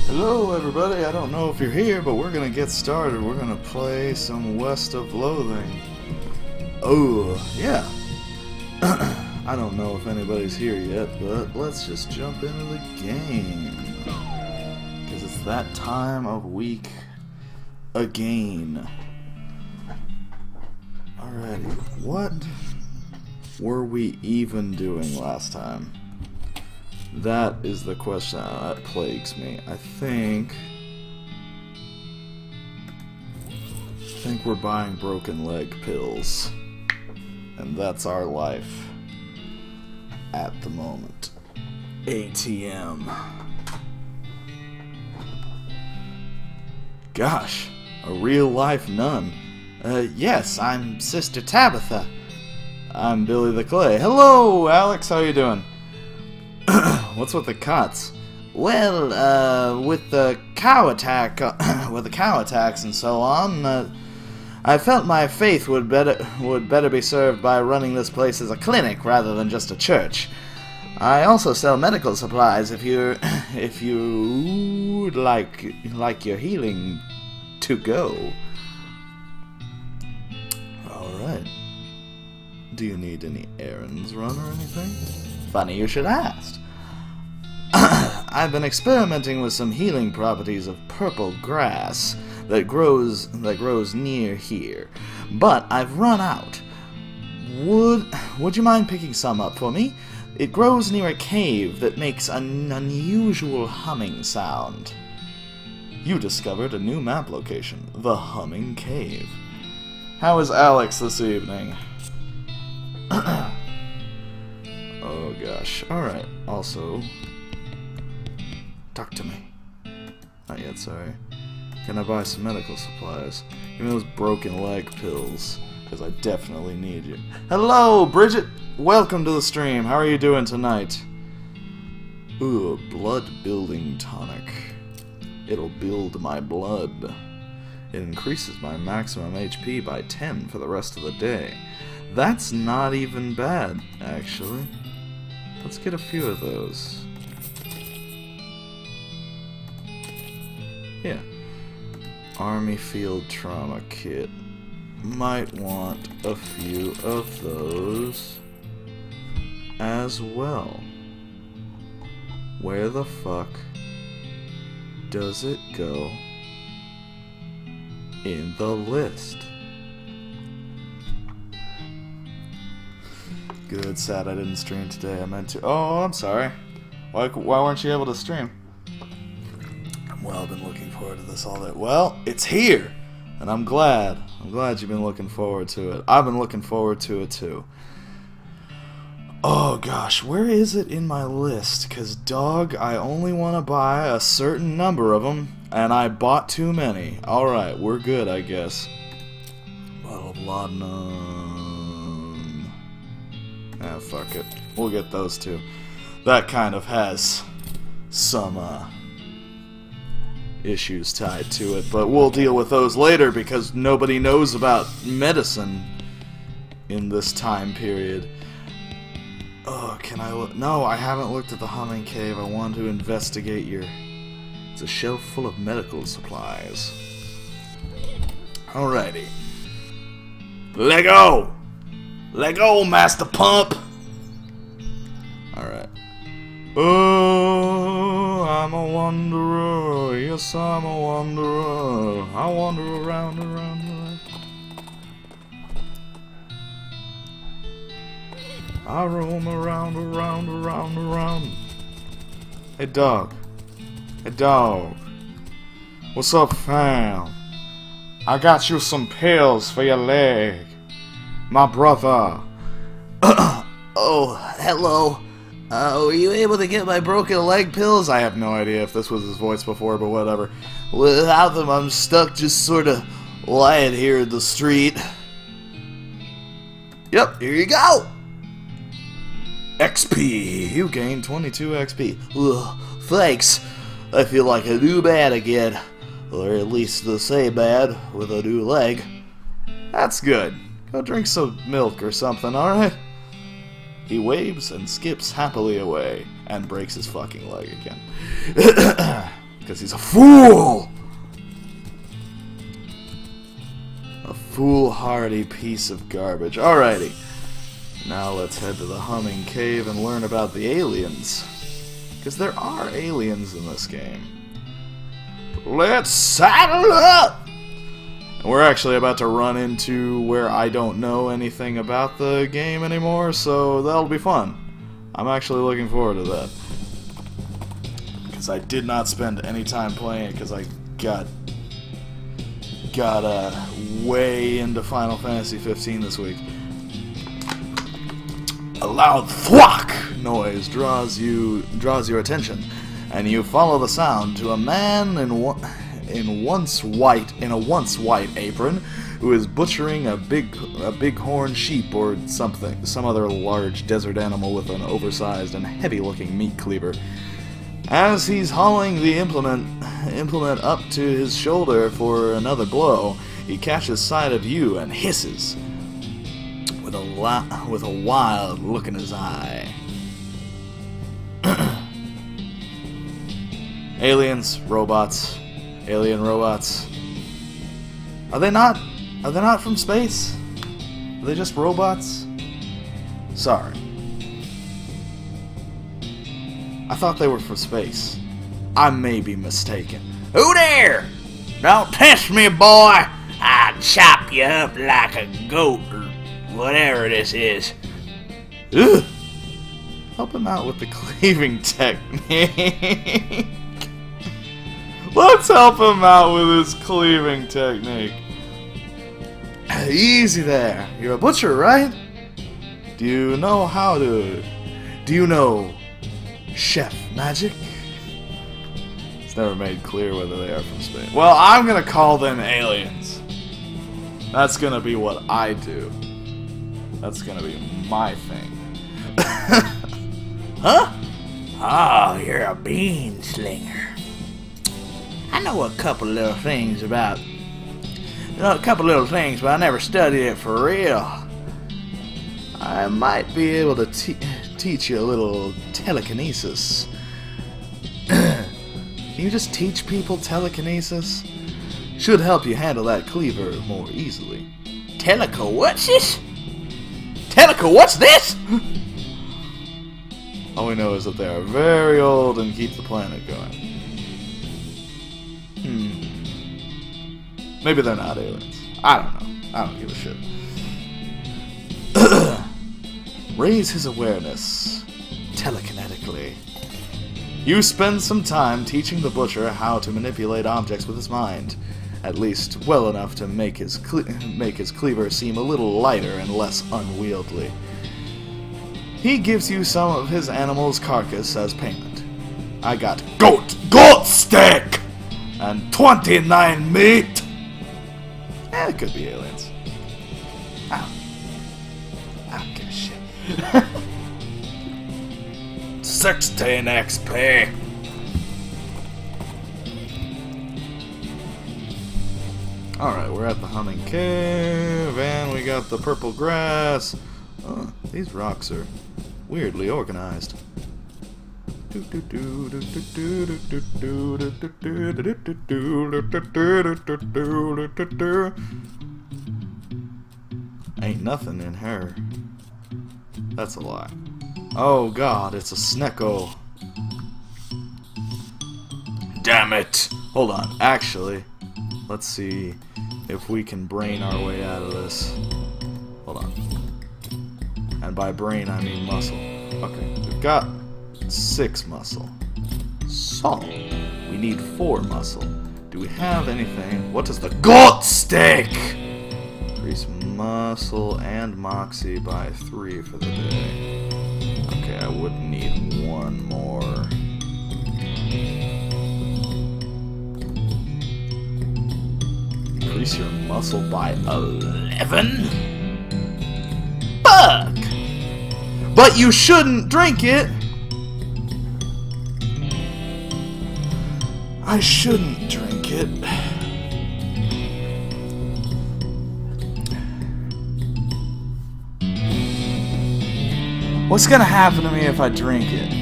Hello everybody, I don't know if you're here, but we're gonna get started. We're gonna play some West of Loathing. Oh, yeah. I don't know if anybody's here yet, but let's just jump into the game. Because it's that time of week again. Alrighty, what were we even doing last time? That is the question that plagues me. I think we're buying broken leg pills. And that's our life at the moment. ATM. Gosh, a real life nun. Yes, I'm Sister Tabitha. I'm Billy the Clay. Hello, Alex, how you doing? What's with the cuts? Well, with the cow attack, with the cow attacks and so on, I felt my faith would better be served by running this place as a clinic rather than just a church. I also sell medical supplies if you would like your healing to go. All right. Do you need any errands run or anything? Funny you should ask. I've been experimenting with some healing properties of purple grass that grows near here, but I've run out. Would you mind picking some up for me? It grows near a cave that makes an unusual humming sound. You discovered a new map location, the Humming Cave. How is Alex this evening? Oh gosh. Alright, also, talk to me. Not yet, sorry. Can I buy some medical supplies? Give me those broken leg pills, because I definitely need you. Hello, Bridget! Welcome to the stream. How are you doing tonight? Ooh, a blood-building tonic. It'll build my blood. It increases my maximum HP by 10 for the rest of the day. That's not even bad, actually. Let's get a few of those. Yeah. Army Field Trauma Kit. Might want a few of those as well. Where the fuck does it go in the list? Good, sad I didn't stream today. I meant to. Oh, I'm sorry. Why weren't you able to stream? Well, I've been looking forward to this all day. Well, it's here, and I'm glad. I'm glad you've been looking forward to it. I've been looking forward to it too. Oh gosh, where is it in my list? Because, dog, I only want to buy a certain number of them, and I bought too many. Alright, we're good, I guess. Bottle of laudanum. Ah, fuck it. We'll get those two. That kind of has some, issues tied to it, but we'll deal with those later because nobody knows about medicine in this time period. Oh, can I look? No, I haven't looked at the Humming Cave. I want to investigate your... It's a shelf full of medical supplies. Alrighty. Let go! Let go, Master Pump! Alright. Oh, I'm a wanderer. Yes, I'm a wanderer. I wander around, around. I roam around, around, around, around. Hey, dog. Hey, dog. What's up, fam? I got you some pills for your leg. My brother. Oh, hello. Were you able to get my broken leg pills? I have no idea if this was his voice before, but whatever. Without them, I'm stuck just sort of lying here in the street. Yep, here you go. XP. You gained 22 XP. Ugh, thanks. I feel like a new man again. Or at least the same man with a new leg. That's good. Go drink some milk or something, alright? He waves and skips happily away and breaks his fucking leg again. Because Because he's a fool! A foolhardy piece of garbage. Alrighty. Now let's head to the humming cave and learn about the aliens. Because there are aliens in this game. Let's saddle up! And we're actually about to run into where I don't know anything about the game anymore, so that'll be fun. I'm actually looking forward to that. Because I did not spend any time playing it because I got way into Final Fantasy 15 this week. A loud thwack noise draws your attention, and you follow the sound to a man in a once white apron who is butchering a bighorn sheep or some other large desert animal with an oversized and heavy-looking meat cleaver. As he's hauling the implement up to his shoulder for another blow, he catches sight of you and hisses with a wild look in his eye. Aliens, robots, alien robots. Are they not from space? Are they just robots? Sorry. I thought they were from space. I may be mistaken. Who there? Don't test me, boy. I'll chop you up like a goat or whatever this is. Ugh. Help him out with the cleaving technique. Let's help him out with his cleaving technique. Easy there. You're a butcher, right? Do you know chef magic? It's never made clear whether they are from space. Well, I'm gonna call them aliens. That's gonna be what I do. That's gonna be my thing. Huh? Oh, you're a bean slinger. I know a couple little things but I never studied it for real. I might be able to teach you a little telekinesis. Can you just teach people telekinesis? Should help you handle that cleaver more easily. What's this? What's this? All we know is that they are very old and keep the planet going. Maybe they're not aliens. I don't know. I don't give a shit. Raise his awareness telekinetically. You spend some time teaching the butcher how to manipulate objects with his mind, at least well enough to make his cleaver seem a little lighter and less unwieldy. He gives you some of his animal's carcass as payment. I got goat steak and 29 meat. It could be aliens. I don't give a shit. 16 XP. Alright, we're at the humming cave, and we got the purple grass. These rocks are weirdly organized. Ain't nothing in her. That's a lie. Oh god, it's a snecko. Damn it! Hold on, actually, let's see if we can brain our way out of this. Hold on. And by brain, I mean muscle. Okay, we've got 6 muscle. So, we need 4 muscle. Do we have anything? What does the goat steak? Increase muscle and moxie by 3 for the day. Okay, I would need 1 more. Increase your muscle by 11? Fuck! But you shouldn't drink it! I shouldn't drink it. What's gonna happen to me if I drink it?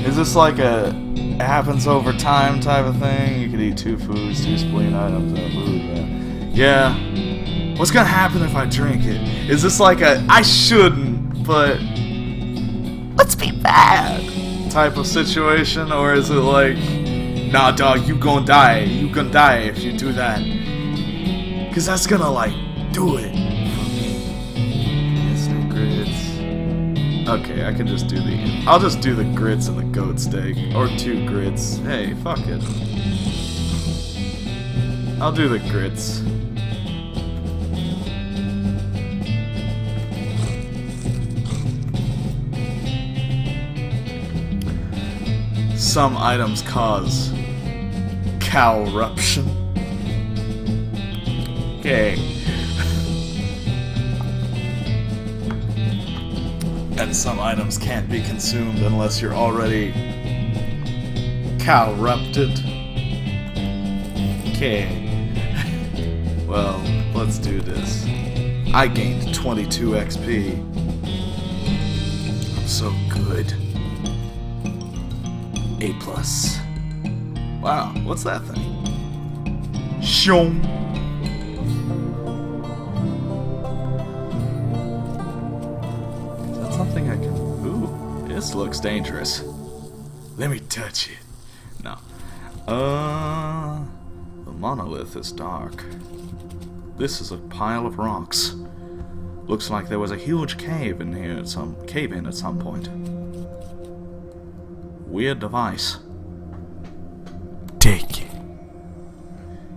Is this like a happens over time type of thing. You could eat 2 foods, 2 spleen items, and a food. Yeah. What's gonna happen if I drink it? Is this like a I shouldn't, but let's be bad type of situation, or is it like, nah, dog, you gonna die. You gonna die if you do that. Cause that's gonna like do it for me. Instant grits. Okay, I can just do I'll just do the grits and the goat steak, or 2 grits. Hey, fuck it. I'll do the grits. Some items cause cowruption. Okay. And some items can't be consumed unless you're already cowrupted. Okay. Well, let's do this. I gained 22 XP. I'm so good. A+. Wow, what's that thing? Shum. Is that something I can... Ooh, this looks dangerous. Let me touch it. No. The monolith is dark. This is a pile of rocks. Looks like there was a huge cave in here at some point. Weird device. Take it.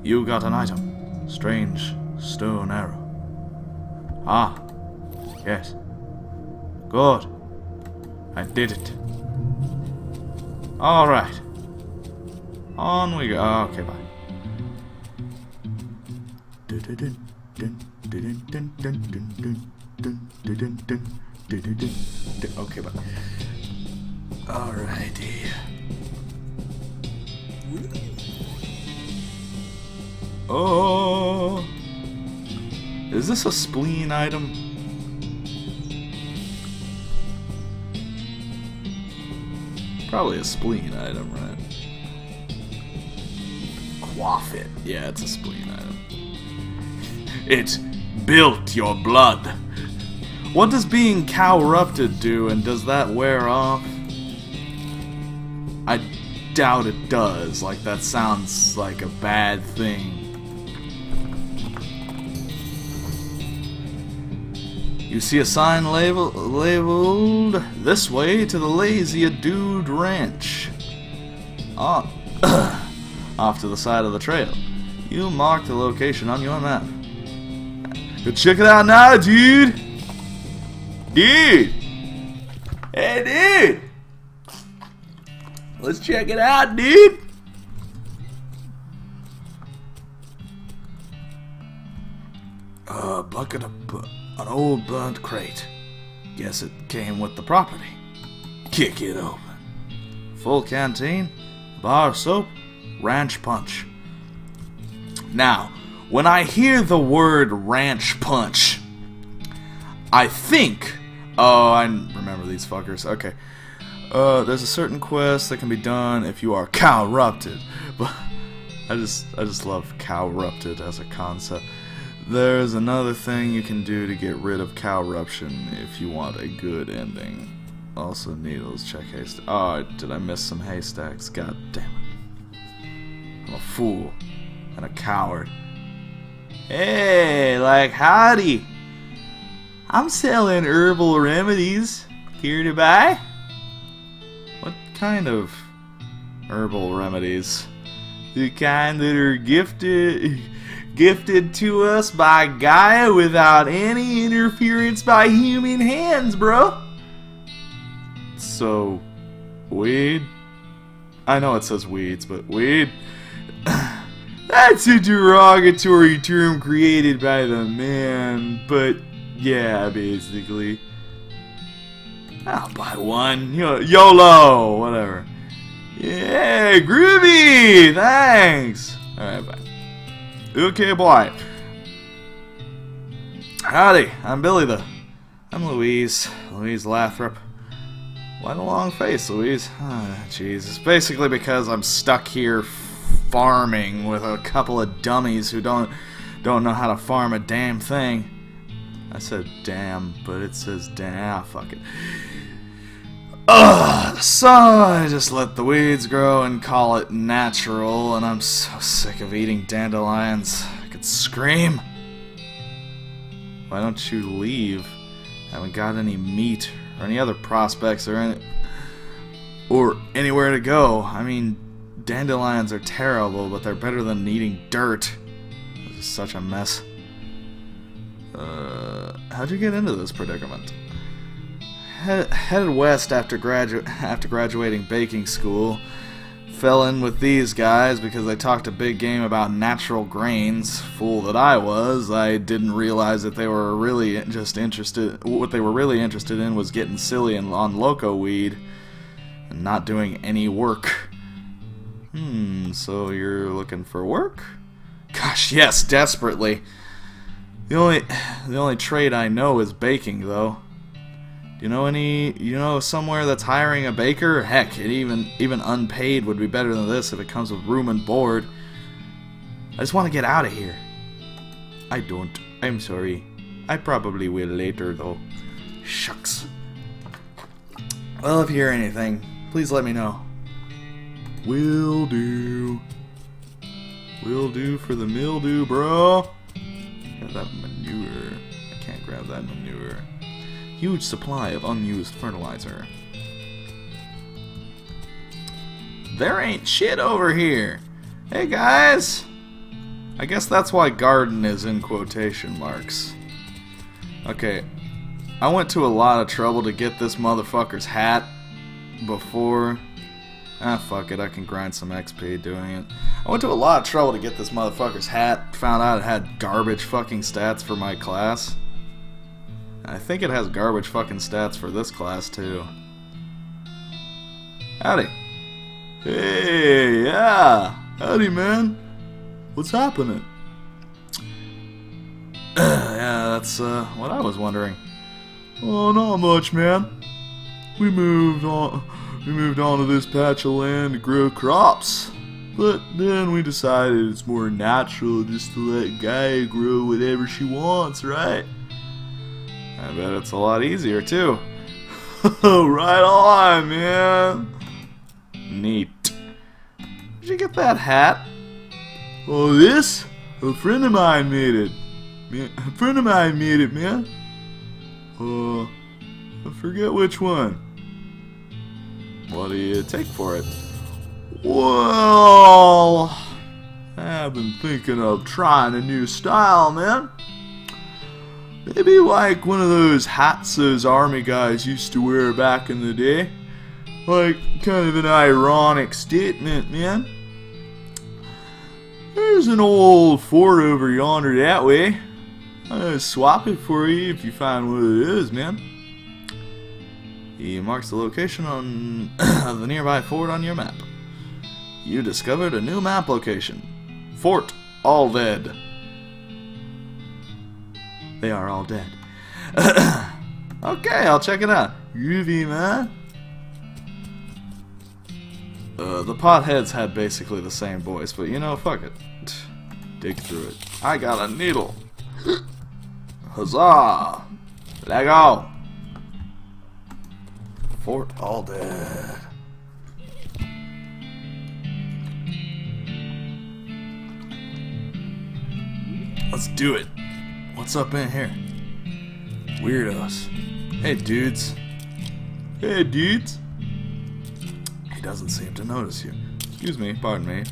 You got an item. Strange stone arrow. Ah. Yes. Good. I did it. Alright. On we go. Oh, okay, bye. Okay, bye. Alrighty. Oh, is this a spleen item? Probably a spleen item, right? Quaff it. Yeah, it's a spleen item. It built your blood. What does being cowrupted do, and does that wear off? I doubt it does. Like, that sounds like a bad thing. You see a sign labeled this way to the Lazy Dude Ranch. Off to the side of the trail. You mark the location on your map. Go check it out now, dude! Dude! Hey, dude! Let's check it out, dude! A bucket of an old burnt crate. Guess it came with the property. Kick it open. Full canteen, bar of soap, ranch punch. Now, when I hear the word ranch punch, I think... Oh, I remember these fuckers. Okay. There's a certain quest that can be done if you are cowrupted. But I just love cowrupted as a concept. There's another thing you can do to get rid of cowruption if you want a good ending. Also needles, check haystack. Oh, did I miss some haystacks? God damn it. I'm a fool and a coward. Hey, like howdy. I'm selling herbal remedies. Here to buy? What kind of herbal remedies? The kind that are gifted to us by Gaia without any interference by human hands, bro. So, weed? I know it says weeds, but weed? That's a derogatory term created by the man, but yeah, basically. I'll buy one. YOLO! Whatever. Yeah, groovy! Thanks! Alright, bye. Okay, boy. Howdy, I'm Billy I'm Louise. Louise Lathrop. Why the long face, Louise? Jeez, it's basically because I'm stuck here farming with a couple of dummies who don't know how to farm a damn thing. I said damn, but it says damn. Fuck it. So I just let the weeds grow and call it natural, and I'm so sick of eating dandelions. I could scream. Why don't you leave? Haven't got any meat or any other prospects or anywhere to go. I mean, dandelions are terrible, but they're better than eating dirt. This is such a mess. How'd you get into this predicament? Headed west after graduating baking school. Fell in with these guys because they talked a big game about natural grains. Fool that I was. I didn't realize that they were really just interested. What they were really interested in was getting silly and on loco weed and not doing any work. So you're looking for work? Gosh, yes, desperately. The only trade I know is baking, though. Do you know somewhere that's hiring a baker? Heck, even unpaid would be better than this if it comes with room and board. I just want to get out of here. I don't. I'm sorry. I probably will later, though. Shucks. Well, if you hear anything, please let me know. Will do. Will do for the mildew, bro. Grab that manure. I can't grab that manure. Huge supply of unused fertilizer. There ain't shit over here. Hey guys! I guess that's why garden is in quotation marks. Okay, I went to a lot of trouble to get this motherfucker's hat before. Fuck it, I can grind some XP doing it. I went to a lot of trouble to get this motherfucker's hat. Found out it had garbage fucking stats for my class. I think it has garbage fucking stats for this class too. Howdy. Hey, yeah. Howdy, man. What's happening? Yeah, that's what I was wondering. Oh, not much, man. We moved on to this patch of land to grow crops. But then we decided it's more natural just to let Gaia grow whatever she wants, right? I bet it's a lot easier, too. Right on, man. Neat. Where'd you get that hat? Oh, this? A friend of mine made it. A friend of mine made it, man. I forget which one. What do you take for it? Well, I've been thinking of trying a new style, man. Maybe like one of those hats those army guys used to wear back in the day. Like, kind of an ironic statement, man. There's an old fort over yonder that way. I'll swap it for you if you find what it is, man. He marks the location on the nearby fort on your map. You discovered a new map location. Fort All Dead. They are all dead. Okay, I'll check it out. Groovy, man. The potheads had basically the same voice, but you know, fuck it. Dig through it. I got a needle. Huzzah! Let go! Fort All Dead. Let's do it. What's up in here? Weirdos. Hey, dudes. Hey, dudes. He doesn't seem to notice you. Excuse me, pardon me.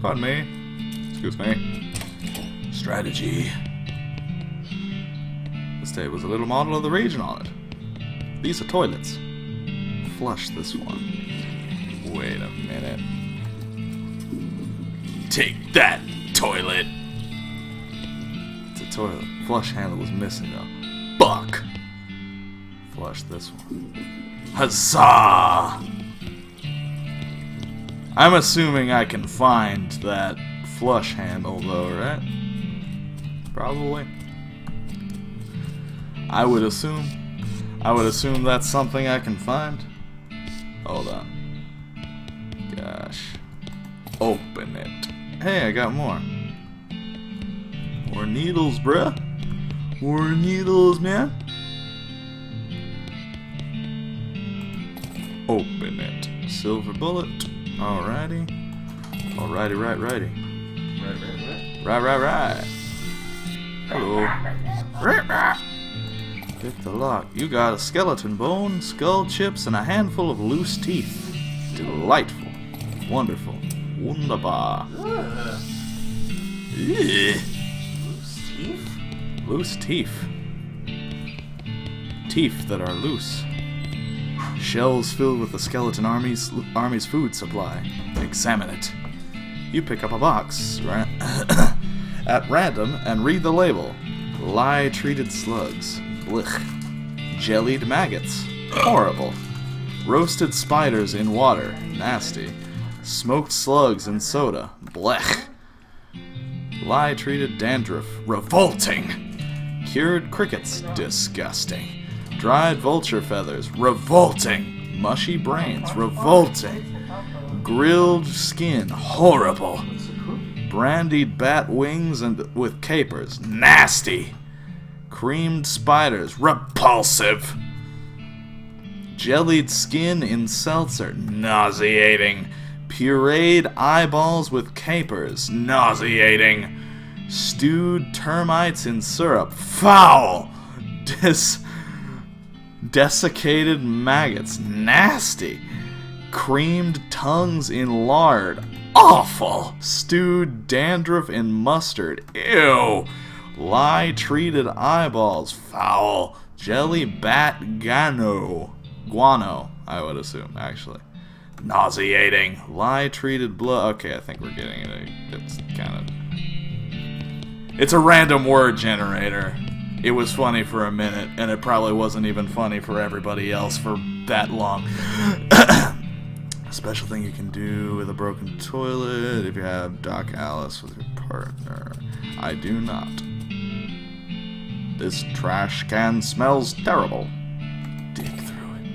Pardon me. Excuse me. Strategy. This table's a little model of the region on it. These are toilets. Flush this one. Wait a minute. Take that, toilet! It's a toilet. Flush handle was missing though. Fuck! Flush this one. Huzzah! I'm assuming I can find that flush handle though, right? Probably. I would assume that's something I can find. Hold on. Gosh. Open it. Hey, I got more. More needles, bruh. More needles, man. Open it. Silver bullet. Alrighty. Alrighty, righty. Right. Hello. Pick the lock. You got a skeleton bone, skull chips, and a handful of loose teeth. Delightful. Wonderful. Wunderbar. Loose teeth? Loose teeth. Teeth that are loose. Shells filled with the skeleton army's food supply. Examine it. You pick up a box at random and read the label. Lye-treated slugs. Blech. Jellied maggots. Horrible. Roasted spiders in water. Nasty. Smoked slugs in soda. Blech. Lye-treated dandruff. Revolting. Cured crickets. Disgusting. Dried vulture feathers. Revolting. Mushy brains. Revolting. Grilled skin. Horrible. Brandied bat wings and with capers. Nasty. Creamed spiders. Repulsive. Jellied skin in seltzer. Nauseating. Pureed eyeballs with capers. Nauseating. Stewed termites in syrup. Foul. Desiccated maggots. Nasty. Creamed tongues in lard. Awful. Stewed dandruff in mustard. Ew. Lye-treated eyeballs. Foul. Jelly bat guano, I would assume, actually. Nauseating. Lye-treated blood. Okay, I think we're getting it. It's kind of... It's a random word generator. It was funny for a minute, and it probably wasn't even funny for everybody else for that long. A special thing you can do with a broken toilet if you have Doc Alice with your partner. I do not. This trash can smells terrible. Dig through it.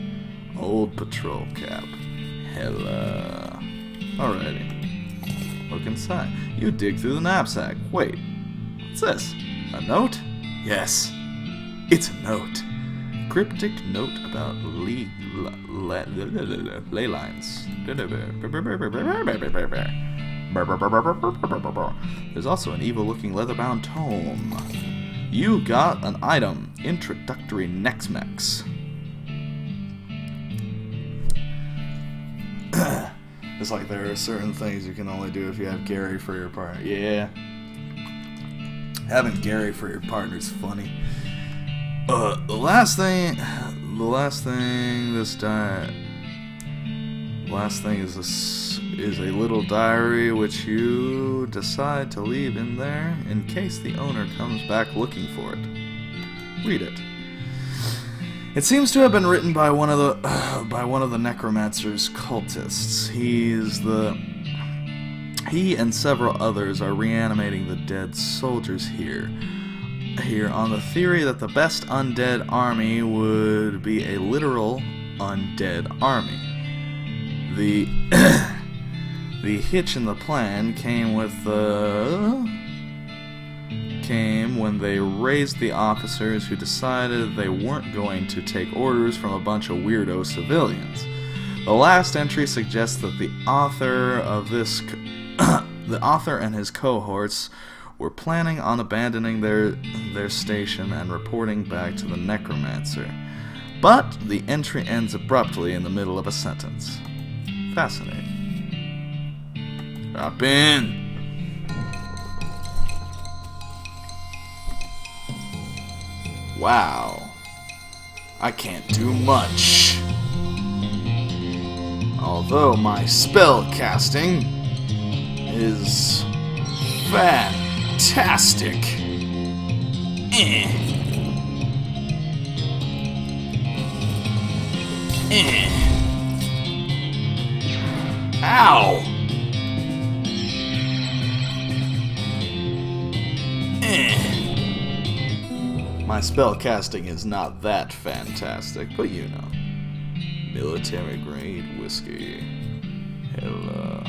Old patrol cap. Hella. Alrighty. Look inside. You dig through the knapsack. Wait. What's this? A note? Yes. It's a note. Cryptic note about ley lines. There's also an evil-looking leather-bound tome. You got an item. Introductory Nex-Mex. It's like there are certain things you can only do if you have Gary for your partner. Yeah. Having Gary for your partner is funny. The last thing is a little diary which you decide to leave in there in case the owner comes back looking for it. Read it. It seems to have been written by one of the necromancer's cultists. He and several others are reanimating the dead soldiers here on the theory that the best undead army would be a literal undead army. The hitch in the plan came when they raised the officers who decided they weren't going to take orders from a bunch of weirdo civilians. The last entry suggests that the author and his cohorts were planning on abandoning their station and reporting back to the necromancer. But the entry ends abruptly in the middle of a sentence. Fascinating. Drop in! Wow. I can't do much. Although my spell casting is fantastic. Ow! My spell casting is not that fantastic, but you know. Military grade whiskey. Hell,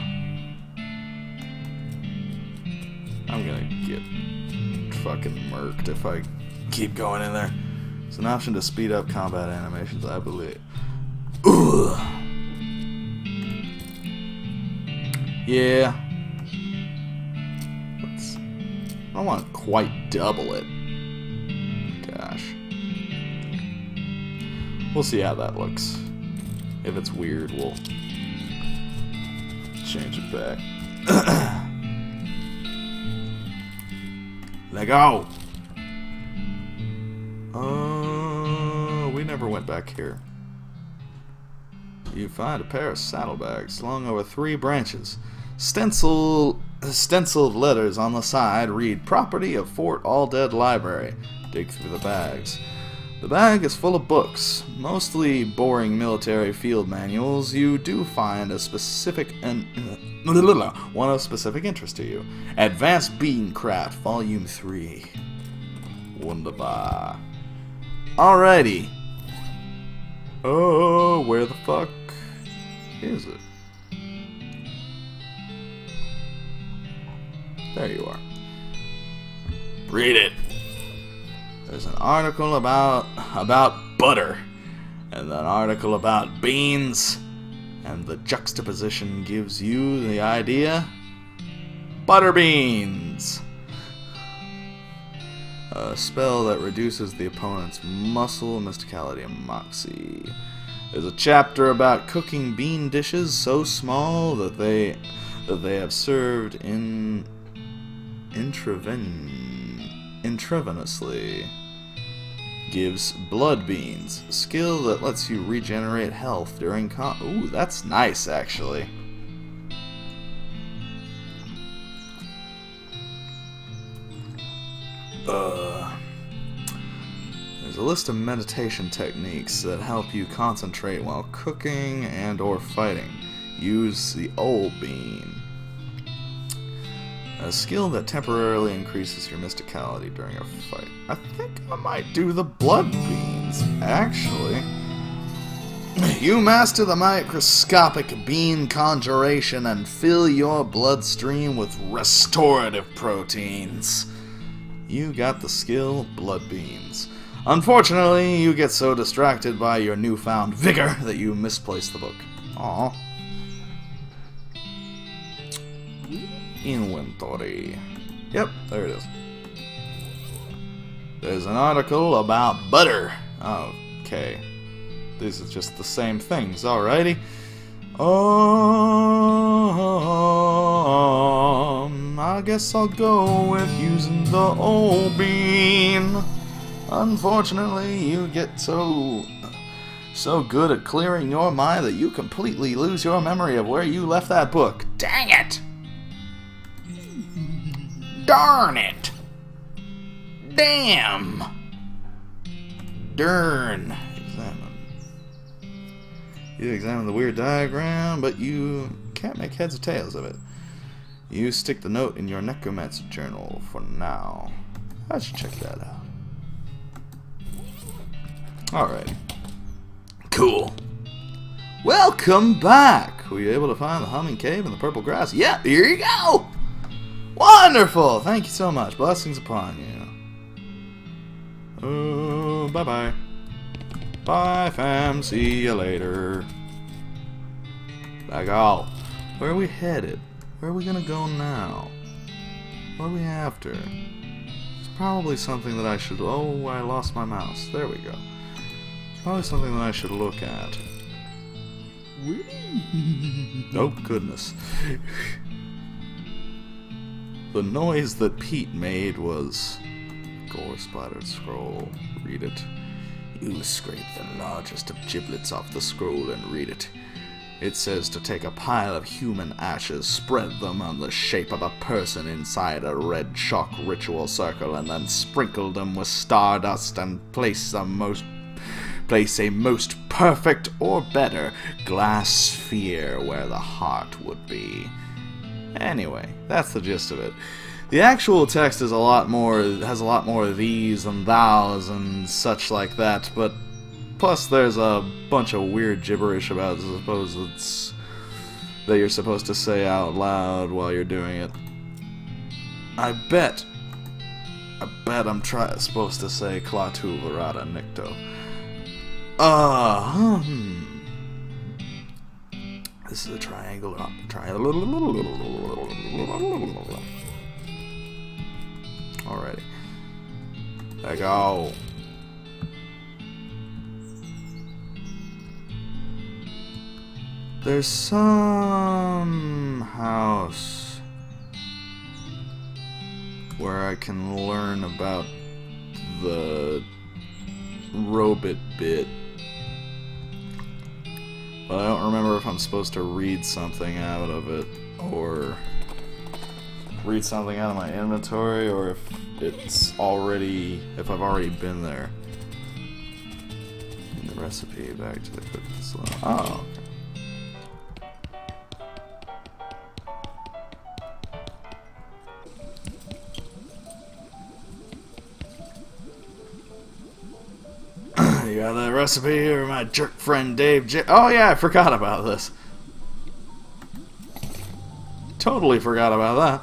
I'm gonna get fucking murked if I keep going in there. It's an option to speed up combat animations, I believe. Ugh. Yeah. I don't want to quite double it. Gosh. We'll see how that looks. If it's weird, we'll change it back. Let go! We never went back here. You find a pair of saddlebags slung over 3 branches. Stenciled letters on the side read, "Property of Fort Alldead Library." Dig through the bags. The bag is full of books, mostly boring military field manuals. You do find a specific one of specific interest to you. Advanced Beancraft, Volume 3. Wunderbar. Alrighty. Oh, where the fuck is it? There you are. Read it. There's an article about butter, and an article about beans, and the juxtaposition gives you the idea. Butter beans. A spell that reduces the opponent's muscle, mysticality, and moxie. There's a chapter about cooking bean dishes so small that they have served intravenously. Gives blood beans, a skill that lets you regenerate health during ooh, that's nice, actually. There's a list of meditation techniques that help you concentrate while cooking and or fighting. Use the old bean. A skill that temporarily increases your mysticality during a fight. I think I might do the blood beans, actually. You master the microscopic bean conjuration and fill your bloodstream with restorative proteins. You got the skill, blood beans. Unfortunately, you get so distracted by your newfound vigor that you misplace the book. Aww. Inventory. Yep, there it is. There's an article about butter. Okay. These are just the same things, alrighty. I guess I'll go with using the old bean. Unfortunately, you get so good at clearing your mind that you completely lose your memory of where you left that book. Dang it! Darn it! Damn! Darn! You examine the weird diagram, but you can't make heads or tails of it. You stick the note in your necromancer journal for now. I should check that out. Alright. Cool. Welcome back! Were you able to find the humming cave and the purple grass? Yep, here you go! Wonderful! Thank you so much. Blessings upon you. Oh, bye-bye. Bye, fam. See you later. Back out. Where are we headed? Where are we gonna go now? What are we after? It's probably something that I should... Oh, I lost my mouse. There we go. It's probably something that I should look at. Oh, goodness. The noise that Pete made was... Gore-splattered scroll. Read it. You scrape the largest of giblets off the scroll and read it. It says to take a pile of human ashes, spread them on the shape of a person inside a red chalk ritual circle, and then sprinkle them with stardust and place a most perfect or better glass sphere where the heart would be. Anyway, that's the gist of it. The actual text is has a lot more of these and thous and such like that, but Plus, there's a bunch of weird gibberish about it. I suppose it's that you're supposed to say out loud while you're doing it. I bet I'm supposed to say Klaatu Varada Nikto. This is a triangle. Alrighty. There we go. There's some house where I can learn about the robot bit. But I don't remember if I'm supposed to read something out of it, or read something out of my inventory, or if I've already been there. In the recipe, back to the cooking slot. Oh, okay. You got that recipe, or my jerk friend Dave Oh yeah, I forgot about this. Totally forgot about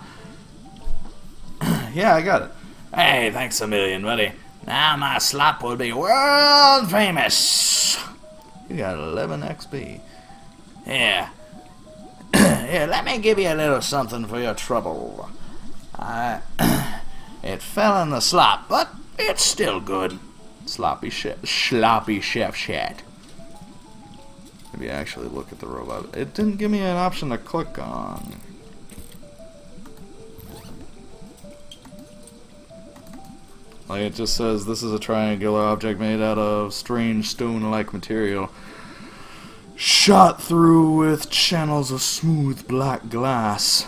that. Yeah, I got it. Hey, thanks a million, buddy. Now my slop will be world famous. You got 11 XP. Yeah. Here, let me give you a little something for your trouble. It fell in the slop, but it's still good. Sloppy chef chat. Maybe actually look at the robot. It didn't give me an option to click on. Like, it just says this is a triangular object made out of strange stone-like material, shot through with channels of smooth black glass.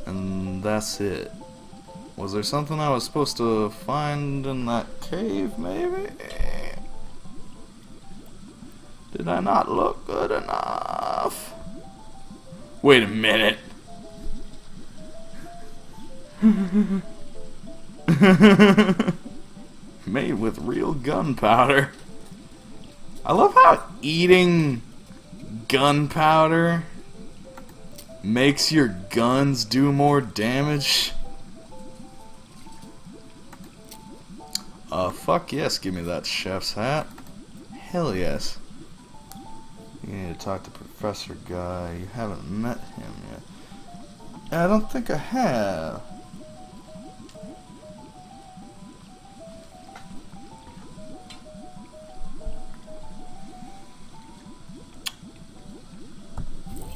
And that's it. Was there something I was supposed to find in that cave, maybe? Did I not look good enough? Wait a minute. Made with real gunpowder. I love how eating gunpowder makes your guns do more damage. Fuck yes, give me that chef's hat. Hell yes. You need to talk to Professor Guy. You haven't met him yet. I don't think I have.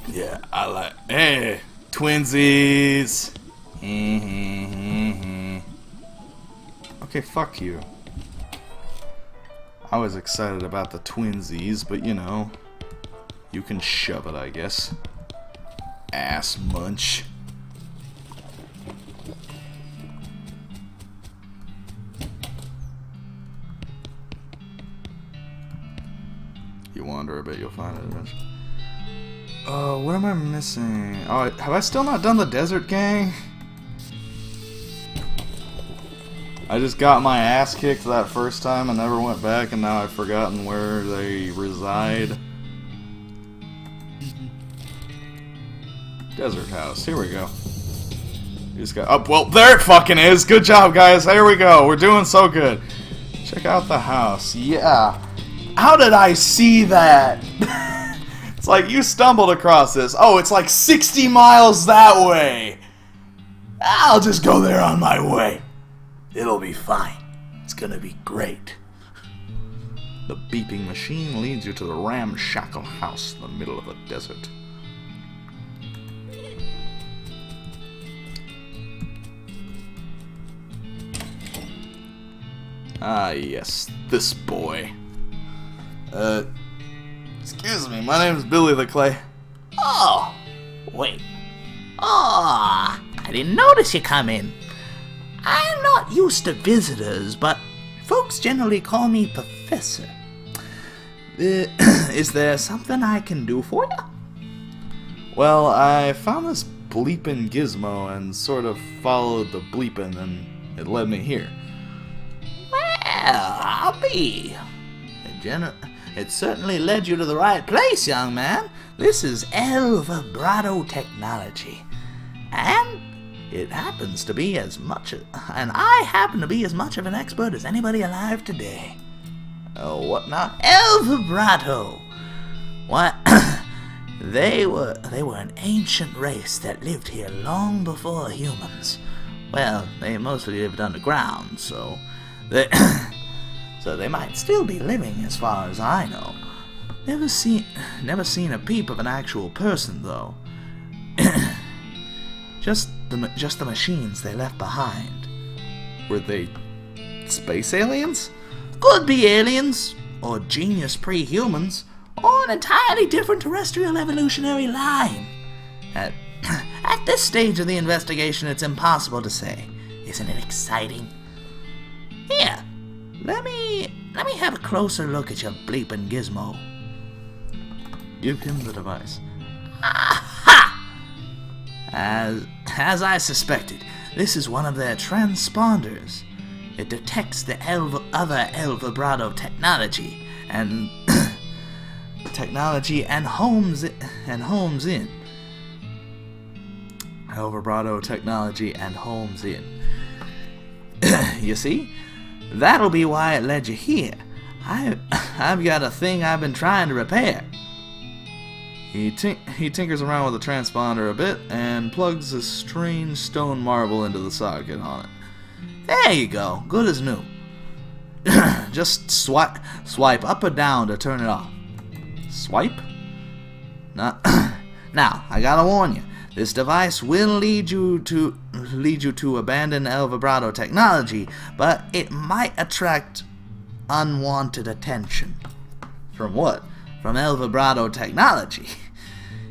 Yeah, I like. Hey, twinsies. Okay, fuck you. I was excited about the twinsies, but you know, you can shove it, I guess. Ass munch. You wander a bit, you'll find it eventually. What am I missing? Oh, have I still not done the desert gang? I just got my ass kicked that first time and never went back, and now I've forgotten where they reside. Desert house, here we go. You just got up. Well, there it fucking is. Good job, guys. Here we go. We're doing so good. Check out the house. Yeah. How did I see that? It's like you stumbled across this. Oh, it's like 60 miles that way. I'll just go there on my way. It'll be fine. It's gonna be great. The beeping machine leads you to the ramshackle house in the middle of the desert. Ah, yes, this boy. Excuse me, my name's Billy the Clay. Oh, wait. Oh, I didn't notice you come in. I'm not used to visitors, but folks generally call me Professor. Is there something I can do for you? Well, I found this bleepin' gizmo and sort of followed the bleepin' and it led me here. I'll be. It certainly led you to the right place, young man. This is El Vibrato technology. And it happens to be as much, and I happen to be as much of an expert as anybody alive today. Oh, what now? El Vibrato. What? They were an ancient race that lived here long before humans. Well, they mostly lived underground, so they might still be living as far as I know. Never seen a peep of an actual person, though. Just the machines they left behind. Were they space aliens? Could be aliens, or genius pre-humans, or an entirely different terrestrial evolutionary line. At this stage of the investigation, it's impossible to say. Isn't it exciting? Here, let me have a closer look at your bleeping gizmo. Give him the device. Aha! As I suspected, this is one of their transponders. It detects the other El Vibrato technology and homes in. El Vibrato technology and homes in. You see? That'll be why it led you here. I've got a thing I've been trying to repair. He tinkers around with the transponder a bit and plugs a strange stone marble into the socket on it. There you go, good as new. Just swipe up or down to turn it off. Swipe? Now, I gotta warn you. This device will lead you to abandon El Vibrato technology, but it might attract unwanted attention. From what? From El Vibrato technology.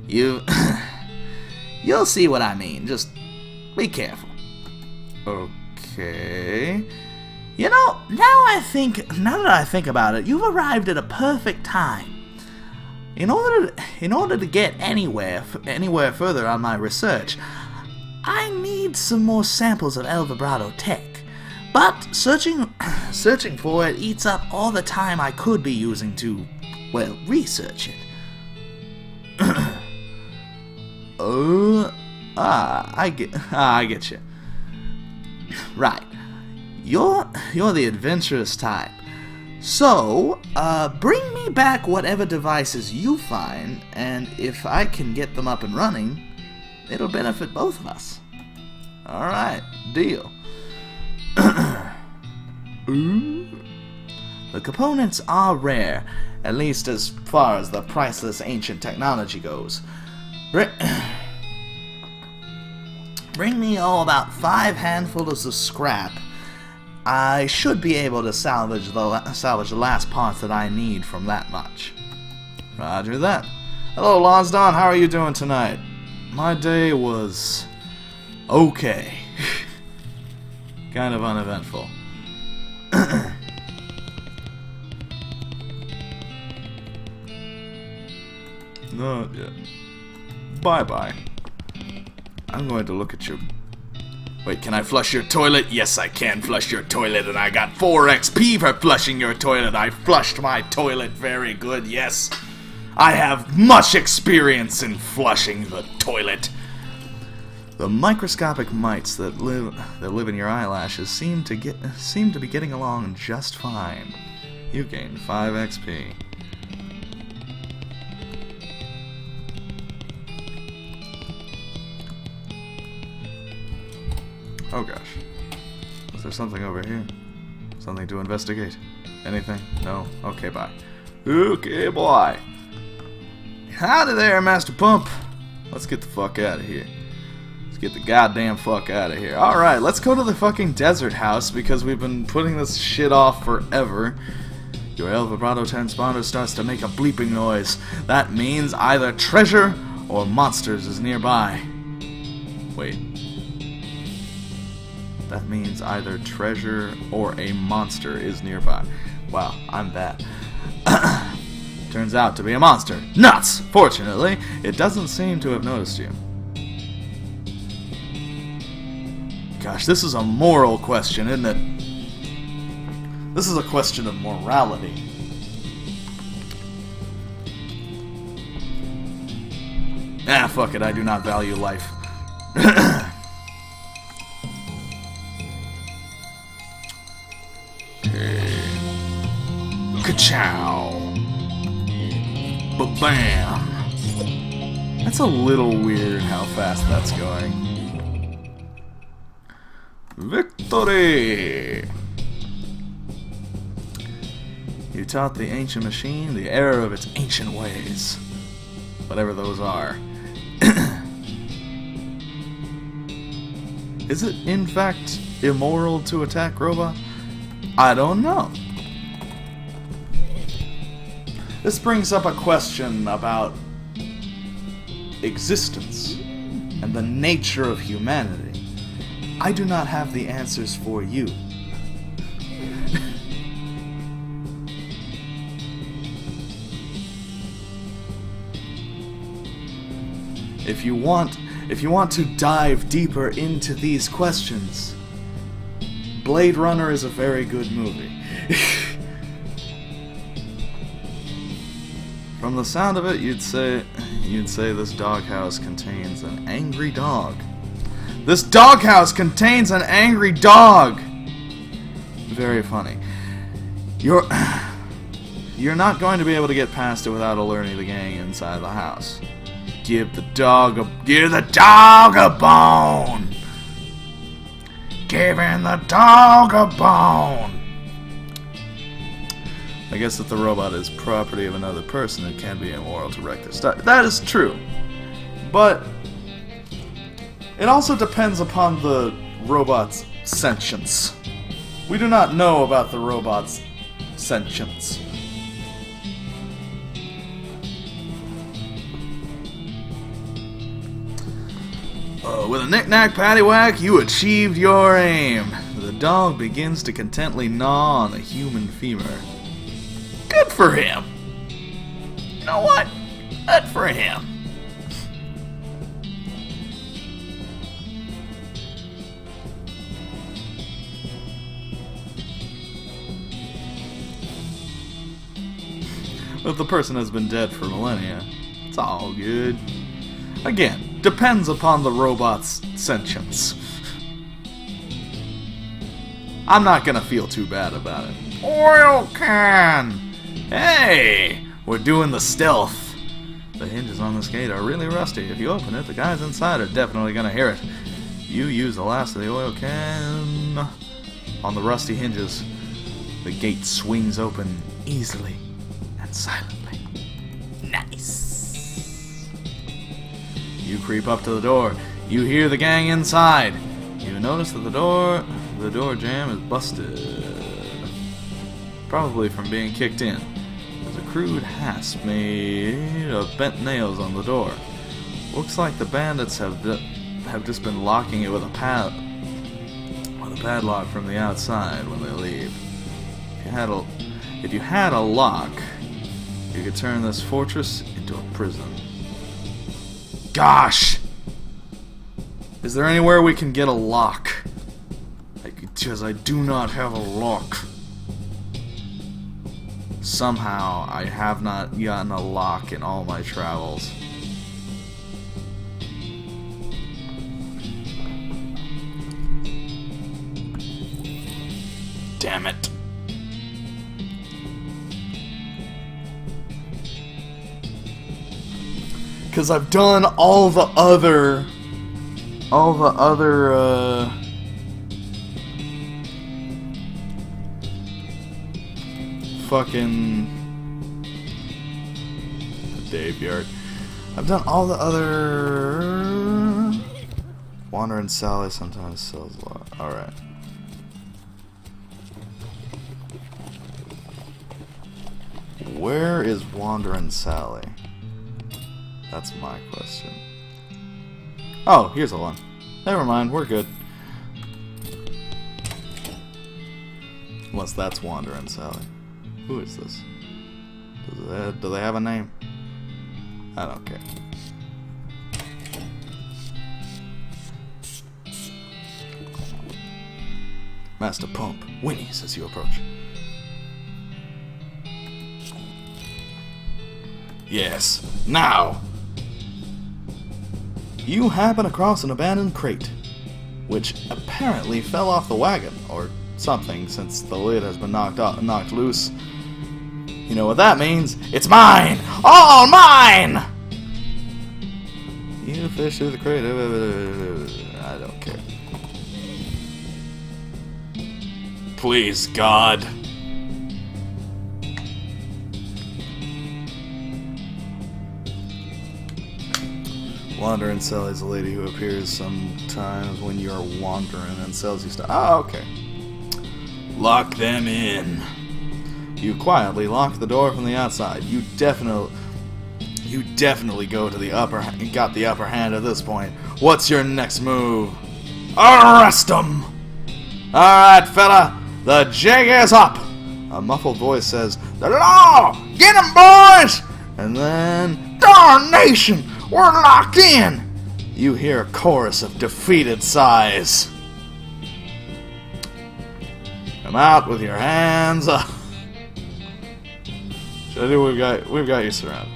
You'll see what I mean. Just be careful. Okay. You know, now that I think about it, you've arrived at a perfect time. In order to get anywhere further on my research, I need some more samples of El Vibrato tech. But searching for it eats up all the time I could be using to, well, research it. I get you. Right. You're the adventurous type. So, bring me back whatever devices you find, and if I can get them up and running, it'll benefit both of us. Alright, deal. The components are rare, at least as far as the priceless ancient technology goes. Bring me about 5 handfuls of scrap. I should be able to salvage the last parts that I need from that much. Roger that. Hello, Losdon. How are you doing tonight? My day was okay. Kind of uneventful. Not yet. Bye-bye. I'm going to look at your... Wait, can I flush your toilet? Yes, I can flush your toilet, and I got 4 XP for flushing your toilet. I flushed my toilet very good, yes. I have much experience in flushing the toilet. The microscopic mites that live in your eyelashes seem to be getting along just fine. You gained 5 XP. Oh gosh. Is there something over here? Something to investigate? Anything? No? Okay, bye. Okay, boy. Howdy there, Master Pump. Let's get the fuck out of here. Let's get the goddamn fuck out of here. Alright, let's go to the fucking desert house because we've been putting this shit off forever. Your El Vibrato transponder starts to make a bleeping noise. That means either treasure or monsters is nearby. Wait. That means either treasure or a monster is nearby. Wow, I'm bad. Turns out to be a monster. Nuts! Fortunately, it doesn't seem to have noticed you. Gosh, this is a moral question, isn't it? This is a question of morality. Ah, fuck it, I do not value life. Ka-chow! Ba-bam! That's a little weird how fast that's going. Victory! You taught the ancient machine the error of its ancient ways. Whatever those are. Is it, in fact, immoral to attack robot? I don't know. This brings up a question about existence and the nature of humanity. I do not have the answers for you. If you want to dive deeper into these questions, Blade Runner is a very good movie. From the sound of it, you'd say this doghouse contains an angry dog. This doghouse contains an angry dog! Very funny. You're not going to be able to get past it without alerting the gang inside the house. Give the dog a bone! Giving the dog a bone! I guess if the robot is property of another person, it can be immoral to wreck their stuff. That is true. But it also depends upon the robot's sentience. We do not know about the robot's sentience. With a knick-knack paddywhack, you achieved your aim. The dog begins to contently gnaw on a human femur. Good for him. You know what? Good for him. If the person has been dead for millennia, it's all good. Again, depends upon the robot's sentience. I'm not gonna feel too bad about it. Oil can! Hey! We're doing the stealth. The hinges on this gate are really rusty. If you open it, the guys inside are definitely gonna hear it. You use the last of the oil can on the rusty hinges. The gate swings open easily and silently. Nice. You creep up to the door. You hear the gang inside. You notice that the door jamb is busted. Probably from being kicked in. There's a crude hasp made of bent nails on the door. Looks like the bandits have just been locking it with a padlock from the outside when they leave. If you had a lock, you could turn this fortress into a prison. Gosh! Is there anywhere we can get a lock? Because I do not have a lock. Somehow, I have not gotten a lock in all my travels. Damn it. Because I've done all the other fucking Dave Yard. I've done all the other Wander and Sally sometimes sells a lot. Alright. Where is Wander and Sally? That's my question. Oh, here's a one. Never mind, we're good. Unless that's Wander and Sally. Who is this? Do they have a name? I don't care. Master Pump whinnies as you approach. Yes, now! You happen across an abandoned crate, which apparently fell off the wagon, or something, since the lid has been knocked loose. You know what that means? It's mine! All mine! You fish through the crate. I don't care. Please, God. Wandering Cell is a lady who appears sometimes when you're wandering and sells you stuff. Oh, okay. Lock them in. You quietly lock the door from the outside. You definitely got the upper hand at this point. What's your next move? Arrest them! Alright, fella, the jig is up! A muffled voice says, "The law! Get 'em, boys!" And then, "Darnation! We're locked in!" You hear a chorus of defeated sighs. Come out with your hands up. We've got you surrounded.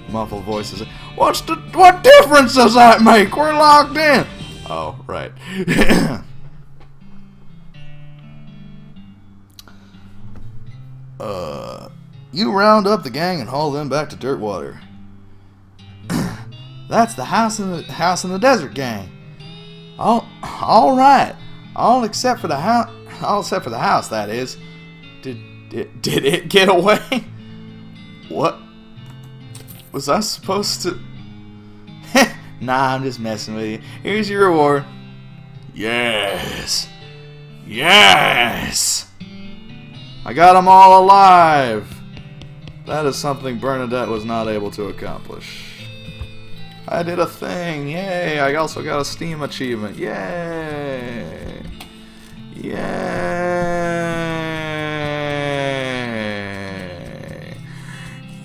Muffled voices. What difference does that make? We're locked in. Oh, right. You round up the gang and haul them back to Dirtwater. That's the house in the desert gang. All right. All except for the house. That is. Did it get away? What? Was I supposed to? Nah, I'm just messing with you. Here's your reward. Yes. Yes. I got them all alive. That is something Bernadette was not able to accomplish. I did a thing. Yay. I also got a Steam achievement. Yay. Yay.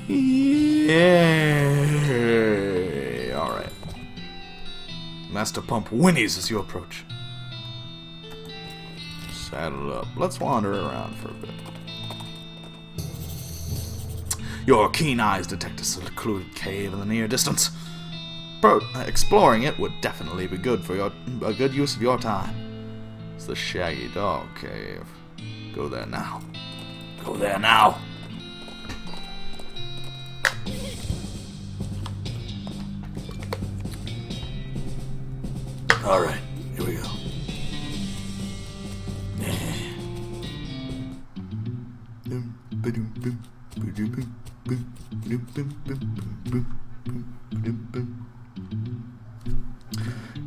Yay. Alright. Master Pump whinnies as you approach. Saddle up. Let's wander around for a bit. Your keen eyes detect a secluded cave in the near distance. Exploring it would definitely be good for a good use of your time. It's the Shaggy Dog Cave. Go there now. Go there now. Alright, here we go.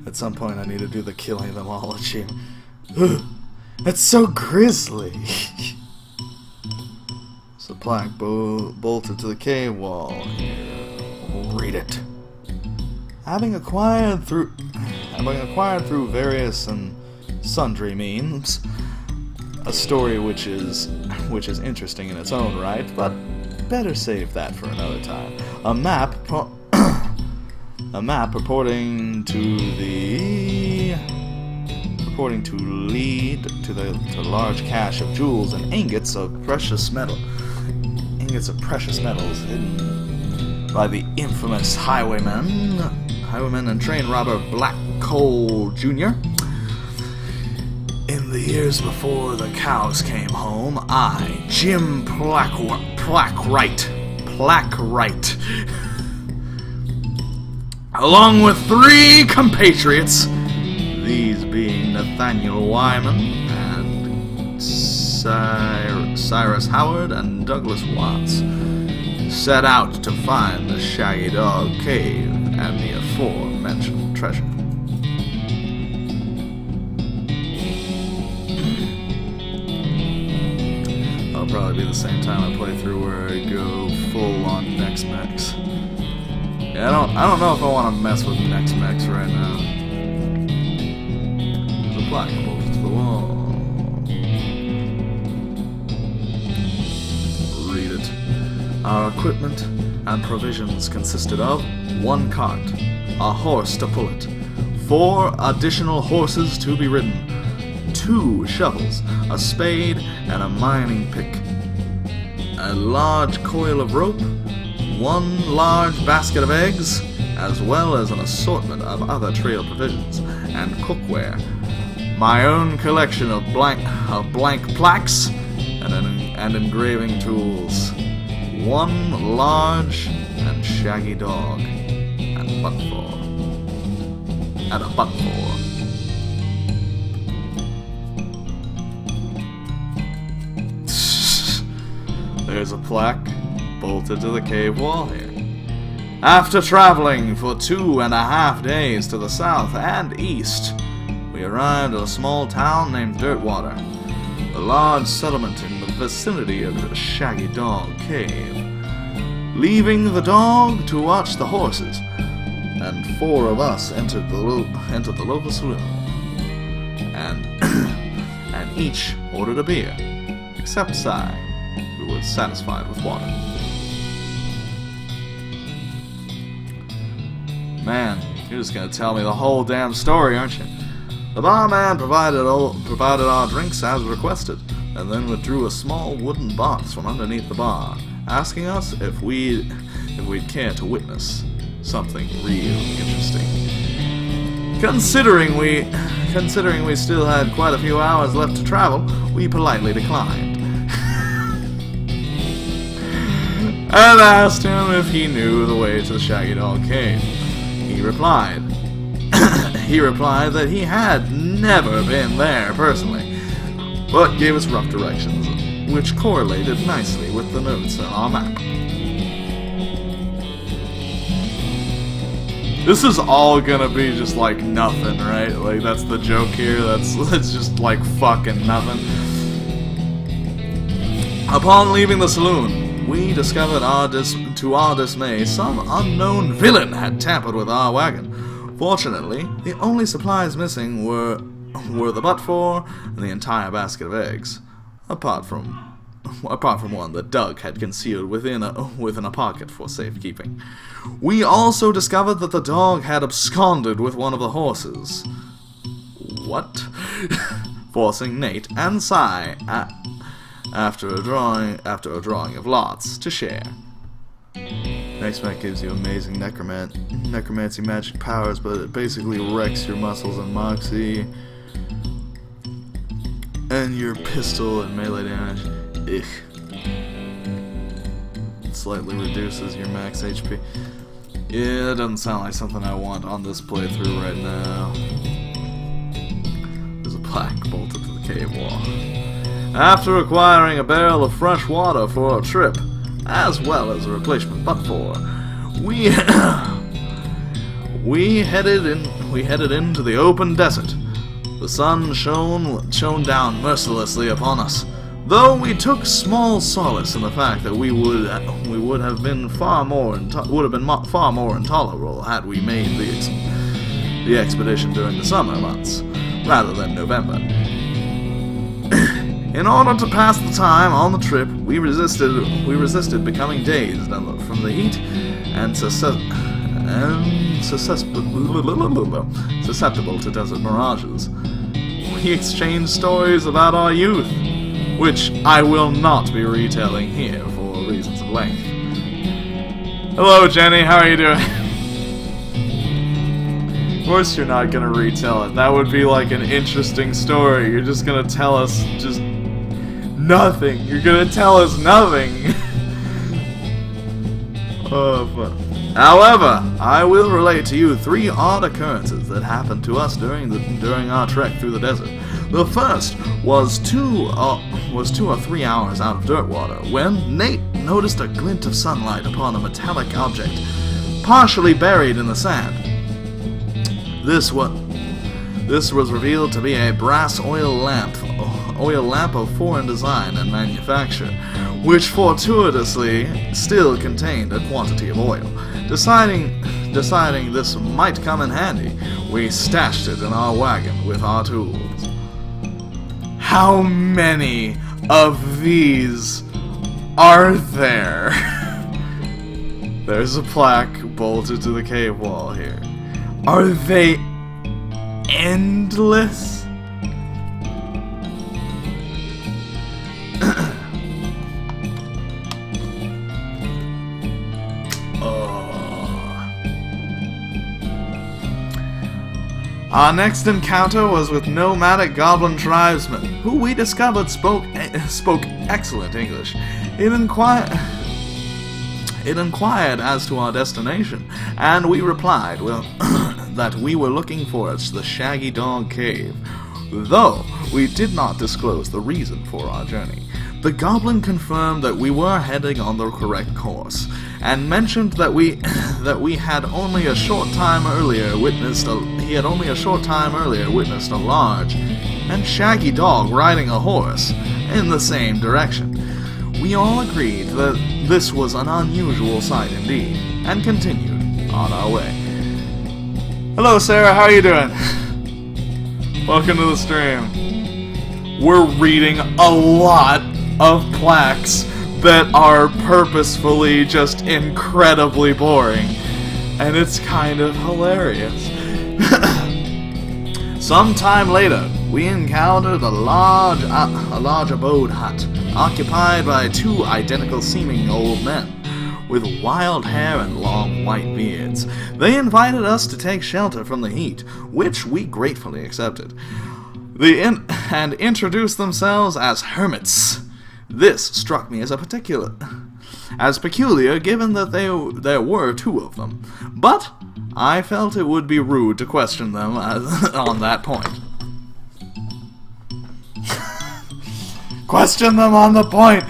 At some point I need to do the killing them all achievement. That's so grisly. It's a plaque bolted to the cave wall. Read it. Having acquired through various and sundry means, a story which is interesting in its own right, but better save that for another time. A map purporting to lead to the large cache of jewels and ingots of precious metals hidden by the infamous highwayman and train robber Black Cole Jr. In the years before the cows came home, I, Jim Plackwright, along with 3 compatriots, these being Nathaniel Wyman and Cyrus Howard and Douglas Watts, set out to find the Shaggy Dog Cave and the aforementioned treasure. That'll probably be the same time I play through where I go full on Nex-Mex. Yeah, I don't know if I want to mess with Nex-Mex right now. There's a plaque bolted to the wall. Read it. Our equipment and provisions consisted of 1 cart, a horse to pull it, 4 additional horses to be ridden, 2 shovels, a spade, and a mining pick, a large coil of rope, one large basket of eggs, as well as an assortment of other trail provisions and cookware, my own collection of blank plaques and engraving tools, one large and shaggy dog, and a butt for. There's a plaque bolted to the cave wall here. After traveling for 2.5 days to the south and east, we arrived at a small town named Dirtwater, a large settlement in the vicinity of the Shaggy Dog Cave. Leaving the dog to watch the horses, and 4 of us entered the local saloon, and each ordered a beer, except Sai, who was satisfied with water. Man, you're just gonna tell me the whole damn story, aren't you? The barman provided our drinks as requested, and then withdrew a small wooden box from underneath the bar, asking us if we'd care to witness something real interesting. Considering we still had quite a few hours left to travel, we politely declined. And asked him if he knew the way to the Shaggy Dog Cave. He replied that he had never been there personally, but gave us rough directions, which correlated nicely with the notes on our map. This is all gonna be just like nothing, right? Like, that's the joke here. That's just like fucking nothing. Upon leaving the saloon, we discovered to our dismay some unknown villain had tampered with our wagon. Fortunately, the only supplies missing were the butt for and the entire basket of eggs, apart from one that Doug had concealed within a pocket for safekeeping. We also discovered that the dog had absconded with one of the horses. What? Forcing Nate and Sai after a drawing of lots to share. Next map gives you amazing necromancy magic powers, but it basically wrecks your muscles and moxie, and your pistol and melee damage. Ugh. It slightly reduces your max HP. Yeah, that doesn't sound like something I want on this playthrough right now. There's a plaque bolted to the cave wall. After acquiring a barrel of fresh water for our trip, as well as a replacement butt for, we headed into the open desert. The sun shone down mercilessly upon us, though we took small solace in the fact that we would have been far more intolerable had we made the expedition during the summer months rather than November. In order to pass the time on the trip, we resisted becoming dazed from the heat and susceptible to desert mirages. We exchanged stories about our youth, which I will not be retelling here for reasons of length. Hello, Jenny, how are you doing? Of course you're not gonna retell it. That would be like an interesting story. You're just gonna tell us just nothing. You're gonna tell us nothing. Oh, fuck. However, I will relate to you 3 odd occurrences that happened to us during our trek through the desert. The first was 2 or 3 hours out of Dirtwater, when Nate noticed a glint of sunlight upon a metallic object, partially buried in the sand. This was revealed to be a brass oil lamp of foreign design and manufacture, which fortuitously still contained a quantity of oil. Deciding this might come in handy, we stashed it in our wagon with our tools. How many of these are there? There's a plaque bolted to the cave wall here. Are they endless? Our next encounter was with nomadic goblin tribesmen, who we discovered spoke excellent English. It inquired as to our destination, and we replied, well, that we were looking for the Shaggy Dog Cave, though we did not disclose the reason for our journey. The goblin confirmed that we were heading on the correct course, and mentioned that he had only a short time earlier witnessed a large and shaggy dog riding a horse in the same direction. We all agreed that this was an unusual sight indeed, and continued on our way. Hello, Sarah, how are you doing? Welcome to the stream. We're reading a lot of plaques that are purposefully just incredibly boring, and it's kind of hilarious. Sometime later, we encountered a large abode hut occupied by two identical-seeming old men with wild hair and long white beards. They invited us to take shelter from the heat, which we gratefully accepted. And introduced themselves as hermits. This struck me as peculiar, given that there were two of them, but I felt it would be rude to question them on that point. Question them on the point!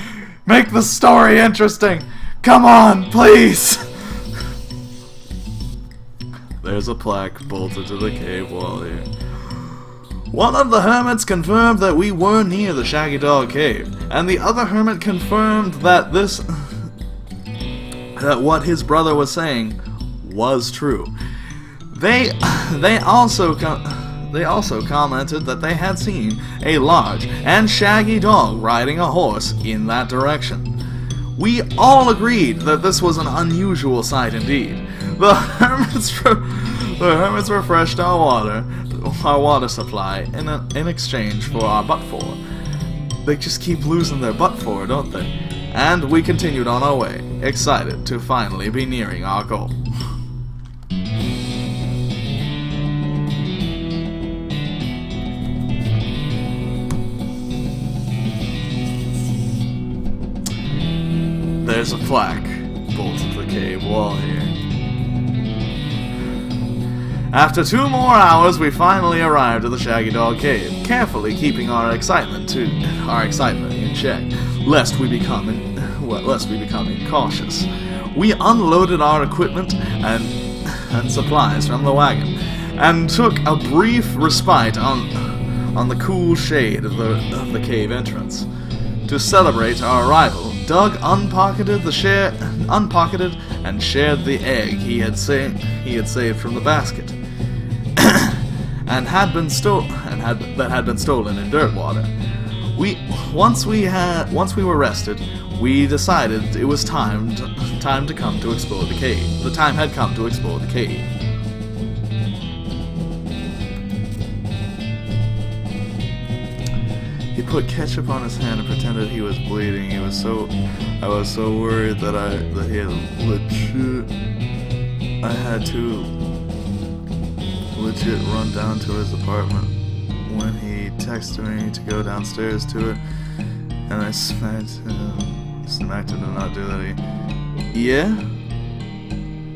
Make the story interesting! Come on, please! There's a plaque bolted to the cave wall here. One of the hermits confirmed that we were near the Shaggy Dog Cave, and the other hermit confirmed that what his brother was saying was true. They also commented that they had seen a large and shaggy dog riding a horse in that direction. We all agreed that this was an unusual sight indeed. The hermits refreshed our water supply in exchange for our but-for. They just keep losing their but-for, don't they? And we continued on our way, excited to finally be nearing our goal. There's a plaque bolted to the cave wall here. After 2 more hours, we finally arrived at the Shaggy Dog Cave, carefully keeping our excitement in check, lest we become incautious. We unloaded our equipment and supplies from the wagon, and took a brief respite on the cool shade of the cave entrance. To celebrate our arrival, Doug unpocketed and shared the egg he had saved from the basket. that had been stolen in Dirtwater. Once we were rested, we decided it was time to come to explore the cave. The time had come to explore the cave. He put ketchup on his hand and pretended he was bleeding. I was so worried that he had legit run down to his apartment when he texted me to go downstairs to it, and I smacked him to not do that. Yeah?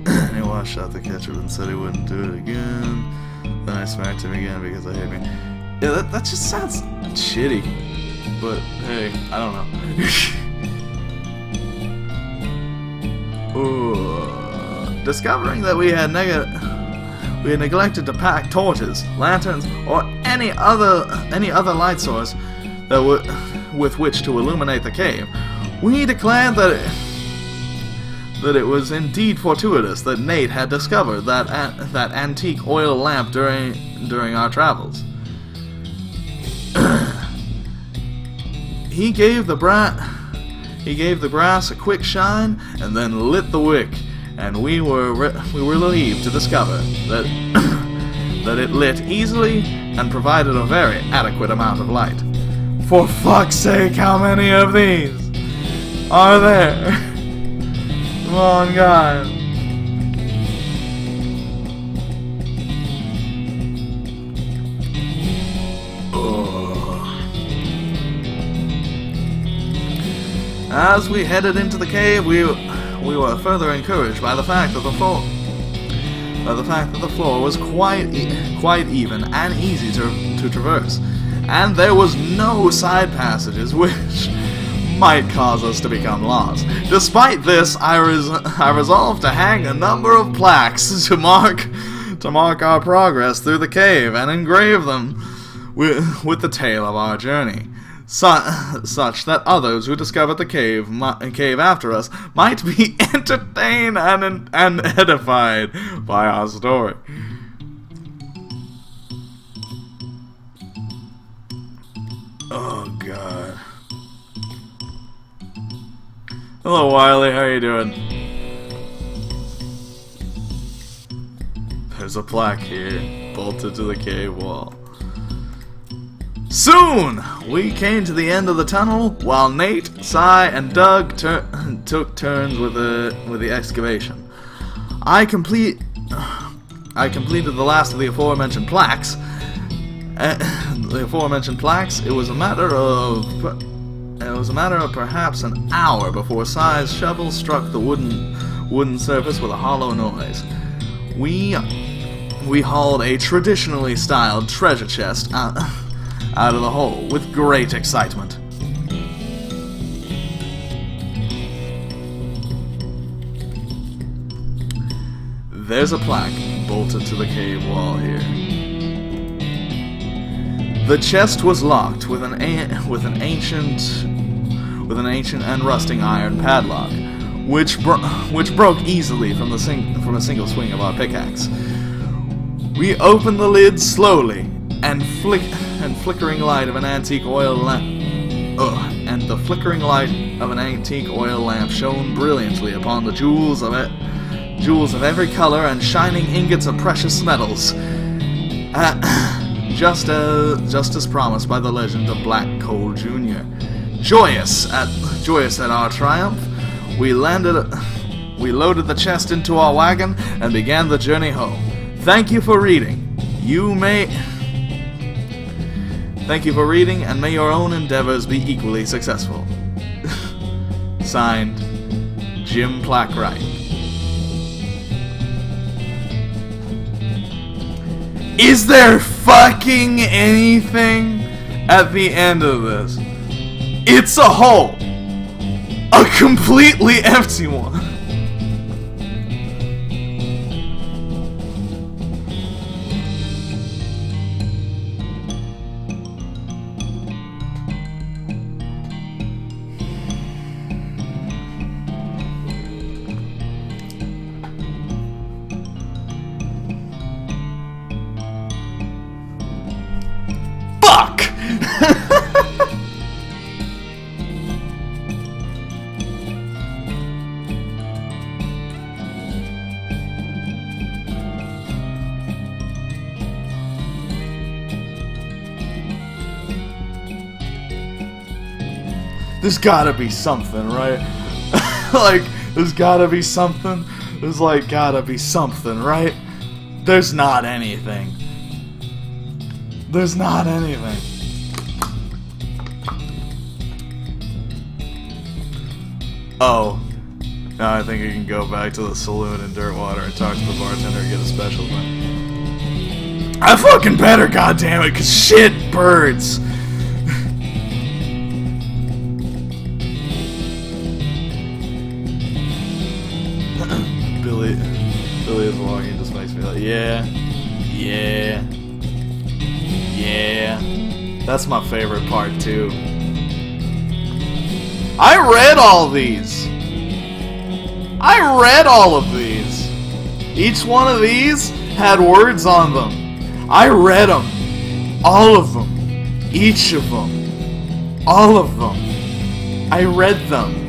And he washed out the ketchup and said he wouldn't do it again. Then I smacked him again because I hate me. Yeah, that just sounds shitty. But hey, I don't know. Discovering that we had neglected to pack torches, lanterns, or any other light source with which to illuminate the cave, we declared that it was indeed fortuitous that Nate had discovered that antique oil lamp during our travels. He gave the brass a quick shine and then lit the wick, and we were relieved to discover that it lit easily and provided a very adequate amount of light. For fuck's sake, how many of these are there? Come on, guys. As we headed into the cave, we were further encouraged by the fact that the floor was quite even and easy to traverse, and there was no side passages which might cause us to become lost. Despite this, I resolved to hang a number of plaques to mark our progress through the cave and engrave them with the tale of our journey, such that others who discovered the cave after us might be entertained and edified by our story. Oh God. Hello, Wiley. How you doing? There's a plaque here, bolted to the cave wall. Soon, we came to the end of the tunnel, while Nate, Cy, and Doug took turns with the excavation. I completed the last of the aforementioned plaques. It was a matter of perhaps an hour before Cy's shovel struck the wooden surface with a hollow noise. We hauled a traditionally styled treasure chest out of the hole with great excitement. There's a plaque bolted to the cave wall here. The chest was locked with an ancient and rusting iron padlock, which broke easily from a single swing of our pickaxe. We opened the lid slowly, and flickering light of an antique oil lamp. And the flickering light of an antique oil lamp shone brilliantly upon the jewels of every color and shining ingots of precious metals. Just as promised by the legend of Black Coal Jr. Joyous at our triumph, we loaded the chest into our wagon and began the journey home. Thank you for reading. Thank you for reading, and may your own endeavors be equally successful. Signed, Jim Plackwright. Is there fucking anything at the end of this? It's a hole. A completely empty one. There's gotta be something, right? Like, there's gotta be something. There's like gotta be something, right? There's not anything. There's not anything. Oh. Now I think I can go back to the saloon in Dirtwater and talk to the bartender and get a special one. I fucking better, goddammit, cause shit, birds! Billy is walking, just makes me like, yeah. That's my favorite part too. I read all these. I read all of these. Each one of these had words on them. I read them. All of them. Each of them. All of them. I read them.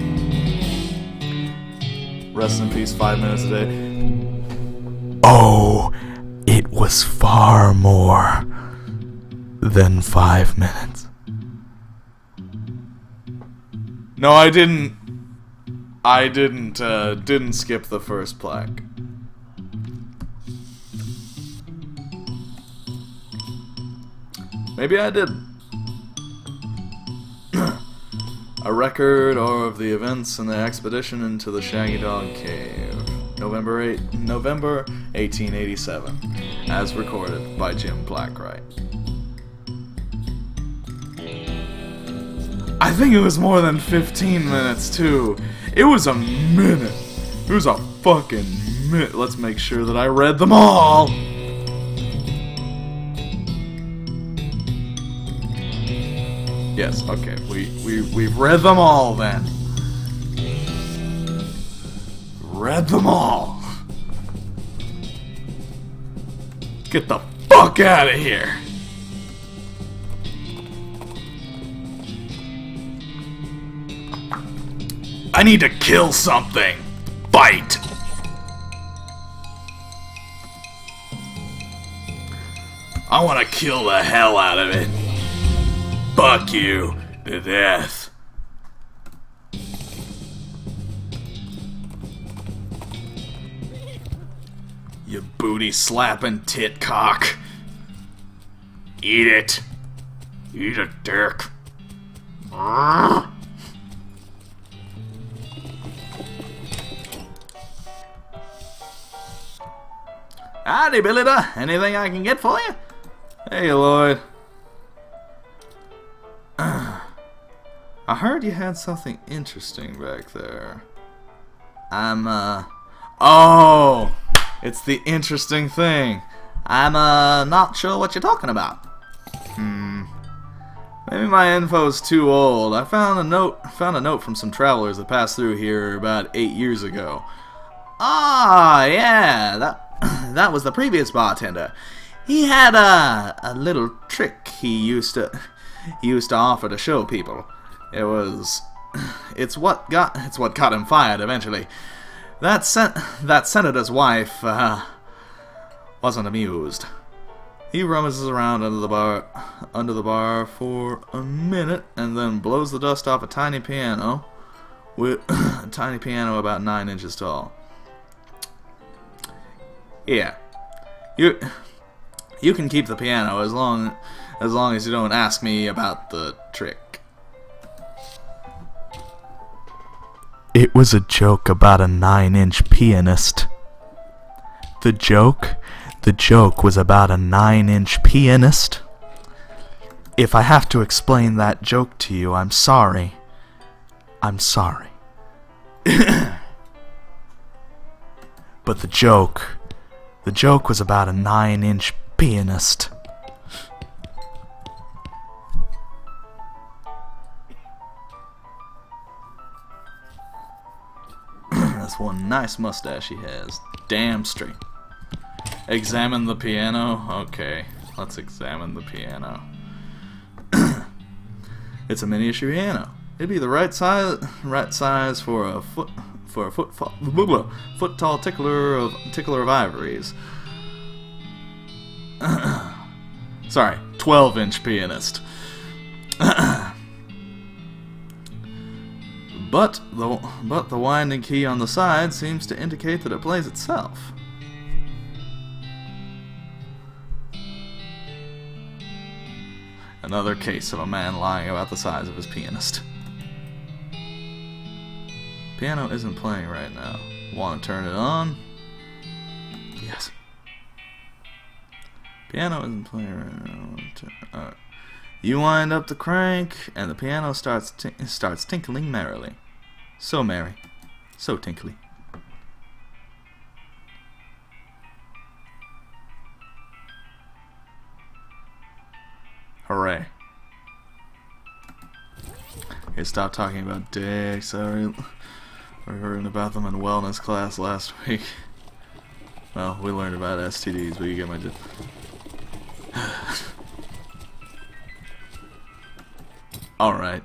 Rest in peace, 5 minutes a day. Oh, it was far more than 5 minutes. No, I didn't skip the first plaque. Maybe I did. A record of the events in the expedition into the Shaggy Dog Cave. November 1887. As recorded by Jim Blackwright. I think it was more than 15 minutes, too. It was a minute. It was a fucking minute. Let's make sure that I read them all. Yes, okay. We've read them all then. Read them all. Get the fuck out of here. I need to kill something. Fight. I want to kill the hell out of it. Fuck you to death. You booty slapping tit cock. Eat it. Eat a dick. Howdy, Billy. Anything I can get for you? Hey, Lloyd. I heard you had something interesting back there. Oh! It's the interesting thing. I'm, not sure what you're talking about. Maybe my info's too old. I found a note from some travelers that passed through here about 8 years ago. Ah, yeah, that was the previous bartender. He had a little trick he used to offer to show people. It's what got him fired eventually. That senator's wife wasn't amused. He rummages around under the bar for a minute and then blows the dust off a tiny piano about 9 inches tall. Yeah. You can keep the piano as long as you don't ask me about the trick. It was a joke about a 9-inch pianist. The joke was about a 9-inch pianist. If I have to explain that joke to you, I'm sorry. I'm sorry. But the joke was about a 9-inch pianist. That's one nice mustache he has. Damn straight. Examine the piano? Okay, let's examine the piano. It's a miniature piano. It'd be the right size for a foot tall tickler of ivories. Sorry, 12-inch pianist. But the winding key on the side seems to indicate that it plays itself. Another case of a man lying about the size of his pianist. Piano isn't playing right now. Want to turn it on? Yes. Piano isn't playing right now. Alright. You wind up the crank, and the piano starts tinkling merrily. So merry, so tinkly. Hooray. Okay, stop talking about dicks. Sorry. We heard about them in wellness class last week. Well, we learned about STDs, but you get my drift. Alright.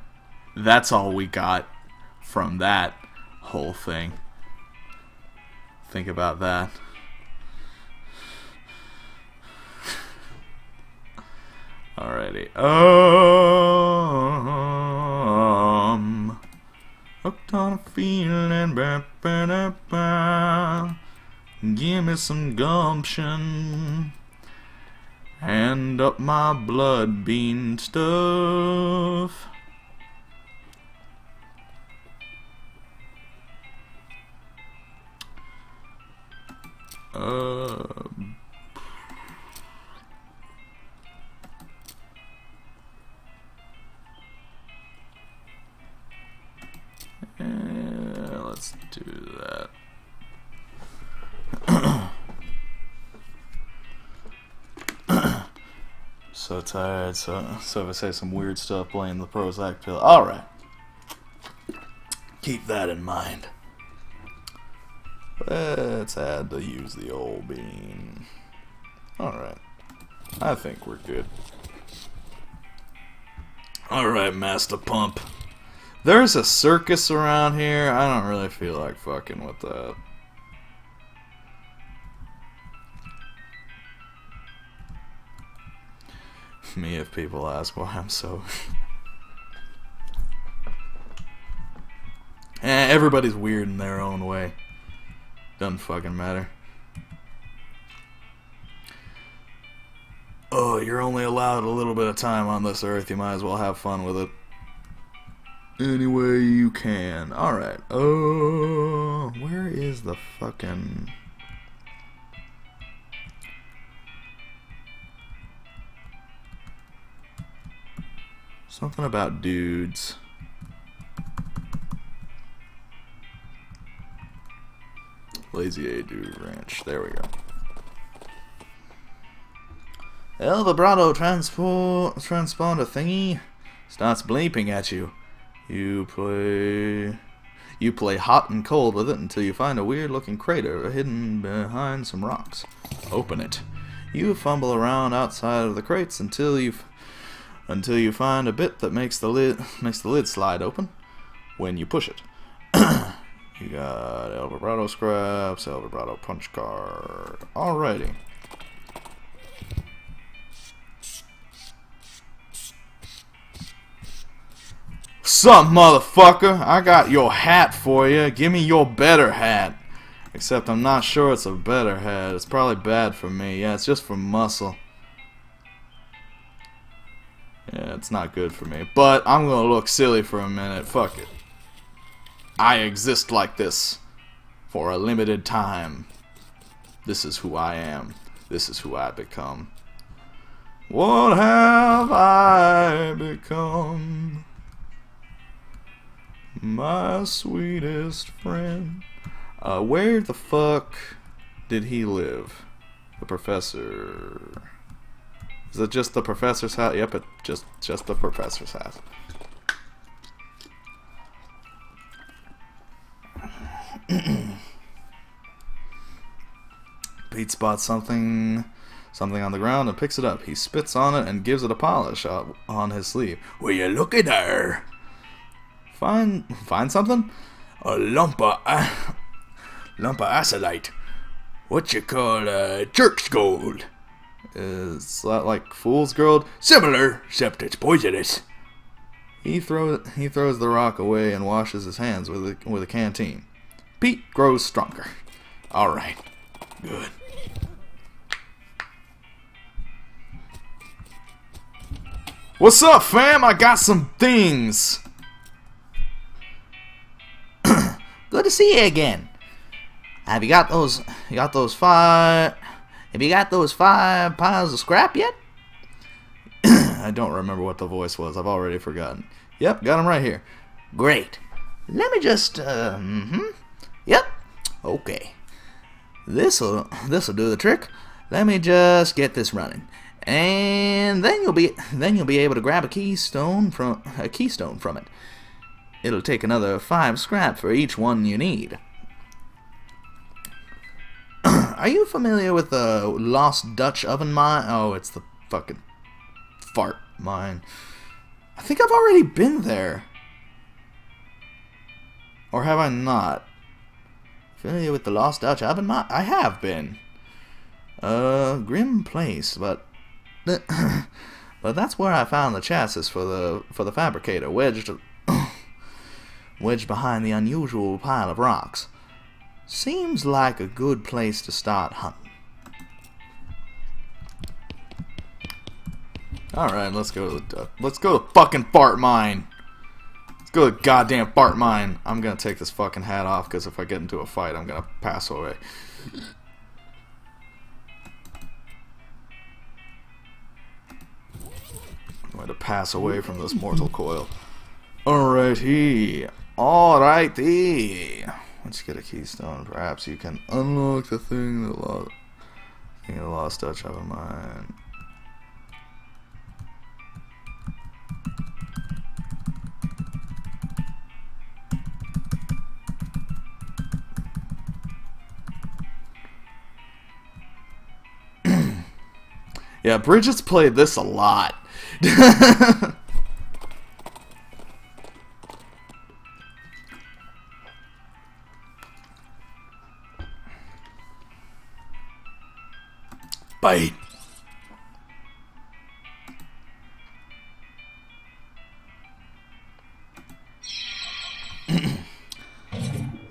That's all we got from that whole thing. Think about that. Alrighty. Hooked on a feeling, give me some gumption. Hand up my blood bean stuff. Let's do that. So tired, so if I say some weird stuff, blame the Prozac pill. Alright. Keep that in mind. Let's add to use the old bean. Alright. I think we're good. Alright, Master Pump. There's a circus around here. I don't really feel like fucking with that. Me if people ask why I'm so... everybody's weird in their own way. Doesn't fucking matter. Oh, you're only allowed a little bit of time on this earth. You might as well have fun with it. Any way you can. Alright. Oh, where is the fucking... Something about dudes. Lazy A Dude Ranch. There we go. El vibrato transponder thingy starts bleeping at you. You play hot and cold with it until you find a weird-looking crater hidden behind some rocks. Open it. You fumble around outside of the crates until you find a bit that makes the lid slide open when you push it. You got El Vibrato scraps, El Vibrato punch card. Alrighty. Sup, motherfucker? I got your hat for you. Give me your better hat. Except I'm not sure it's a better hat. It's probably bad for me. Yeah, it's just for muscle. Yeah, it's not good for me. But I'm gonna look silly for a minute. Fuck it. I exist like this for a limited time. This is who I am. This is who I become. What have I become? My sweetest friend. Where the fuck did he live? The professor. Is it just the professor's house? Yep, it's just the professor's house. Pete spots something on the ground and picks it up. He spits on it and gives it a polish on his sleeve. Will you look at her? Find something? A lump of acylite. What you call church gold? Is that like fool's gold? Similar, except it's poisonous. He throws the rock away and washes his hands with a canteen. Pete grows stronger. Alright. Good. What's up, fam? I got some things. Good to see you again. Have you got those five piles of scrap yet? I don't remember what the voice was. I've already forgotten. Yep, got them right here. Great. Let me just Yep. Okay. This'll do the trick. Let me just get this running. And then you'll be able to grab a keystone from it. It'll take another 5 scrap for each one you need. Are you familiar with the Lost Dutch Oven Mine? Oh, it's the fucking fart mine. I think I've already been there. Or have I not? Familiar with the Lost Dutch Oven Mine? I have been. Grim place, but that's where I found the chassis for the fabricator wedged behind the unusual pile of rocks. Seems like a good place to start hunting. Alright, let's go to the fucking fart mine. Let's go to the goddamn fart mine. I'm gonna take this fucking hat off because if I get into a fight, I'm gonna pass away. going to pass away from this mortal coil. Alrighty. Alrighty. Once you get a keystone, perhaps you can unlock the thing that lost touch of mine. Yeah, Bridget's played this a lot. Bite.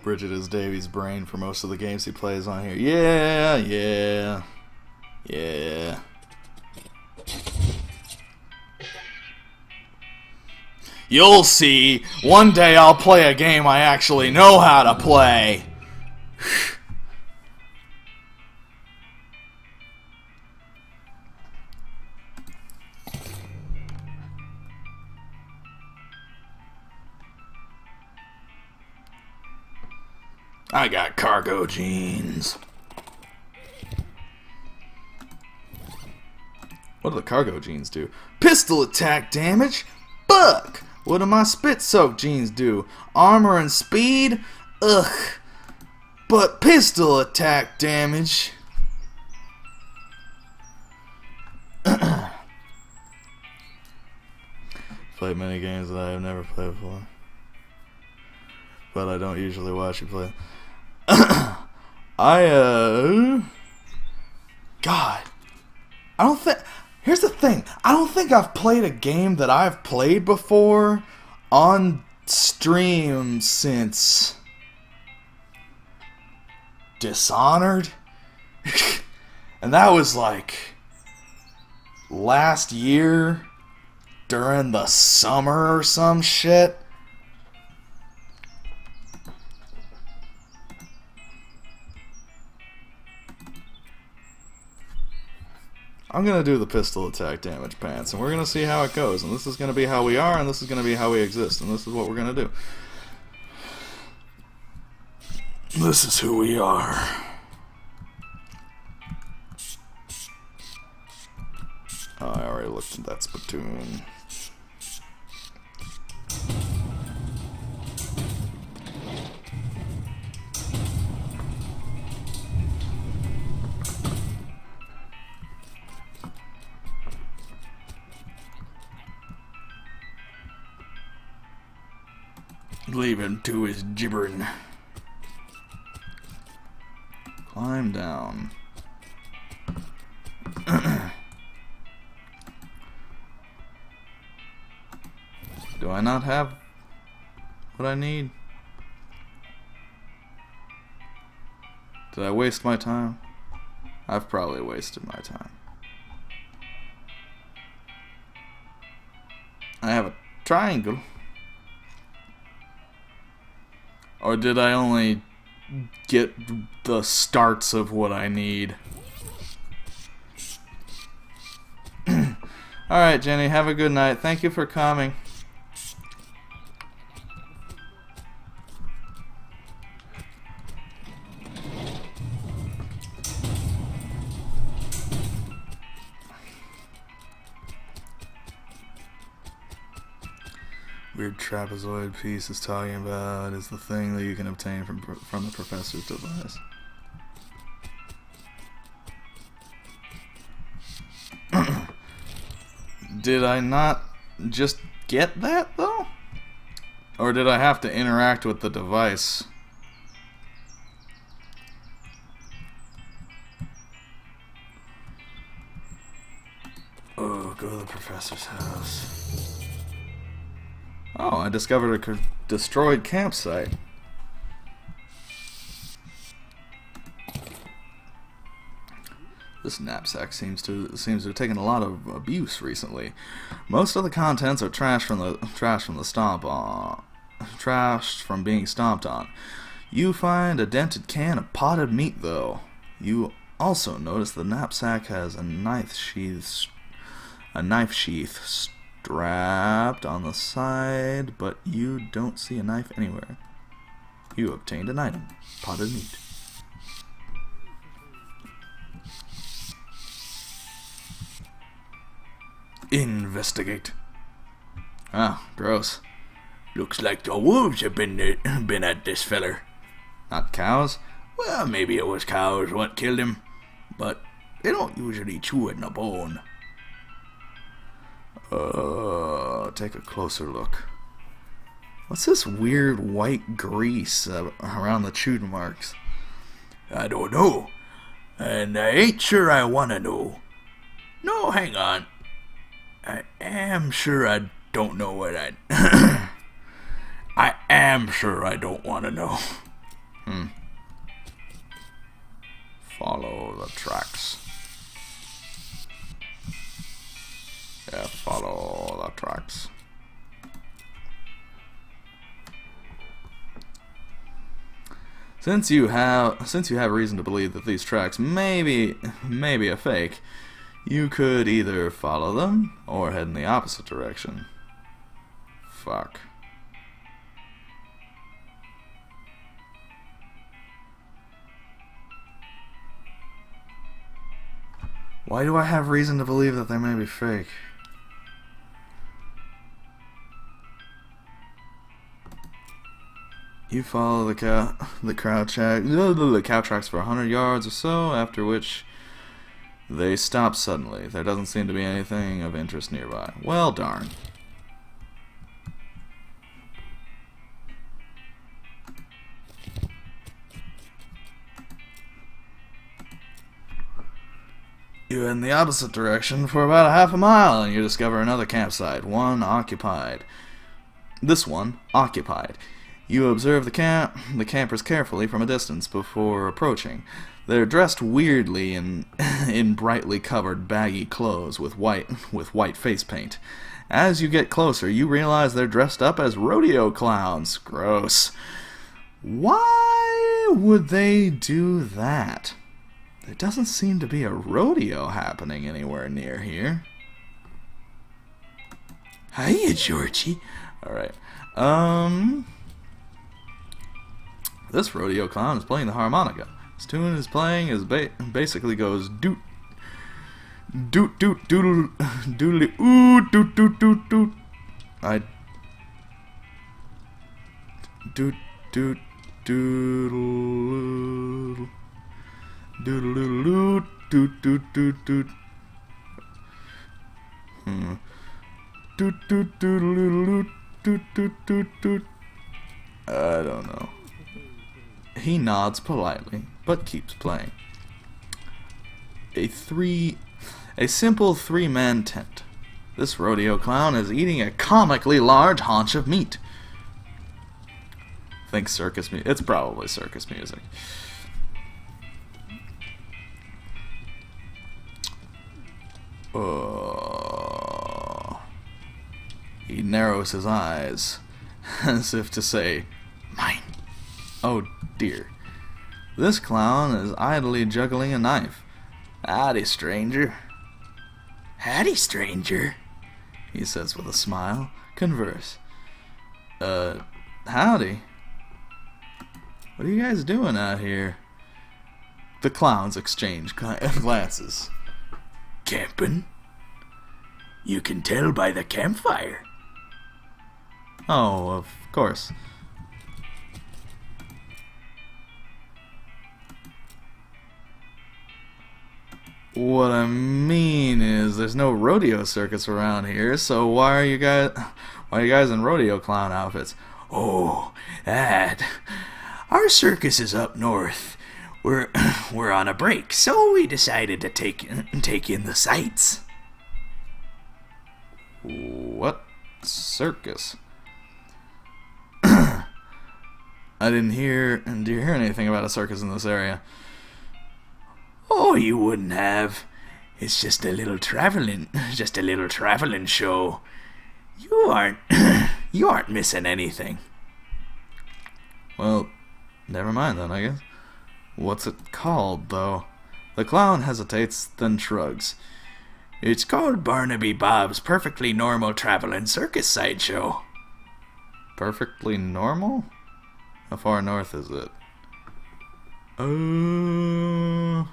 Bridget is Davey's brain for most of the games he plays on here. Yeah. You'll see. One day I'll play a game I actually know how to play. I got cargo jeans. What do the cargo jeans do? Pistol attack damage? Fuck! What do my spit-soaked jeans do? Armor and speed? Ugh. But pistol attack damage. Played many games that I have never played before. But I don't usually watch you play. God. I don't think... Here's the thing. I don't think I've played a game that I've played before on stream since Dishonored. And that was like last year during the summer or some shit. I'm going to do the pistol attack damage pants, and we're going to see how it goes. And this is going to be how we are, and this is going to be how we exist, and this is what we're going to do. This is who we are. Oh, I already looked at that spittoon. Leave him to his gibbering. Climb down. Do I not have what I need? Did I waste my time? I've probably wasted my time. I have a triangle. Or did I only get the starts of what I need? Alright, Jenny, have a good night. Thank you for coming. Weird trapezoid piece is talking about is the thing that you can obtain from the professor's device. Did I not just get that though? Or did I have to interact with the device? Oh, go to the professor's house. Oh, I discovered a destroyed campsite. This knapsack seems to have taken a lot of abuse recently. Most of the contents are trash from being stomped on. You find a dented can of potted meat, though. You also notice the knapsack has a knife sheath strapped on the side, but you don't see a knife anywhere. You obtained an item. Potted meat. Investigate. Ah, gross. Looks like the wolves have been at this feller. Not cows? Well, maybe it was cows what killed him, but they don't usually chew at no bone. Take a closer look. What's this weird white grease around the chewed marks? I don't know, and I ain't sure I want to know. No, hang on. I am sure I don't know what I am sure I don't want to know. Follow the tracks. Yeah, follow the tracks. Since you have reason to believe that these tracks may be a fake, you could either follow them or head in the opposite direction. Fuck. Why do I have reason to believe that they may be fake? You follow the cow tracks for 100 yards or so, after which they stop suddenly. There doesn't seem to be anything of interest nearby. Well, darn. You head in the opposite direction for about a half a mile, and you discover another campsite, one occupied. This one occupied. You observe the campers carefully from a distance before approaching. They're dressed weirdly in brightly colored baggy clothes with white face paint. As you get closer, you realize they're dressed up as rodeo clowns. Gross. Why would they do that? There doesn't seem to be a rodeo happening anywhere near here. Hiya, Georgie. Alright. This rodeo clown is playing the harmonica. His tune is playing basically goes doot doot doot doodle doodly ooh doot doot doot doot. Doot doot doodle doodle doodle doot doot doot doot. Doot doot doodle doot doot doot doot. I don't know. He nods politely, but keeps playing. A simple three-man tent. This rodeo clown is eating a comically large haunch of meat. Think circus music. It's probably circus music. He narrows his eyes, as if to say, "Mine." Oh dear. This clown is idly juggling a knife. "Howdy, stranger." "Howdy, stranger," he says with a smile. Converse. Howdy. What are you guys doing out here? The clowns exchange glances. "Camping. You can tell by the campfire." Oh, of course. What I mean is, there's no rodeo circus around here, so why are you guys in rodeo clown outfits? "Oh, that. Our circus is up north. We're on a break, so we decided to take in the sights." What circus? I didn't hear anything about a circus in this area. "Oh, you wouldn't have. It's just a little traveling show. You aren't missing anything." Well, never mind then, I guess. What's it called, though? The clown hesitates, then shrugs. It's called Barnaby Bob's Perfectly Normal Traveling Circus Sideshow. Perfectly normal? How far north is it? How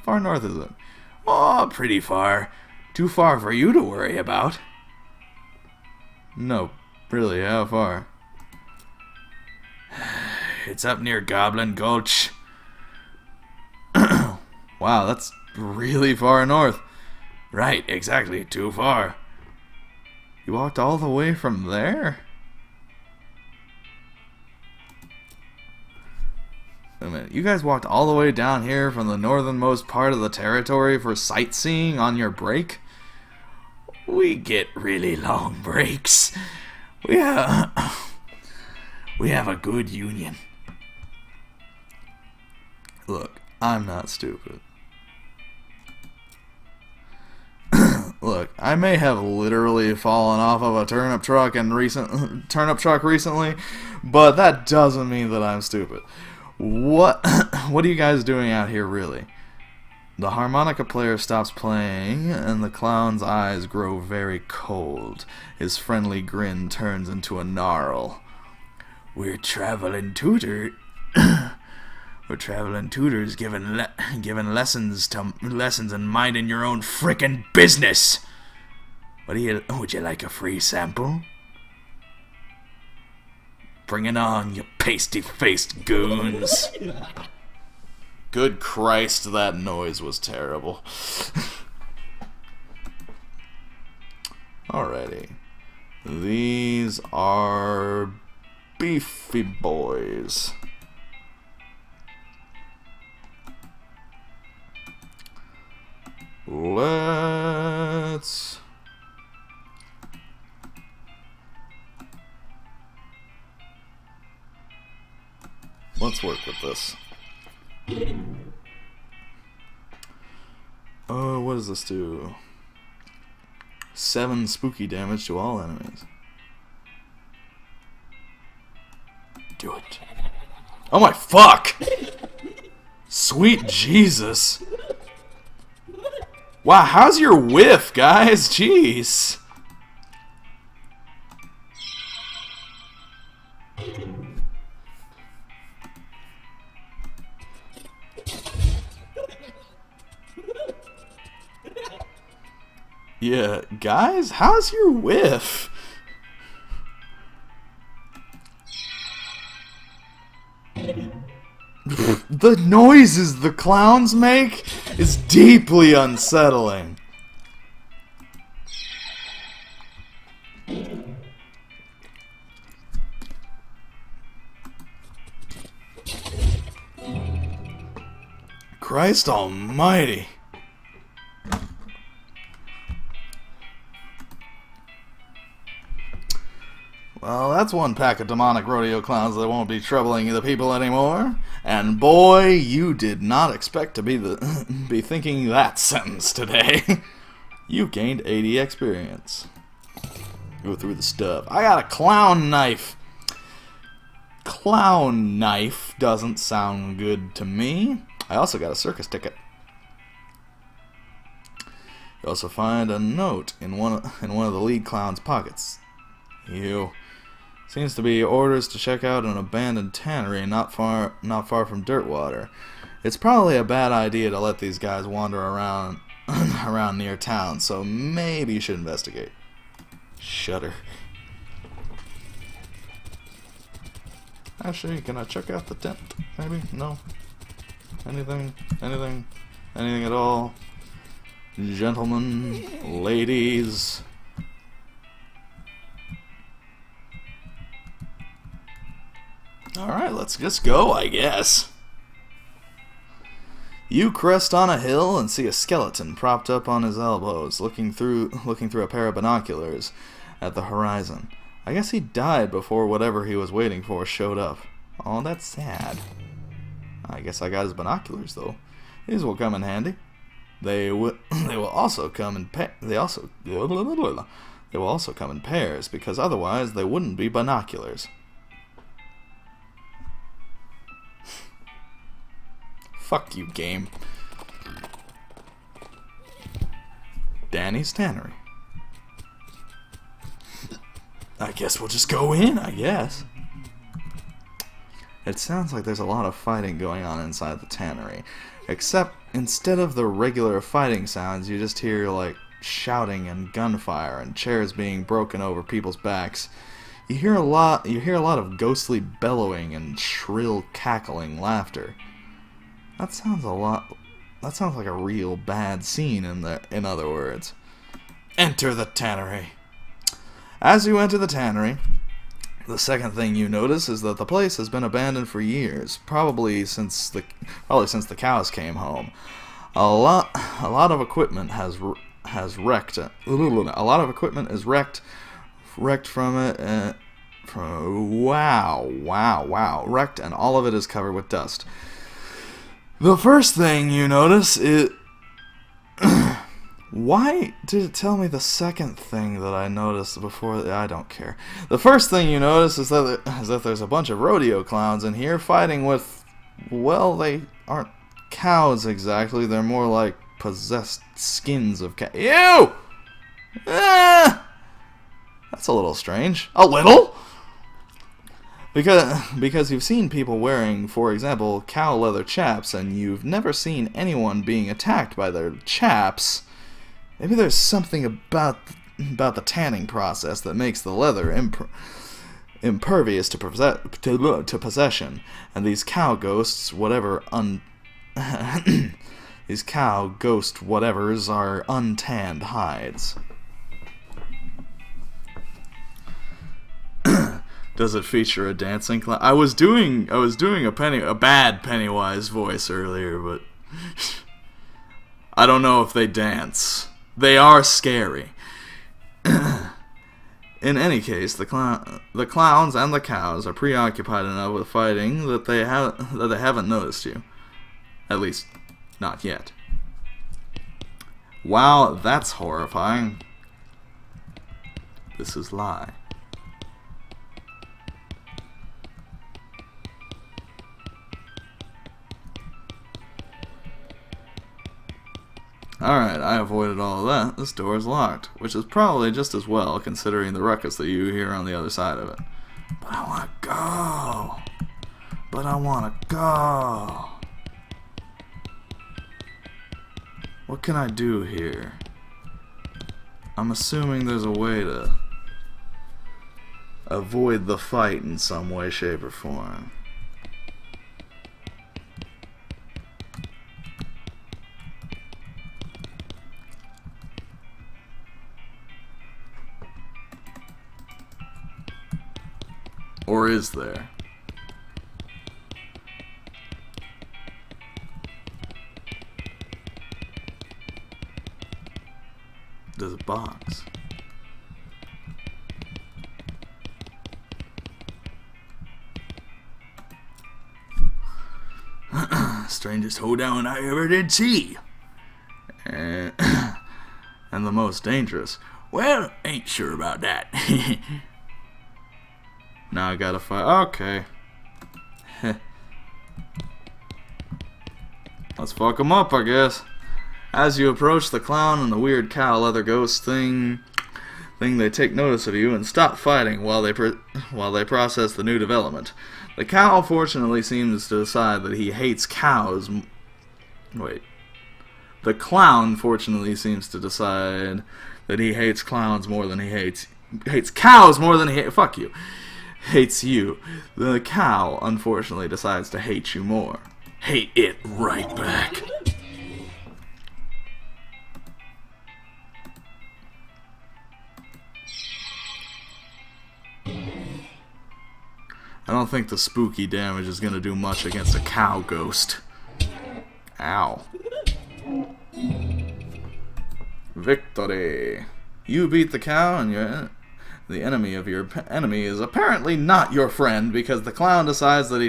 far north is it? Oh, pretty far. Too far for you to worry about. No, really, how far? It's up near Goblin Gulch. Wow, that's really far north. Right, exactly, too far. You walked all the way from there? Wait a minute, you guys walked all the way down here from the northernmost part of the territory for sightseeing on your break? We get really long breaks. We have a good union. Look, I'm not stupid. Look, I may have literally fallen off of a turnip truck recently, but that doesn't mean that I'm stupid. What are you guys doing out here, really? The harmonica player stops playing, and the clown's eyes grow very cold. His friendly grin turns into a gnarl. We're traveling tutors giving lessons and minding your own frickin' business. Would you like a free sample? Bring it on, you pasty-faced goons. Good Christ, that noise was terrible. Alrighty. These are beefy boys. Let's work with this. Oh, what does this do? 7 spooky damage to all enemies. Do it. Oh my fuck! Sweet Jesus! Wow, how's your whiff, guys? Jeez. Yeah, guys, how's your whiff? The noises the clowns make is deeply unsettling. Christ almighty. Well, that's one pack of demonic rodeo clowns that won't be troubling the people anymore. And boy, you did not expect to be thinking that sentence today. You gained 80 experience. Go through the stuff. I got a clown knife. Clown knife doesn't sound good to me. I also got a circus ticket. You also find a note in one of the lead clown's pockets. Seems to be orders to check out an abandoned tannery not far from Dirtwater. It's probably a bad idea to let these guys wander around near town, so maybe you should investigate. Shudder. Actually, can I check out the tent? Maybe? No? Anything at all? Gentlemen, ladies. Alright, let's just go, I guess. You crest on a hill and see a skeleton propped up on his elbows, looking through a pair of binoculars at the horizon. I guess he died before whatever he was waiting for showed up. Oh, that's sad. I guess I got his binoculars though. These will come in handy. They will also come in they will also come in pairs, because otherwise they wouldn't be binoculars. Fuck you, game. Danny's Tannery. I guess we'll just go in, I guess. It sounds like there's a lot of fighting going on inside the tannery. Except, instead of the regular fighting sounds, you just hear, like, shouting and gunfire and chairs being broken over people's backs. You hear a lot of ghostly bellowing and shrill cackling laughter. That sounds like a real bad scene in other words. Enter the tannery. As you enter the tannery, the second thing you notice is that the place has been abandoned for years, probably since the cows came home. A lot of equipment has wrecked. A lot of equipment is wrecked from it. Wrecked, and all of it is covered with dust. The first thing you notice is why did it tell me the second thing that I noticed before? I don't care. The first thing you notice is that there's a bunch of rodeo clowns in here fighting with, well, they aren't cows exactly. They're more like possessed skins of cows. Ew! That's a little strange. A little? Because you've seen people wearing, for example, cow leather chaps, and you've never seen anyone being attacked by their chaps. Maybe there's something about the tanning process that makes the leather impervious to possession, and these cow ghosts, these cow ghost whatevers are untanned hides. Does it feature a dancing clown? I was doing a bad Pennywise voice earlier, but I don't know if they dance. They are scary. In any case, the clowns and the cows are preoccupied enough with fighting that they haven't noticed you. At least, not yet. Wow, that's horrifying. This is lie. Alright, I avoided all of that. This door is locked, which is probably just as well considering the ruckus that you hear on the other side of it. But I want to go. But I want to go. What can I do here? I'm assuming there's a way to avoid the fight in some way, shape, or form. Or is there? There's a box. Strangest hoedown I ever did see. And the most dangerous. Well, ain't sure about that. Now I gotta fight. Okay. Let's fuck them up, I guess. As you approach the clown and the weird cow leather ghost thing, they take notice of you and stop fighting while they process the new development. The cow fortunately seems to decide that he hates cows. Wait. The clown fortunately seems to decide that he hates clowns more than he hates cows more than he hates. Fuck you. Hates you. The cow, unfortunately, decides to hate you more. Hate it right back. I don't think the spooky damage is gonna do much against a cow ghost. Ow. Victory. You beat the cow and the enemy of your enemy is apparently not your friend because the clown decides that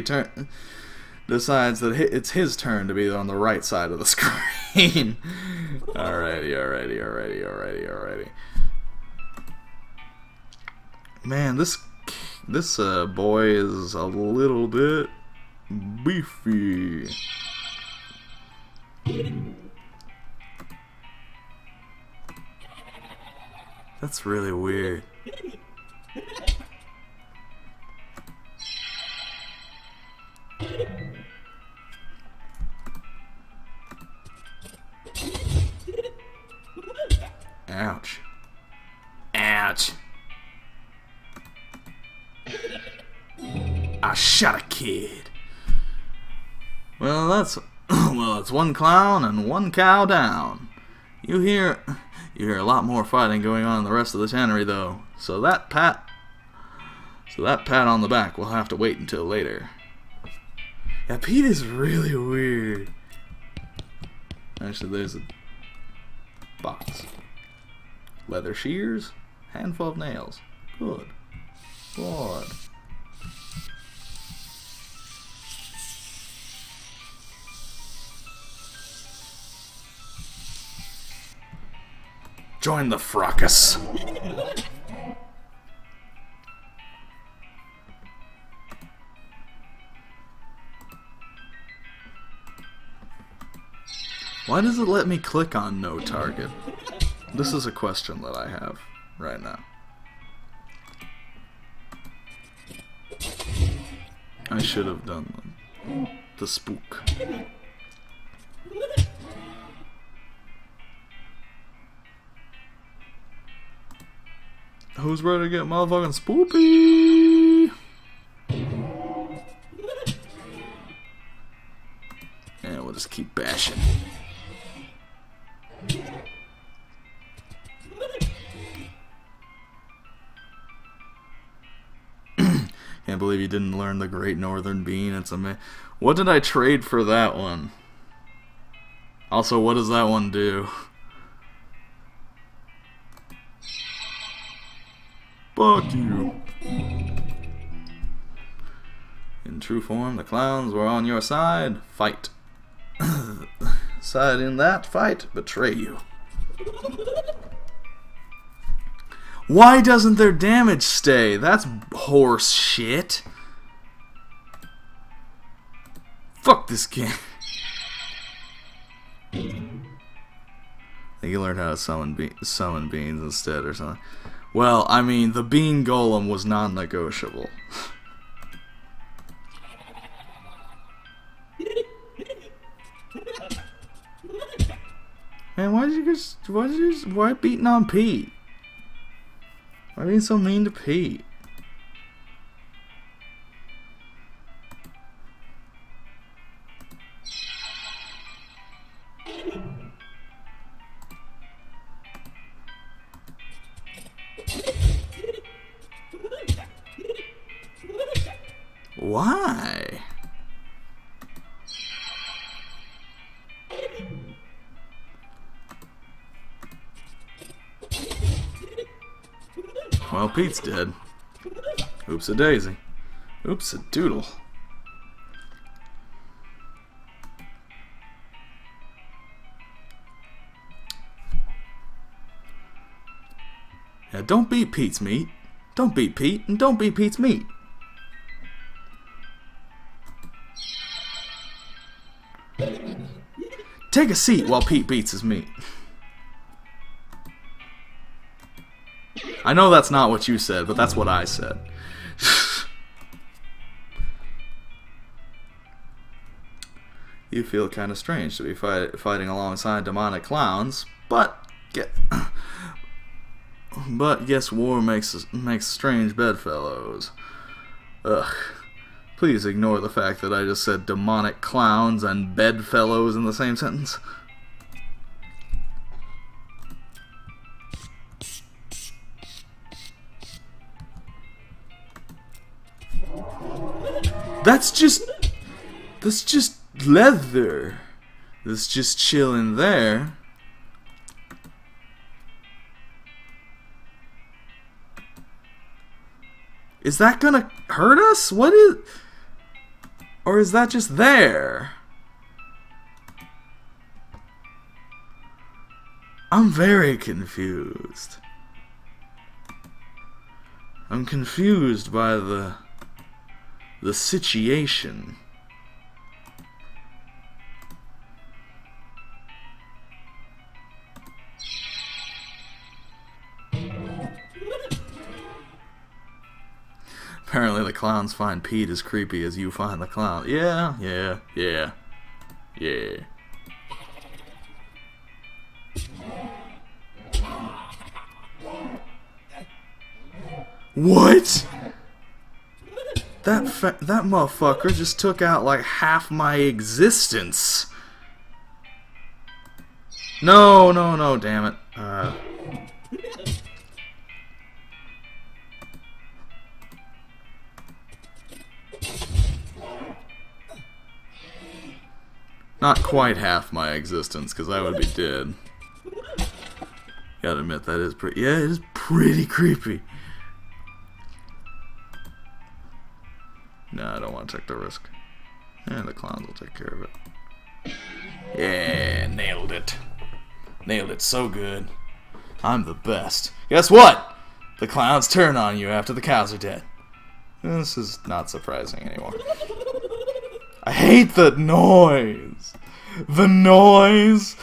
it's his turn to be on the right side of the screen. Alrighty. Man, this boy is a little bit beefy. That's really weird. Ouch. Ouch. I shot a kid. Well, that's one clown and one cow down. You hear a lot more fighting going on in the rest of the tannery, though. So that pat on the back will have to wait until later. Yeah, Pete is really weird. Actually, there's a box. Leather shears, handful of nails. Good. Good. Join the fracas. Why does it let me click on no target? This is a question that I have right now. I should have done the spook. Who's ready to get motherfucking spoopy? And we'll just keep bashing. Can't believe you didn't learn the Great Northern Bean. It's amazing. What did I trade for that one? Also, what does that one do? Fuck you. In true form, the clowns were on your side. Fight. Side in that fight, betray you. Why doesn't their damage stay? That's horse shit. Fuck this game. I think you learned how to summon beans instead or something. Well, I mean, the bean golem was non-negotiable. Man, why beating on Pete? Why being so mean to Pete? Why? Well, Pete's dead. Oops a daisy. Oops a doodle. Yeah, don't beat Pete's meat. Don't beat Pete, and don't beat Pete's meat. Take a seat while Pete beats his meat. I know that's not what you said, but that's what I said. You feel kind of strange to be fighting alongside demonic clowns, but guess war makes strange bedfellows. Ugh. Please ignore the fact that I just said demonic clowns and bedfellows in the same sentence. That's just leather. That's just chilling there. Is that gonna hurt us? What is... Or is that just there? I'm very confused. I'm confused by the situation. Apparently the clowns find Pete as creepy as you find the clown. Yeah. What? That motherfucker just took out like half my existence. No, damn it. Not quite half my existence, because I would be dead. Gotta admit, that is pretty... Yeah, it is pretty creepy. No, I don't want to take the risk. Yeah, the clowns will take care of it. Yeah, nailed it. Nailed it so good. I'm the best. Guess what? The clowns turn on you after the cows are dead. This is not surprising anymore. I hate the noise. The noise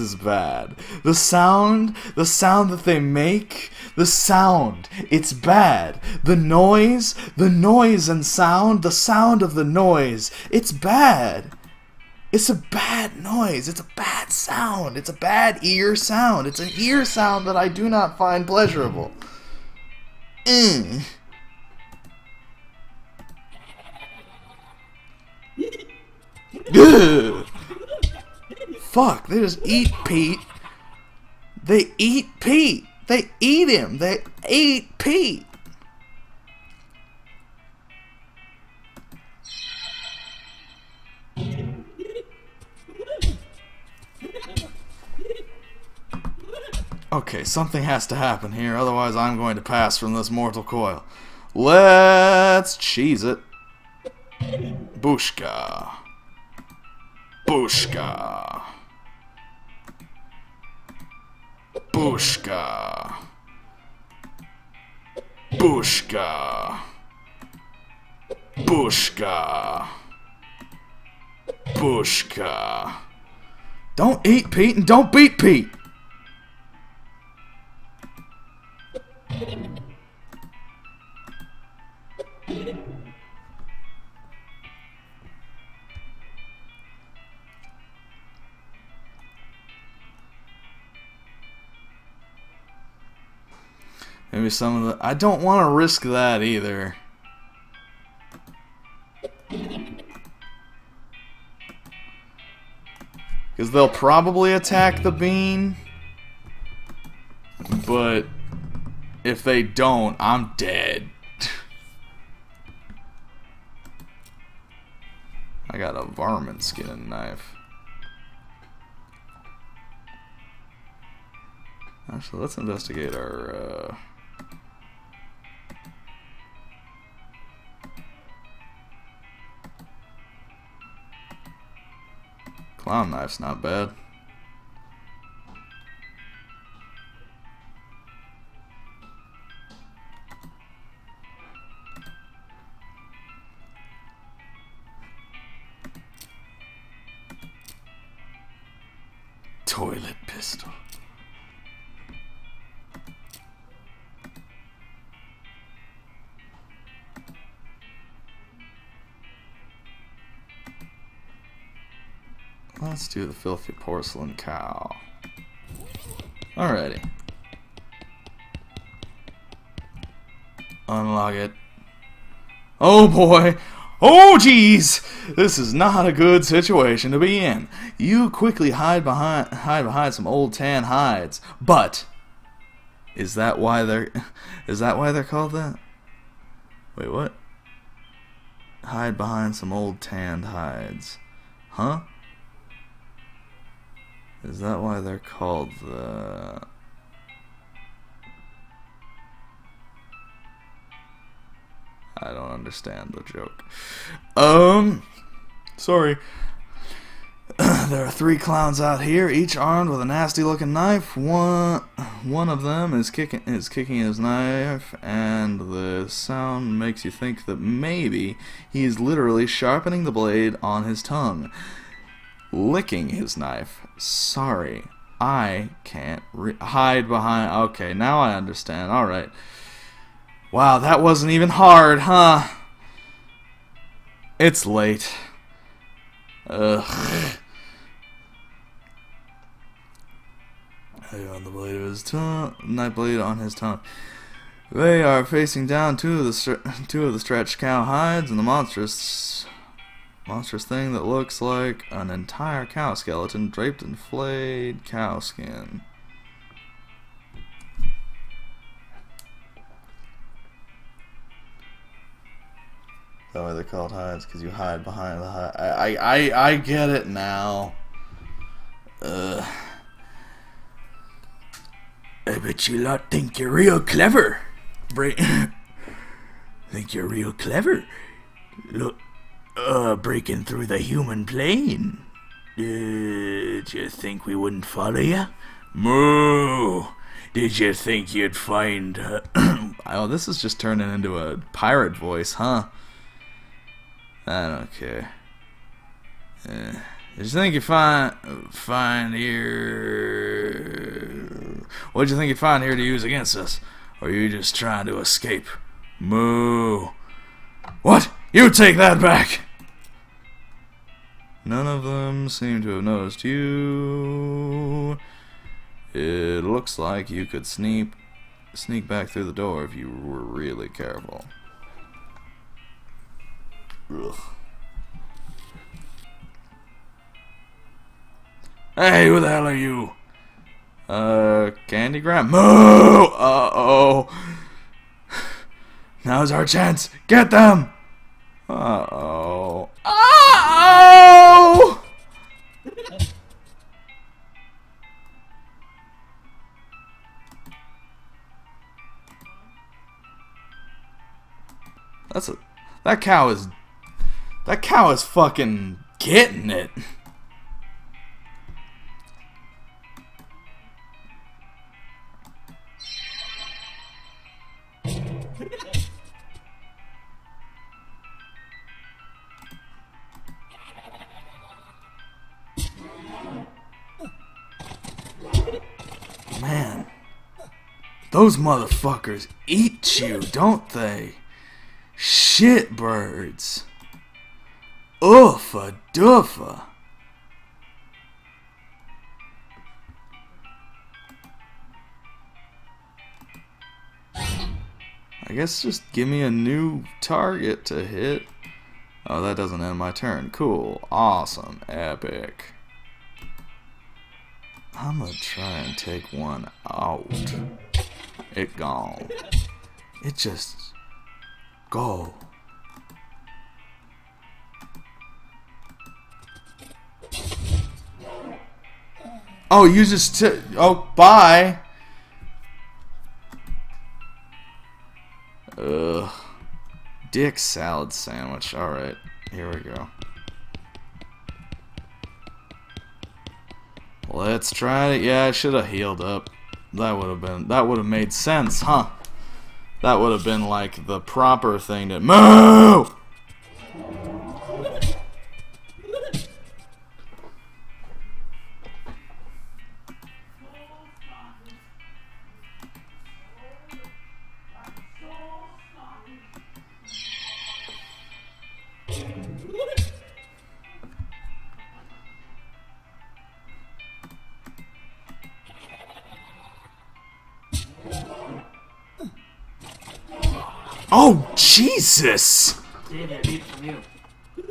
is bad. The sound that they make, the sound, it's bad. The noise and sound, the sound of the noise, it's bad. It's a bad noise. It's a bad sound. It's a bad ear sound. It's an ear sound that I do not find pleasurable. Ugh. Fuck, they just eat Pete. They eat Pete. They eat him. They eat Pete. Okay, something has to happen here, otherwise I'm going to pass from this mortal coil. Let's cheese it. Bushka. Bushka. Bushka. Bushka. Bushka. Bushka. Don't eat Pete and don't beat Pete. Maybe some of the... I don't want to risk that either. Because they'll probably attack the bean. But if they don't, I'm dead. I got a varmint skinning knife. Actually, let's investigate our... Clown knife's not bad. Toilet pistol. Let's do the filthy porcelain cow. Alrighty. Unlock it. Oh boy! Oh jeez! This is not a good situation to be in. You quickly hide behind some old tan hides. But is that why they're called that? Wait, what? Hide behind some old tanned hides. Huh? Is that why they're called the... I don't understand the joke. Sorry. There are 3 clowns out here, each armed with a nasty looking knife. One of them is kicking his knife, and the sound makes you think that maybe he is literally sharpening the blade on his tongue. Licking his knife. Sorry, I can't hide behind... Okay, now I understand. Alright. Wow, that wasn't even hard, huh? It's late. Ugh. On the blade of his tongue, knife blade on his tongue. They are facing down two of the stretched cow hides and the monstrous thing that looks like an entire cow skeleton draped in flayed cow skin. That why they're called hides, because you hide behind the hide. I get it now. I bet you lot think you're real clever. Think you're real clever. Look, breaking through the human plane. Did you think we wouldn't follow you? Moo! Did you think you'd find... Oh, this is just turning into a pirate voice, huh? I don't care. Did you think you'd find here... What'd you think you'd find here to use against us? Or are you just trying to escape? Moo! What? You take that back! None of them seem to have noticed you. It looks like you could sneak back through the door if you were really careful. Ugh. Hey, who the hell are you? Candy Graham. Moo! Uh-oh. Now's our chance. Get them! Uh-oh. Uh-oh! That cow is fucking getting it. Man, those motherfuckers eat you, don't they? Shit birds. Uffa duffa. I guess just give me a new target to hit. Oh, that doesn't end my turn. Cool. Awesome. Epic. I'm gonna try and take one out. It gone. It just go. Oh, you just oh, bye. Ugh. Dick salad sandwich. Alright, here we go. Let's try it. Yeah, I should have healed up. That would have made sense, huh? That would have been like the proper thing to moo! Oh, Jesus! Davey, I need it from you.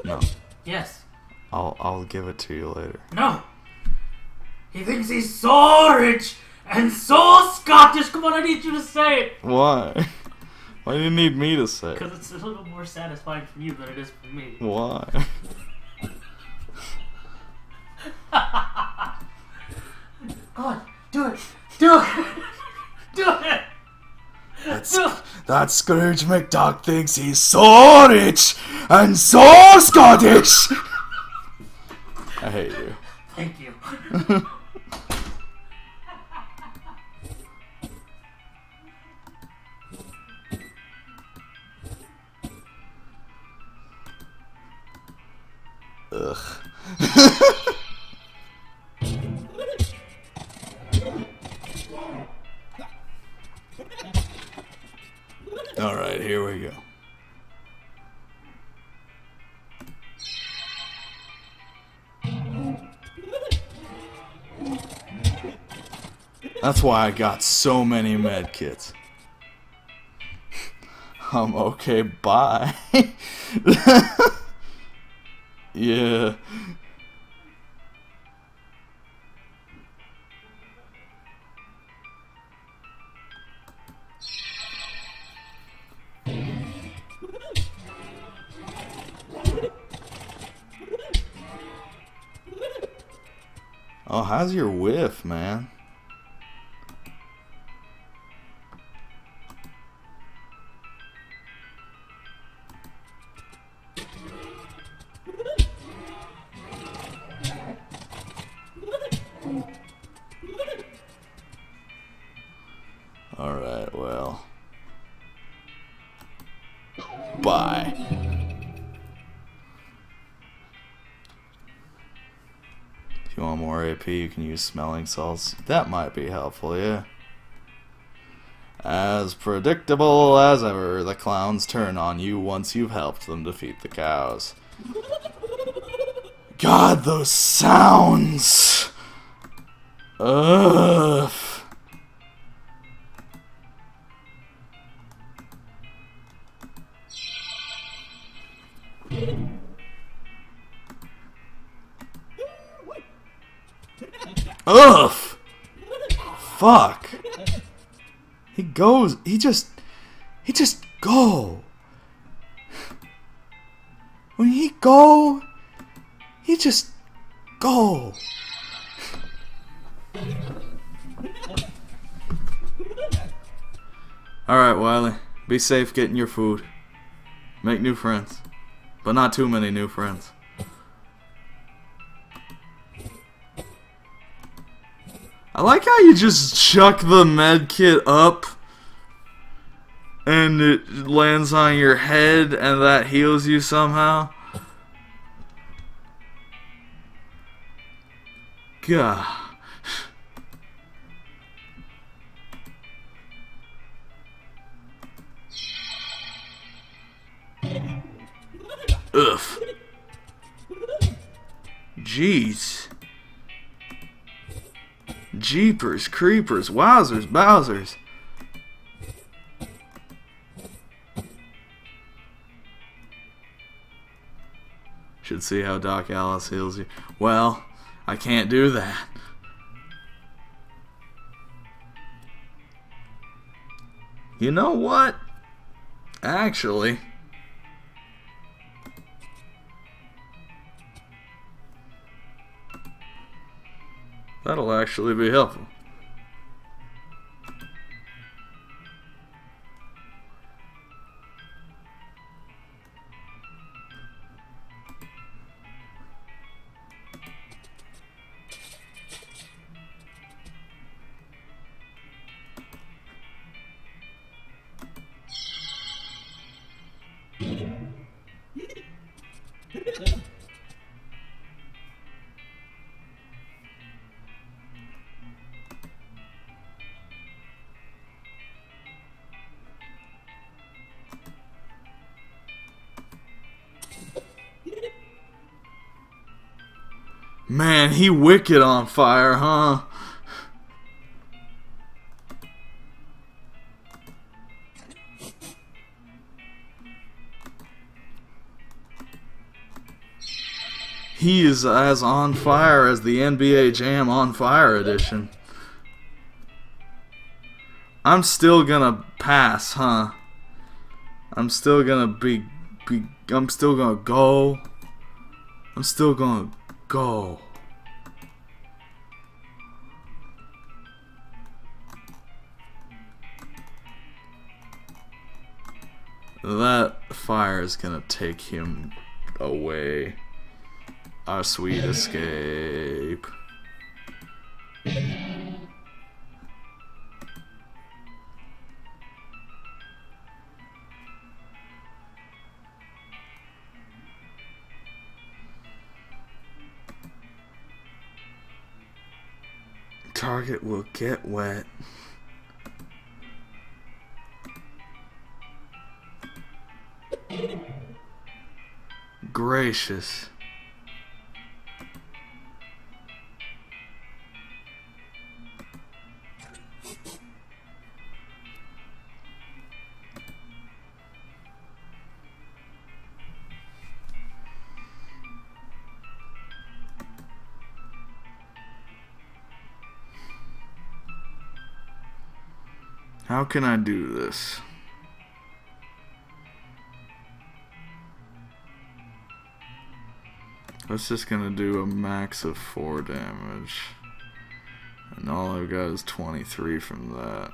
No. Yes. I'll give it to you later. No! He thinks he's so rich and so Scottish. Come on, I need you to say it. Why? Why do you need me to say it? Because it's a little more satisfying for you than it is for me. Why? God, do it! Do it! Do it! That Scrooge McDuck thinks he's so rich and so Scottish! I hate you. Thank you. Ugh. Alright, here we go. That's why I got so many med kits. Okay, bye. Yeah. Oh, how's your whiff, man? Alright, well. Bye. If you want more AP, you can use smelling salts. That might be helpful, yeah. As predictable as ever, the clowns turn on you once you've helped them defeat the cows. God, those sounds! Ugh. Ugh! Fuck! He just go. When he just go. Alright, Wiley. Be safe getting your food. Make new friends. But not too many new friends. I like how you just chuck the med kit up and it lands on your head and that heals you somehow. God. Ugh. Jeez. Jeepers, creepers, wowzers, bowsers. Should see how Doc Alice heals you. Well, I can't do that. You know what? Actually, that'll actually be helpful. Man, he wicked on fire, huh? He is as on fire as the NBA Jam On Fire edition. I'm still gonna pass, huh? I'm still gonna I'm still gonna go. I'm still gonna go. That fire is gonna take him away. Our sweet escape. Target will get wet. Gracious. How can I do this? That's just gonna do a max of 4 damage. And all I've got is 23 from that.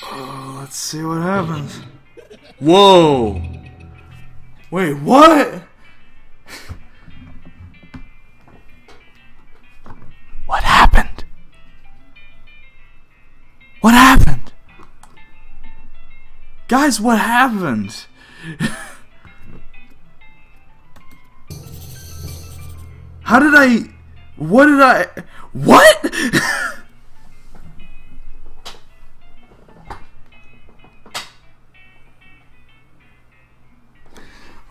Oh, let's see what happens. Whoa! Wait, what? What happened? What happened? Guys, what happened? How did I... What did I... What?!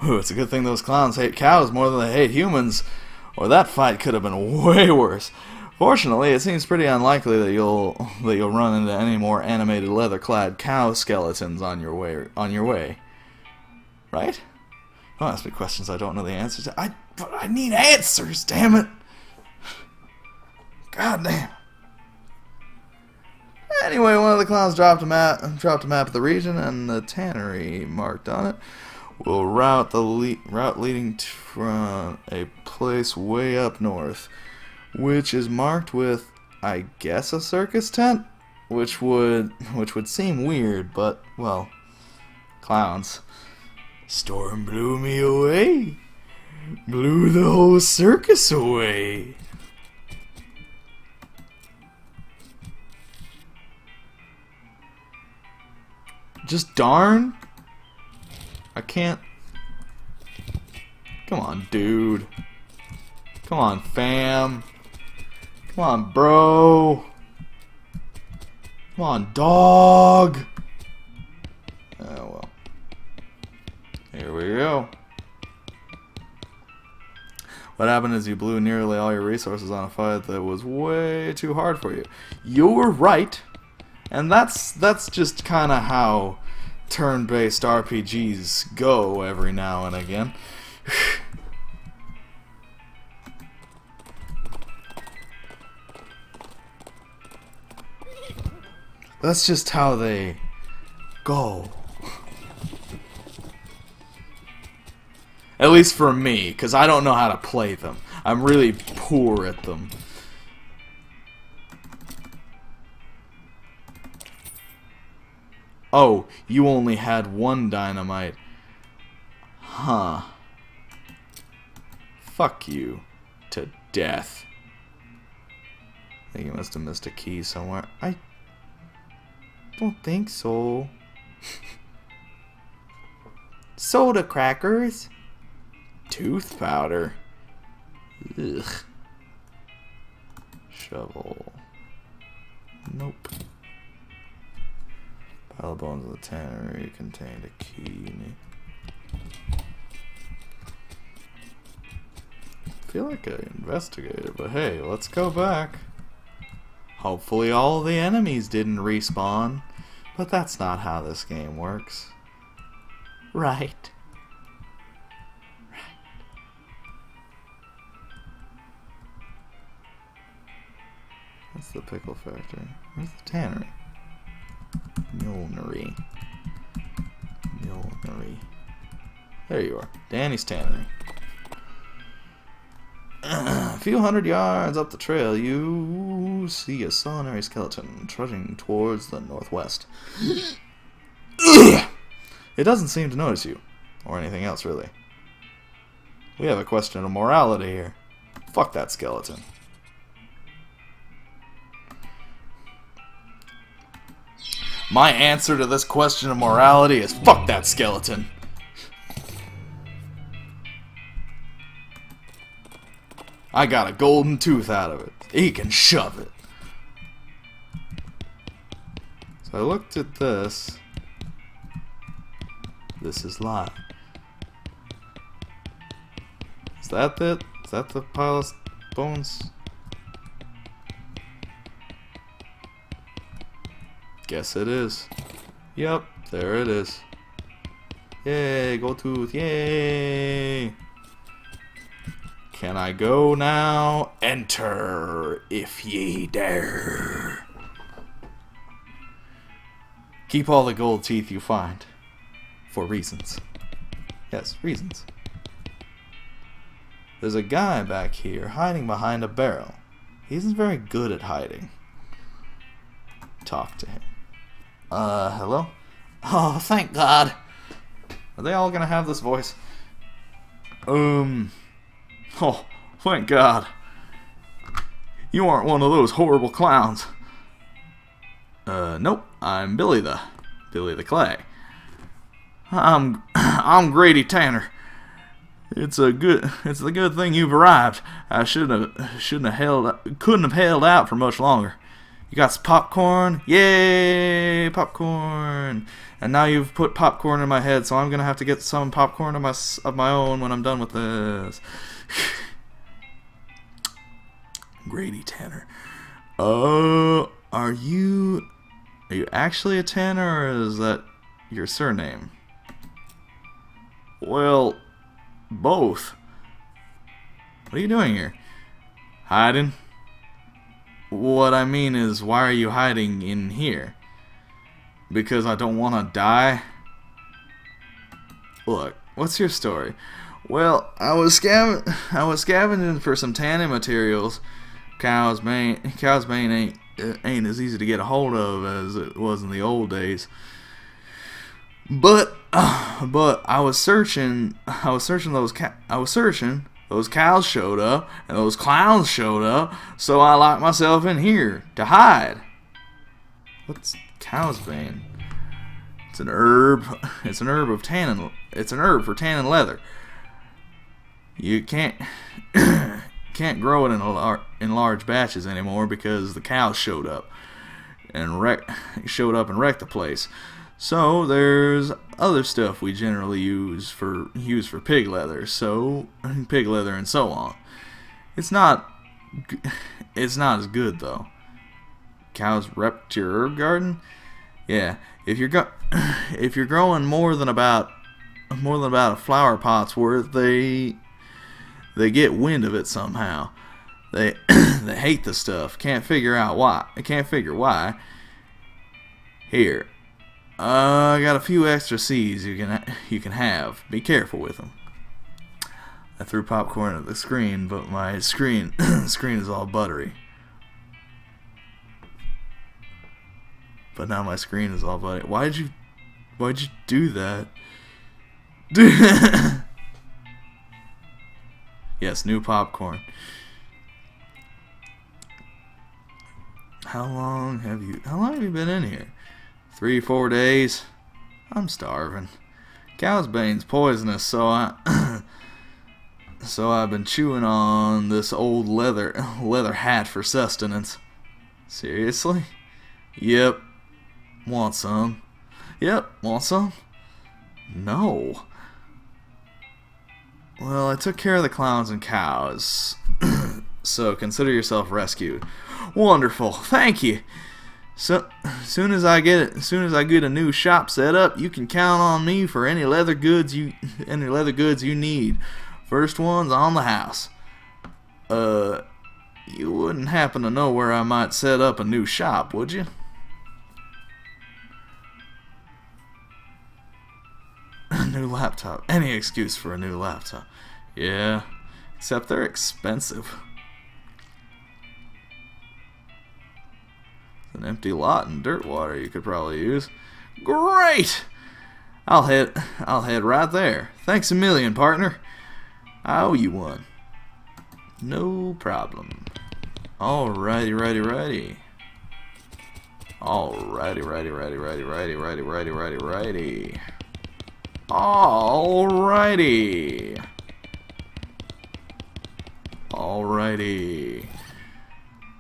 Ooh, it's a good thing those clowns hate cows more than they hate humans, or that fight could have been way worse. Fortunately, it seems pretty unlikely that you'll run into any more animated leather-clad cow skeletons on your way. Right? Don't ask me questions I don't know the answers to. But I need answers, damn it! God damn. Anyway, one of the clowns dropped a map of the region and the tannery marked on it. We'll route leading from a place way up north, which is marked with, I guess, a circus tent, which would seem weird, but well, clowns. Storm blew me away, blew the whole circus away. Just darn. I can't. Come on, dude. Come on, fam. Come on, bro. Come on, dog. Oh, well. Here we go. What happened is you blew nearly all your resources on a fight that was way too hard for you. You were right. And that's just kind of how turn-based RPGs go every now and again. That's just how they go. At least for me, because I don't know how to play them. I'm really poor at them. Oh, you only had 1 dynamite. Huh. Fuck you. To death. I think you must have missed a key somewhere. I don't think so. Soda crackers. Tooth powder. Ugh. Shovel. Nope. Pile of bones of the tannery contained a key. I feel like I investigated, but hey, let's go back. Hopefully all the enemies didn't respawn, but that's not how this game works. Right. That's the pickle factory. Where's the tannery? Millinery. There you are. Danny's tannery. A few hundred yards up the trail, you see a solitary skeleton trudging towards the northwest. It doesn't seem to notice you, or anything else, really. We have a question of morality here. Fuck that skeleton. My answer to this question of morality is fuck that skeleton. I got a golden tooth out of it. He can shove it. So I looked at this. This is live. Is that it? Is that the pile of bones? Guess it is. Yep, there it is. Yay, gold tooth, yay! Can I go now? Enter, if ye dare. Keep all the gold teeth you find. For reasons. Yes, reasons. There's a guy back here hiding behind a barrel. He isn't very good at hiding. Talk to him. Hello? Oh, thank God. Are they all gonna have this voice? Oh, thank God. You aren't one of those horrible clowns. Nope. I'm Billy the Clay. I'm Grady Tanner. It's the good thing you've arrived. I couldn't have held out for much longer. You got some popcorn? Yay, popcorn! And now you've put popcorn in my head, so I'm gonna have to get some popcorn of my own when I'm done with this. Grady Tanner. Are you actually a Tanner, or is that your surname? Well, both. What are you doing here? Hiding? What I mean is, why are you hiding in here? Because I don't want to die? Look, what's your story? Well, I was scavenging for some tanning materials. Cow's mane ain't as easy to get a hold of as it was in the old days. But I was searching those cows showed up, and those clowns showed up, so I locked myself in here to hide. What's cow's bane? It's an herb. It's an herb of tannin. It's an herb for tanning leather. You can't grow it in large batches anymore because the cows showed up and wrecked the place. So there's other stuff we generally use for pig leather, and so on. It's not as good though. Cows rep your herb garden? Yeah, if you're growing more than about a flower pot's worth, they get wind of it somehow. They hate the stuff. Can't figure why. Here. I got a few extra seeds you can have. Be careful with them. I threw popcorn at the screen, but my screen is all buttery. But now my screen is all buttery. Why'd you do that? Yes, new popcorn. How long have you been in here? 3-4 days. I'm starving. Cow's bane's poisonous, so I've been chewing on this old leather hat for sustenance. Seriously? Yep. Want some? Yep. Want some? No. Well, I took care of the clowns and cows, so consider yourself rescued. Wonderful. Thank you. So, soon as I get a new shop set up, you can count on me for any leather goods you need. First one's on the house. You wouldn't happen to know where I might set up a new shop, would you? A new laptop. Any excuse for a new laptop. Yeah, except they're expensive. An empty lot and dirt water you could probably use. Great! I'll head right there. Thanks a million, partner. I owe you one. No problem. Alrighty. Alrighty. Alrighty. Alrighty.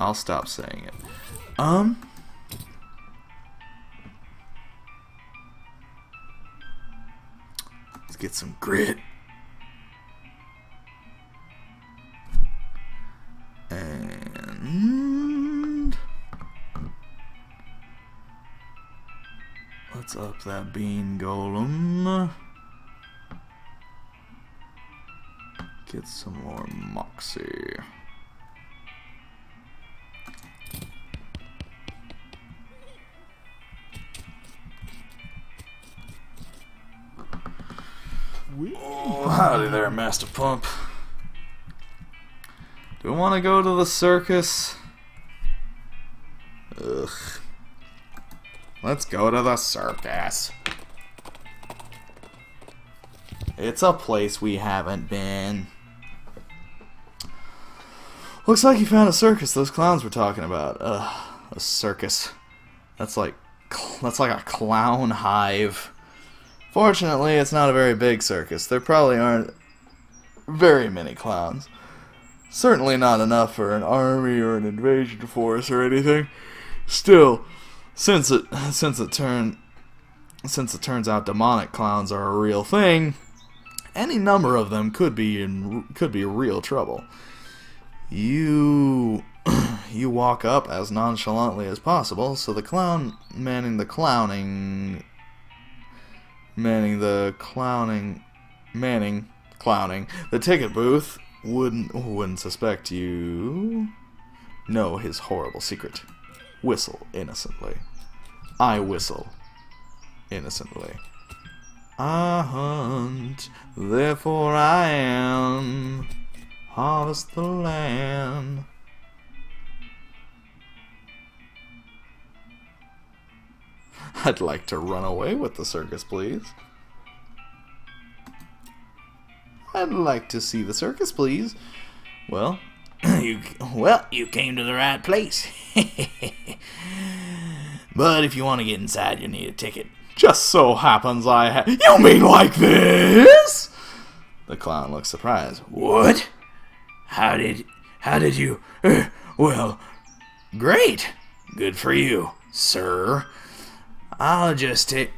I'll stop saying it. Let's get some grit. And let's up that bean golem. Get some more moxie. Oh, howdy there, Master Pump. Do we want to go to the circus? Ugh. Let's go to the circus. It's a place we haven't been. Looks like you found a circus those clowns were talking about. Ugh, a circus. That's like a clown hive. Fortunately, it's not a very big circus. There probably aren't very many clowns. Certainly not enough for an army or an invasion force or anything. Still, since it turns out demonic clowns are a real thing, any number of them could be real trouble. You walk up as nonchalantly as possible, so the clown manning the clowning, the ticket booth wouldn't suspect you know his horrible secret. Whistle innocently. I whistle innocently. I hunt, therefore I am. Harvest the land. I'd like to run away with the circus, please. I'd like to see the circus, please. Well, you came to the right place. But if you want to get inside, you need a ticket. Just so happens I have. You mean like this? The clown looks surprised. What? How did you? Well, great. Good for you, sir. I'll just take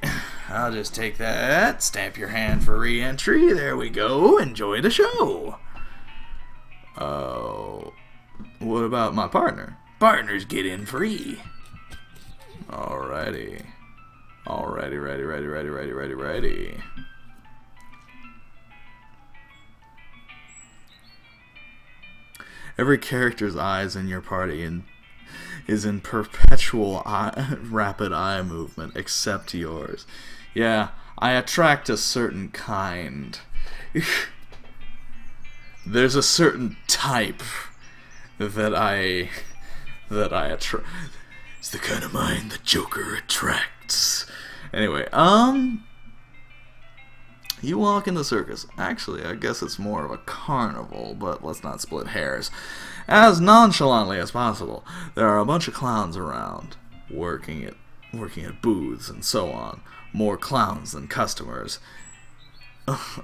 that. Stamp your hand for re-entry. There we go. Enjoy the show. Oh, what about my partner? Partners get in free. Alrighty. Ready. Every character's eyes in your party is in perpetual rapid eye movement, except yours. Yeah, I attract a certain kind. There's a certain type that I attract. It's the kind of mind the Joker attracts. Anyway, you walk in the circus. Actually, I guess it's more of a carnival, but let's not split hairs. As nonchalantly as possible, there are a bunch of clowns around, working at booths and so on. More clowns than customers,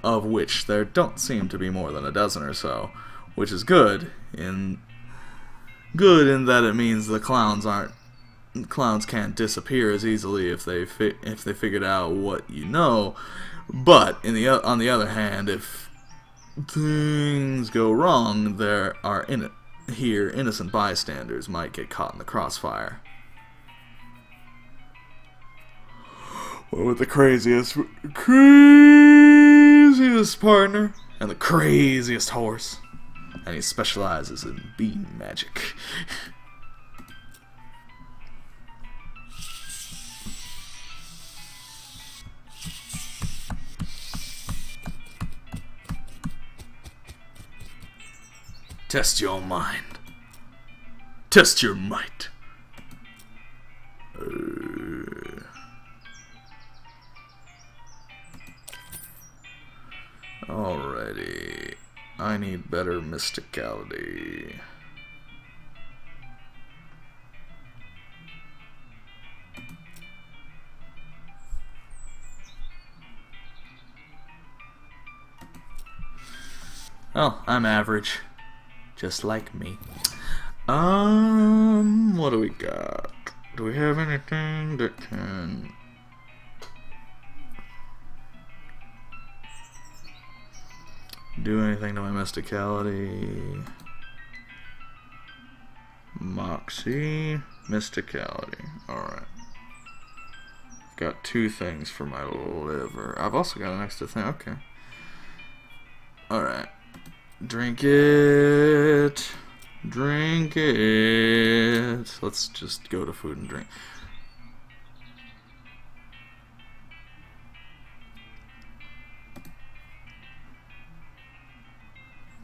of which there don't seem to be more than a dozen or so, which is good in that it means the clowns can't disappear as easily if they figured out what you know. But on the other hand, if things go wrong, there are innocent bystanders might get caught in the crossfire. What with the craziest partner and the craziest horse, and he specializes in bean magic. Test your mind. Test your might. Alrighty. I need better mysticality. Well, I'm average. Just like me. What do we got? Do we have anything that can... do anything to my mysticality? Moxie, mysticality. Alright. Got 2 things for my liver. I've also got an extra thing. Okay. Alright. Drink it. Drink it. Let's just go to food and drink.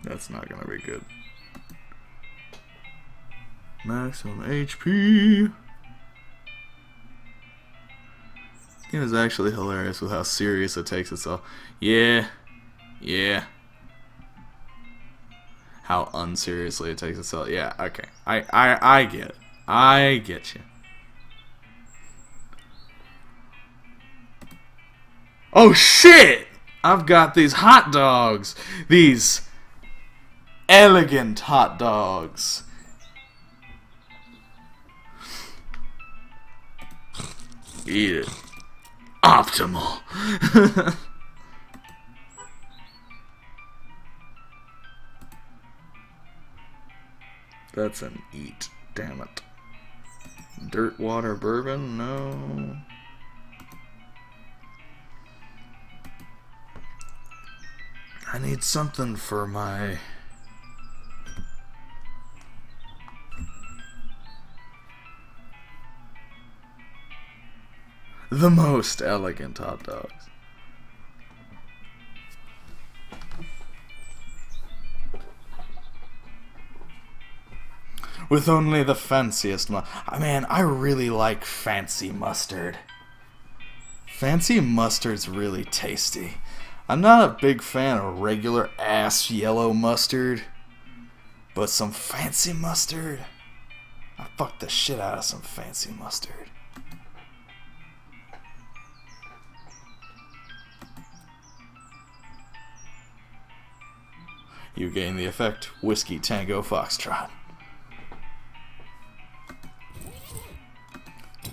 That's not gonna be good. Maximum HP. This game is actually hilarious with how serious it takes itself. Yeah. Yeah. How unseriously it takes itself. Yeah, okay. I get it. I get you. Oh shit! I've got these hot dogs. These elegant hot dogs. Eat it. Optimal. That's an eat. Damn it. Dirt water bourbon? No. I need something for my... the most elegant hot dogs. With only the fanciest man, I really like fancy mustard. Fancy mustard's really tasty. I'm not a big fan of regular ass yellow mustard, but some fancy mustard, I fuck the shit out of some fancy mustard. You gain the effect Whiskey Tango Foxtrot.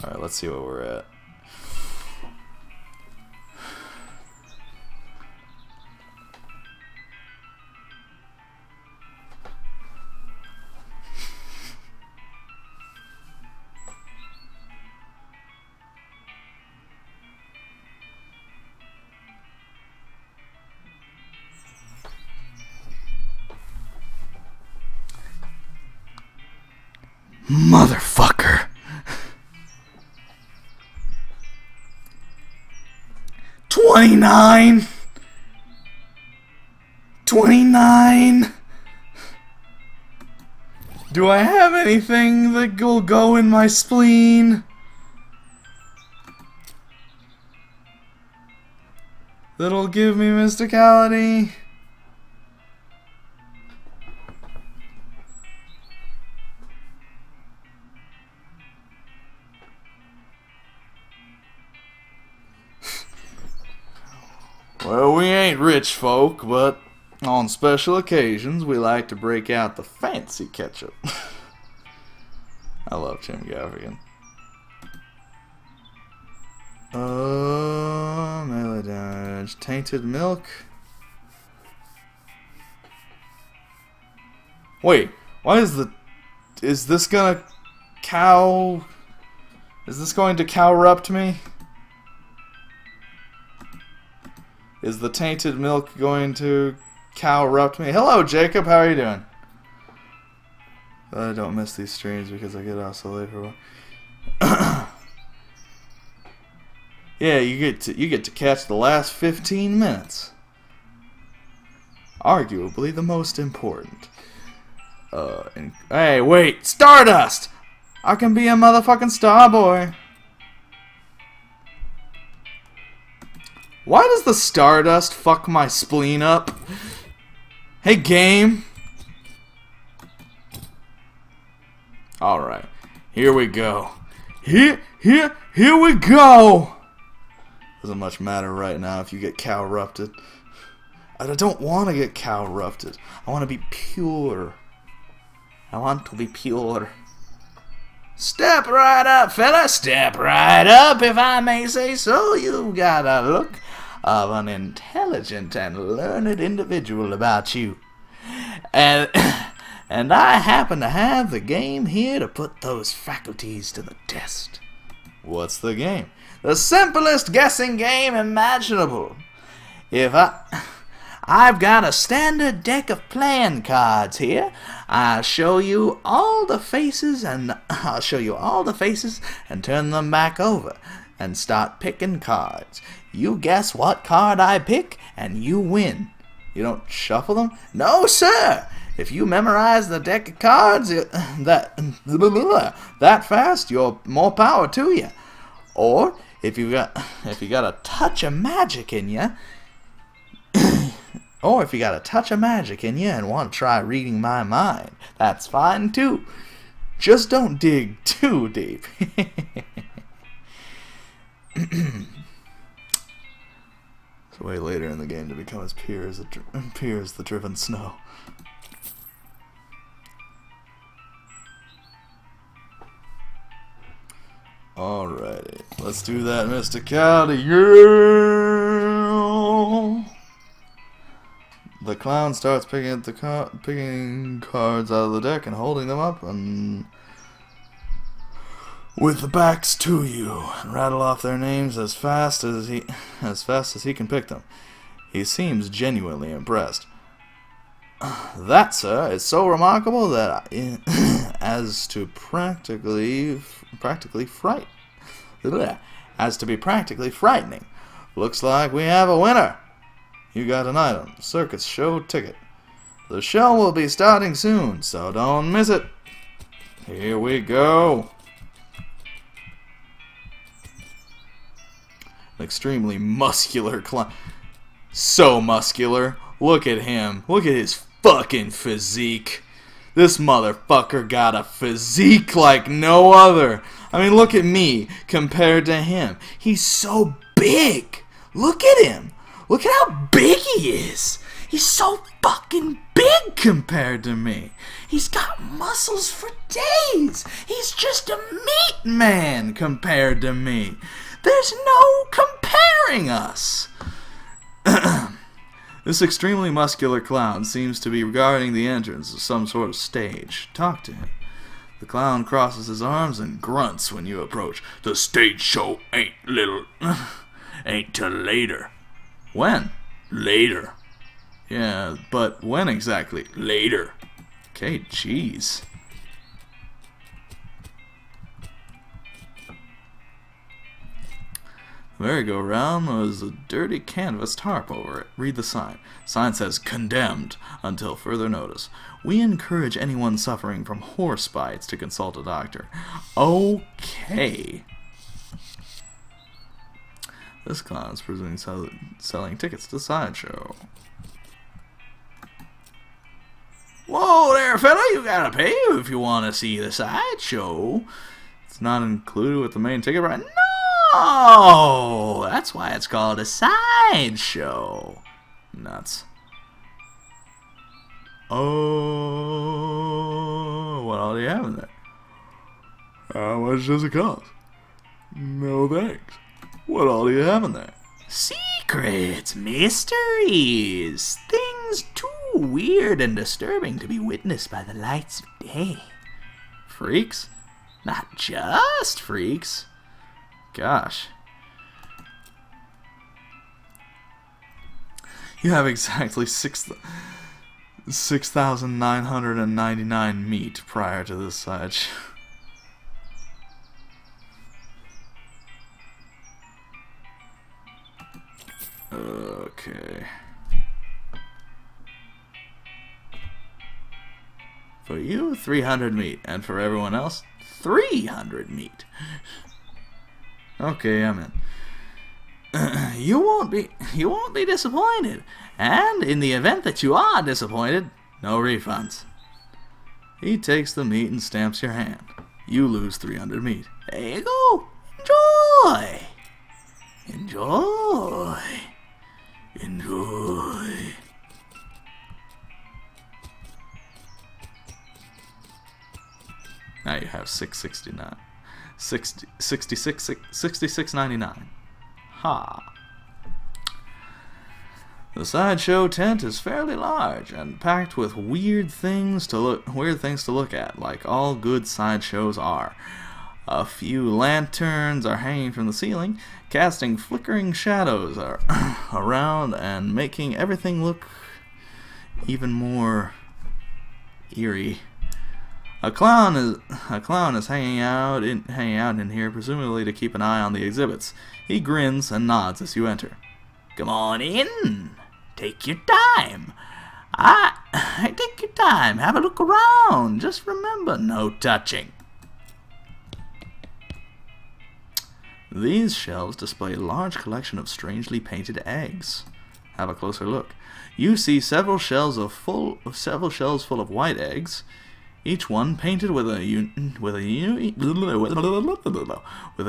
Alright, let's see what we're at. Motherfucker. 29. 29. Do I have anything that will go in my spleen? That'll give me mysticality? Well, we ain't rich folk, but on special occasions we like to break out the fancy ketchup. I love Jim Gaffigan. Melee damage. Tainted milk. Wait, why is the... is this gonna cow... is this going to cow-rupt me? Is the tainted milk going to cow-rupt me? Hello, Jacob. How are you doing? I don't miss these streams because I get out so late for a while. Yeah, you get to catch the last 15 minutes. Arguably the most important. Hey, wait, Stardust! I can be a motherfucking star boy. Why does the Stardust fuck my spleen up? Hey, game. Alright. Here we go. Here we go! Doesn't much matter right now if you get cow-rupted. I don't want to get cow-rupted. I want to be pure. I want to be pure. Step right up, fella. Step right up, if I may say so. You've got a look of an intelligent and learned individual about you. And I happen to have the game here to put those faculties to the test. What's the game? The simplest guessing game imaginable. I've got a standard deck of playing cards here. I'll show you all the faces and turn them back over and start picking cards. You guess what card I pick and you win. You don't shuffle them? No, sir. If you memorize the deck of cards that fast, you're more power to you. Or if you got a touch of magic in you, and want to try reading my mind, that's fine too. Just don't dig too deep. It's way later in the game to become as pure as the driven snow. Alrighty, let's do that mysticality. Yeah! The clown starts picking cards out of the deck and holding them up and with the backs to you, and rattle off their names as fast as he can pick them. He seems genuinely impressed. That, sir, is so remarkable that as to be practically frightening. Looks like we have a winner. You got an item, circus show ticket. The show will be starting soon, so don't miss it. Here we go. An extremely muscular clown. So muscular. Look at him. Look at his fucking physique. This motherfucker got a physique like no other. I mean, look at me compared to him. He's so big. Look at him. Look at how big he is. He's so fucking big compared to me. He's got muscles for days. He's just a meat man compared to me. There's no comparing us. This extremely muscular clown seems to be regarding the entrance of some sort of stage. Talk to him. The clown crosses his arms and grunts when you approach. The stage show ain't till later. When? Later. Yeah, but when exactly? Later. Okay, jeez. The merry-go-round was a dirty canvas tarp over it. Read the sign. Sign says, condemned until further notice. We encourage anyone suffering from horse bites to consult a doctor. Okay. This clown is presumably selling tickets to the sideshow. Whoa there, fella, you gotta pay if you want to see the sideshow. It's not included with the main ticket, right? No! That's why it's called a sideshow. Nuts. Oh, what all do you have in there? How much does it cost? No thanks. What all do you have in there? Secrets, mysteries, things too weird and disturbing to be witnessed by the lights of day. Freaks? Not just freaks. Gosh. You have exactly 6,999 meat prior to this sideshow. Okay. For you, 300 meat, and for everyone else, 300 meat. Okay, I'm in. You won't be disappointed, and in the event that you are disappointed, no refunds. He takes the meat and stamps your hand. You lose 300 meat. There you go. Enjoy. Enjoy. Enjoy. $6.69. 66.99. Ha. The sideshow tent is fairly large and packed with weird things to look at, like all good sideshows are. A few lanterns are hanging from the ceiling, casting flickering shadows around and making everything look even more eerie. A clown is hanging out in here, presumably to keep an eye on the exhibits. He grins and nods as you enter. Come on in. Take your time. Take your time. Have a look around. Just remember, no touching. These shelves display a large collection of strangely painted eggs. Have a closer look. You see several shelves full of white eggs, each one painted with a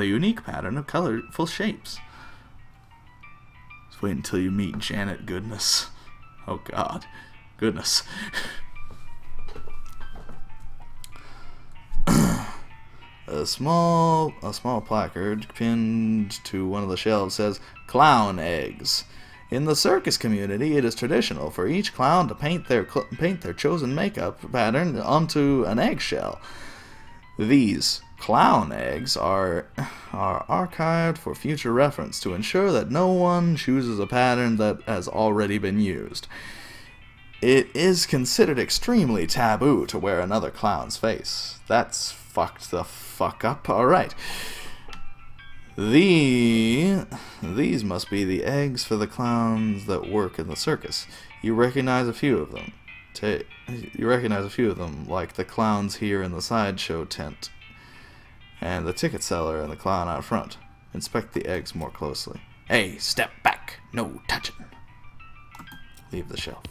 unique pattern of colorful shapes. Just wait until you meet Janet Goodness. Oh God, goodness. A small placard pinned to one of the shelves says, "Clown eggs." In the circus community, it is traditional for each clown to paint their chosen makeup pattern onto an eggshell. These clown eggs are archived for future reference to ensure that no one chooses a pattern that has already been used. It is considered extremely taboo to wear another clown's face. That's fucked the fuck up. Alright. These must be the eggs for the clowns that work in the circus. You recognize a few of them. Like the clowns here in the sideshow tent, and the ticket seller and the clown out front. Inspect the eggs more closely. Hey, step back. No touching. Leave the shelf.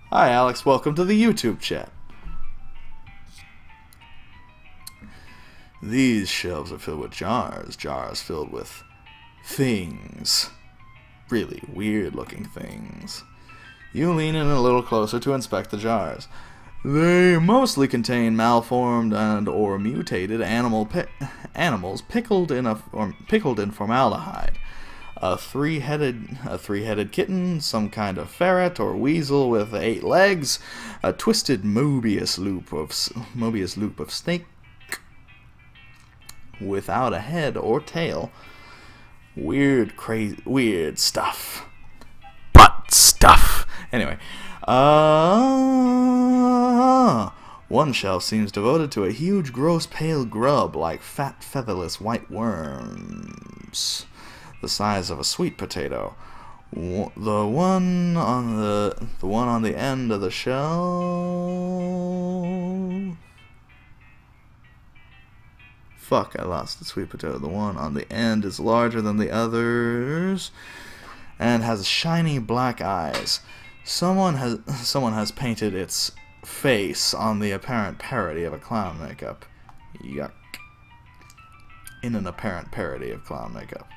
Hi, Alex. Welcome to the YouTube chat. These shelves are filled with jars filled with things. Really weird-looking things. You lean in a little closer to inspect the jars. They mostly contain malformed and/or mutated animals pickled in formaldehyde. A three-headed kitten, some kind of ferret or weasel with 8 legs, a twisted Mobius loop of snake without a head or tail. Weird stuff. Butt stuff. Anyway, one shelf seems devoted to a huge, gross, pale grub like fat, featherless white worms, the size of a sweet potato. The one on the end of the shelf. Fuck, I lost the sweet potato. The one on the end is larger than the others and has shiny black eyes. Someone has painted its face on the apparent parody of a clown makeup. Yuck. In an apparent parody of clown makeup.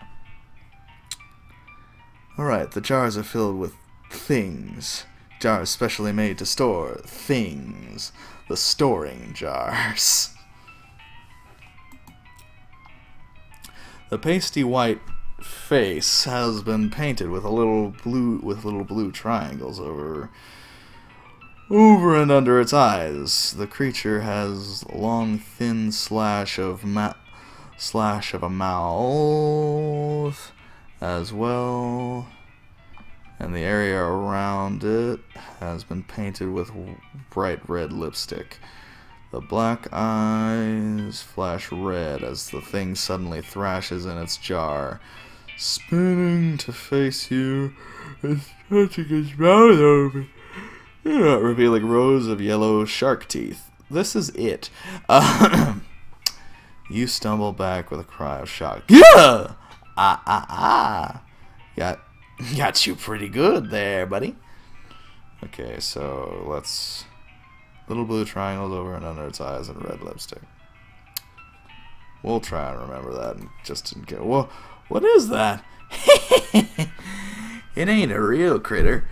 Alright, the jars are filled with things. Jars specially made to store things. The storing jars. The pasty white face has been painted with little blue triangles over and under its eyes. The creature has a long, thin slash of a mouth as well, and the area around it has been painted with bright red lipstick. The black eyes flash red as the thing suddenly thrashes in its jar, spinning to face you and stretching its mouth open, revealing rows of yellow shark teeth. This is it. You stumble back with a cry of shock. Yeah! Got you pretty good there, buddy. Okay, so let's... Little blue triangles over and under its eyes and red lipstick. We'll try and remember that just in case. Well, what is that? It ain't a real critter.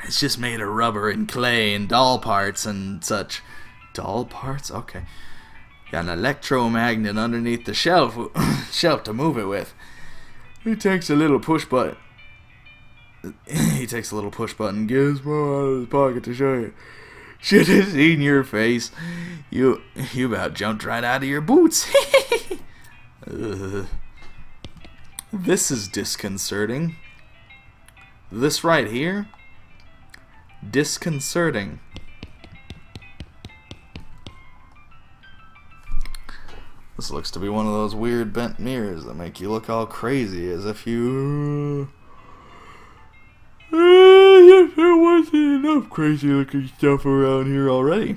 It's just made of rubber and clay and doll parts and such. Doll parts? Okay. Got an electromagnet underneath the shelf to move it with. He takes a little push button. Gizmo out of his pocket to show you. Should have seen your face. You about jumped right out of your boots. This is disconcerting. This right here? Disconcerting. This looks to be one of those weird bent mirrors that make you look all crazy as if you... there wasn't enough crazy looking stuff around here already.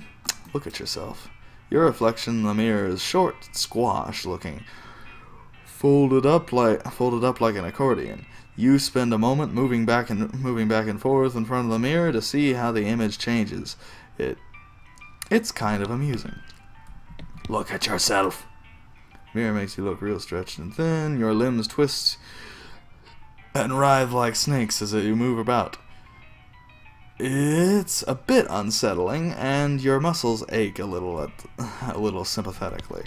Look at yourself. Your reflection in the mirror is short, squash looking, folded up like an accordion. You spend a moment moving back and forth in front of the mirror to see how the image changes. It's kind of amusing. Look at yourself. Mirror makes you look real stretched and thin. Your limbs twist and writhe like snakes as you move about. It's a bit unsettling, and your muscles ache a little sympathetically.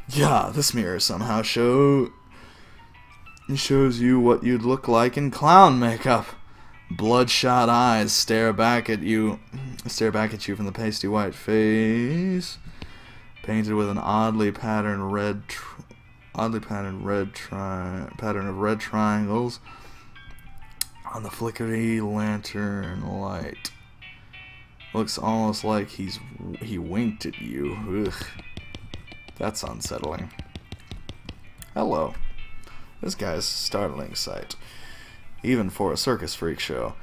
Yeah, this mirror somehow shows you what you'd look like in clown makeup. Bloodshot eyes stare back at you from the pasty white face, painted with an oddly patterned pattern of red triangles on the flickery lantern light. Looks almost like he winked at you. Ugh. That's unsettling. Hello. This guy's a startling sight, even for a circus freak show.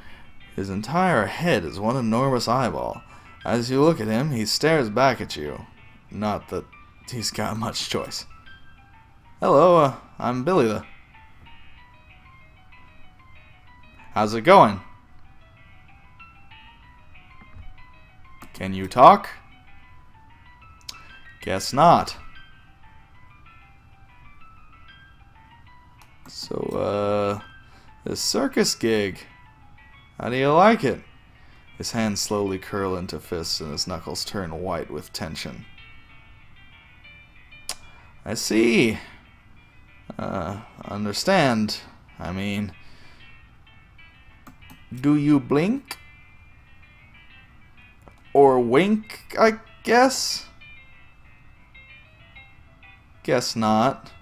His entire head is one enormous eyeball. As you look at him, he stares back at you. Not that he's got much choice. Hello, I'm Billy the... How's it going? Can you talk? Guess not. So, this circus gig, how do you like it? His hands slowly curl into fists and his knuckles turn white with tension. I see. Understand. I mean, do you blink? Or wink, I guess? Guess not.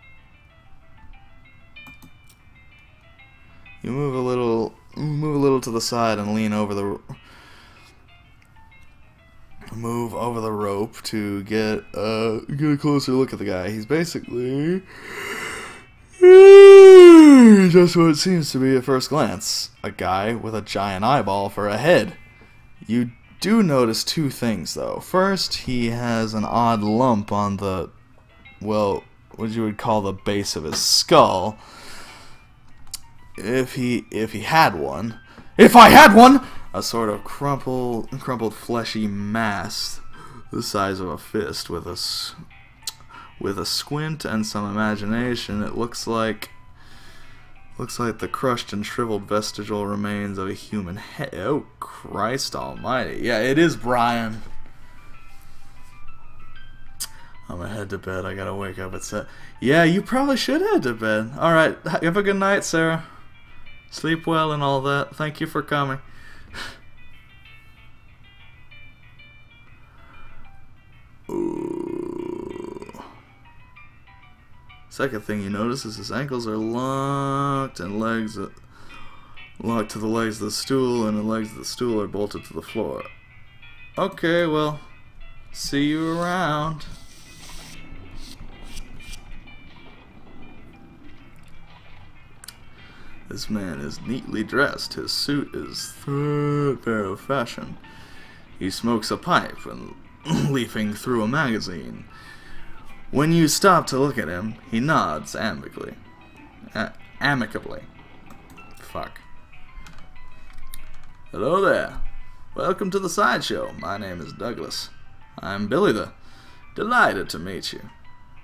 You move a little to the side and lean over the rope to get a closer look at the guy. He's basically just what it seems to be at first glance. A guy with a giant eyeball for a head. You do notice two things, though. First, he has an odd lump on the, well, what you would call the base of his skull. If he had one. If I had one! A sort of crumpled fleshy mass the size of a fist with a squint and some imagination. It looks like the crushed and shriveled vestigial remains of a human head. Oh, Christ almighty. Yeah, it is Brian. I'm gonna head to bed. I gotta wake up at 7. Yeah, you probably should head to bed. Alright, have a good night, Sarah. Sleep well and all that. Thank you for coming. Ooh. Second thing you notice is his ankles are locked and locked to the legs of the stool, and the legs of the stool are bolted to the floor. Okay, well, see you around. This man is neatly dressed. His suit is threadbare of fashion. He smokes a pipe and leafing through a magazine. When you stop to look at him, he nods amicably. Fuck. Hello there. Welcome to the sideshow. My name is Douglas. I'm Billy the... Delighted to meet you.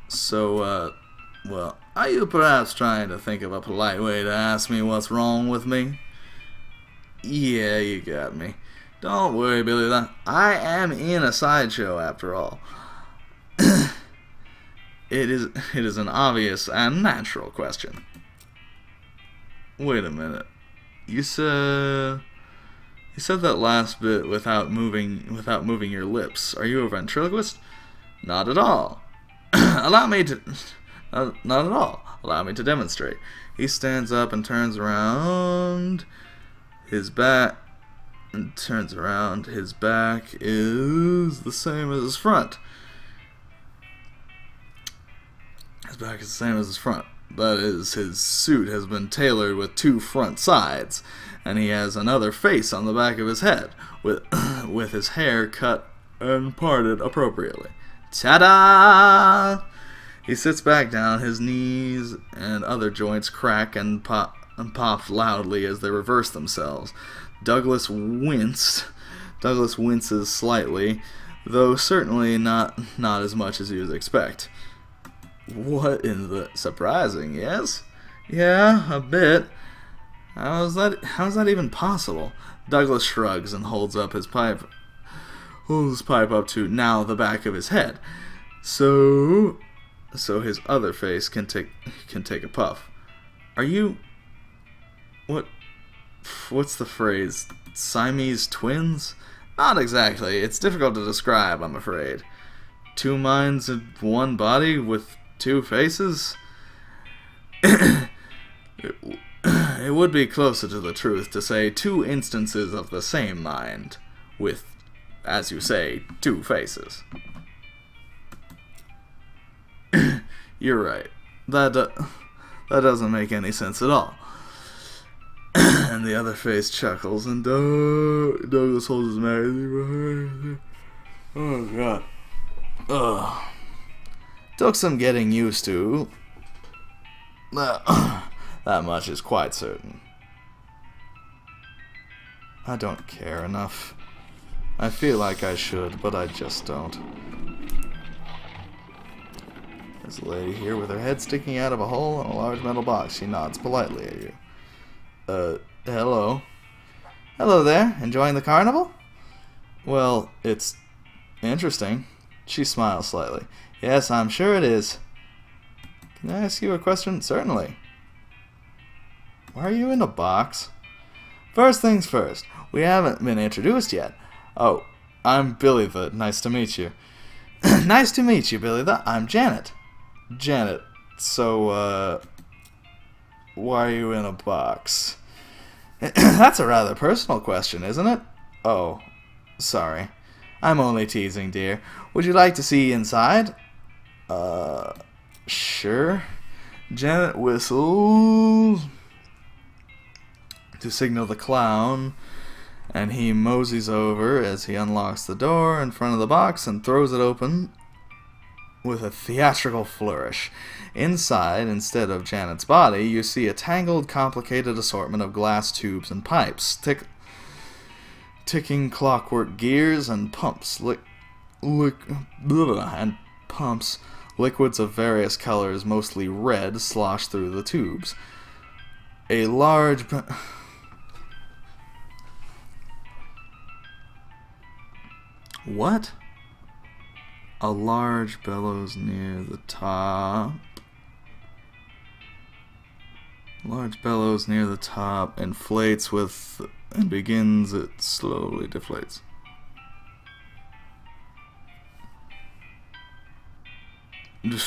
So, well, are you perhaps trying to think of a polite way to ask me what's wrong with me? Yeah, you got me. Don't worry, Billy. I am in a sideshow after all. It is an obvious and natural question. Wait a minute. You said that last bit without moving your lips. Are you a ventriloquist? Not at all. Allow me to not at all. Allow me to demonstrate. He stands up and turns around. His back His back is the same as his front. His back is the same as his front. That is, his suit has been tailored with 2 front sides, and he has another face on the back of his head, with his hair cut and parted appropriately. Ta-da! He sits back down, his knees and other joints crack and pop loudly as they reverse themselves. Douglas winces slightly, though certainly not as much as you would expect. What in the... Surprising, yes? Yeah, a bit. How's that even possible? Douglas shrugs and holds his pipe up to now the back of his head. So his other face can take a puff. Are you... What's the phrase? Siamese twins? Not exactly. It's difficult to describe, I'm afraid. 2 minds in 1 body with 2 faces? It would be closer to the truth to say 2 instances of the same mind with, as you say, 2 faces. You're right. That doesn't make any sense at all. And the other face chuckles, and Douglas holds his mouth. Oh, God. Ugh. Took some getting used to. That much is quite certain. I don't care enough. I feel like I should, but I just don't. There's a lady here with her head sticking out of a hole in a large metal box. She nods politely at you. Hello. Hello there. Enjoying the carnival? Well, it's interesting. She smiles slightly. Yes, I'm sure it is. Can I ask you a question? Certainly. Why are you in a box? First things first. We haven't been introduced yet. Oh, I'm Billy the. Nice to meet you. Nice to meet you, Billy the. I'm Janet. Janet. So, why are you in a box? That's a rather personal question, isn't it? Oh, sorry. I'm only teasing, dear. Would you like to see inside? Sure. Janet whistles to signal the clown, and he moseys over as he unlocks the door in front of the box and throws it open with a theatrical flourish. Inside, instead of Janet's body, you see a tangled, complicated assortment of glass tubes and pipes, ticking clockwork gears and pumps, liquids of various colors, mostly red, slosh through the tubes. A large... What? A large bellows near the top. Large bellows near the top inflates with... and begins, it slowly deflates. Would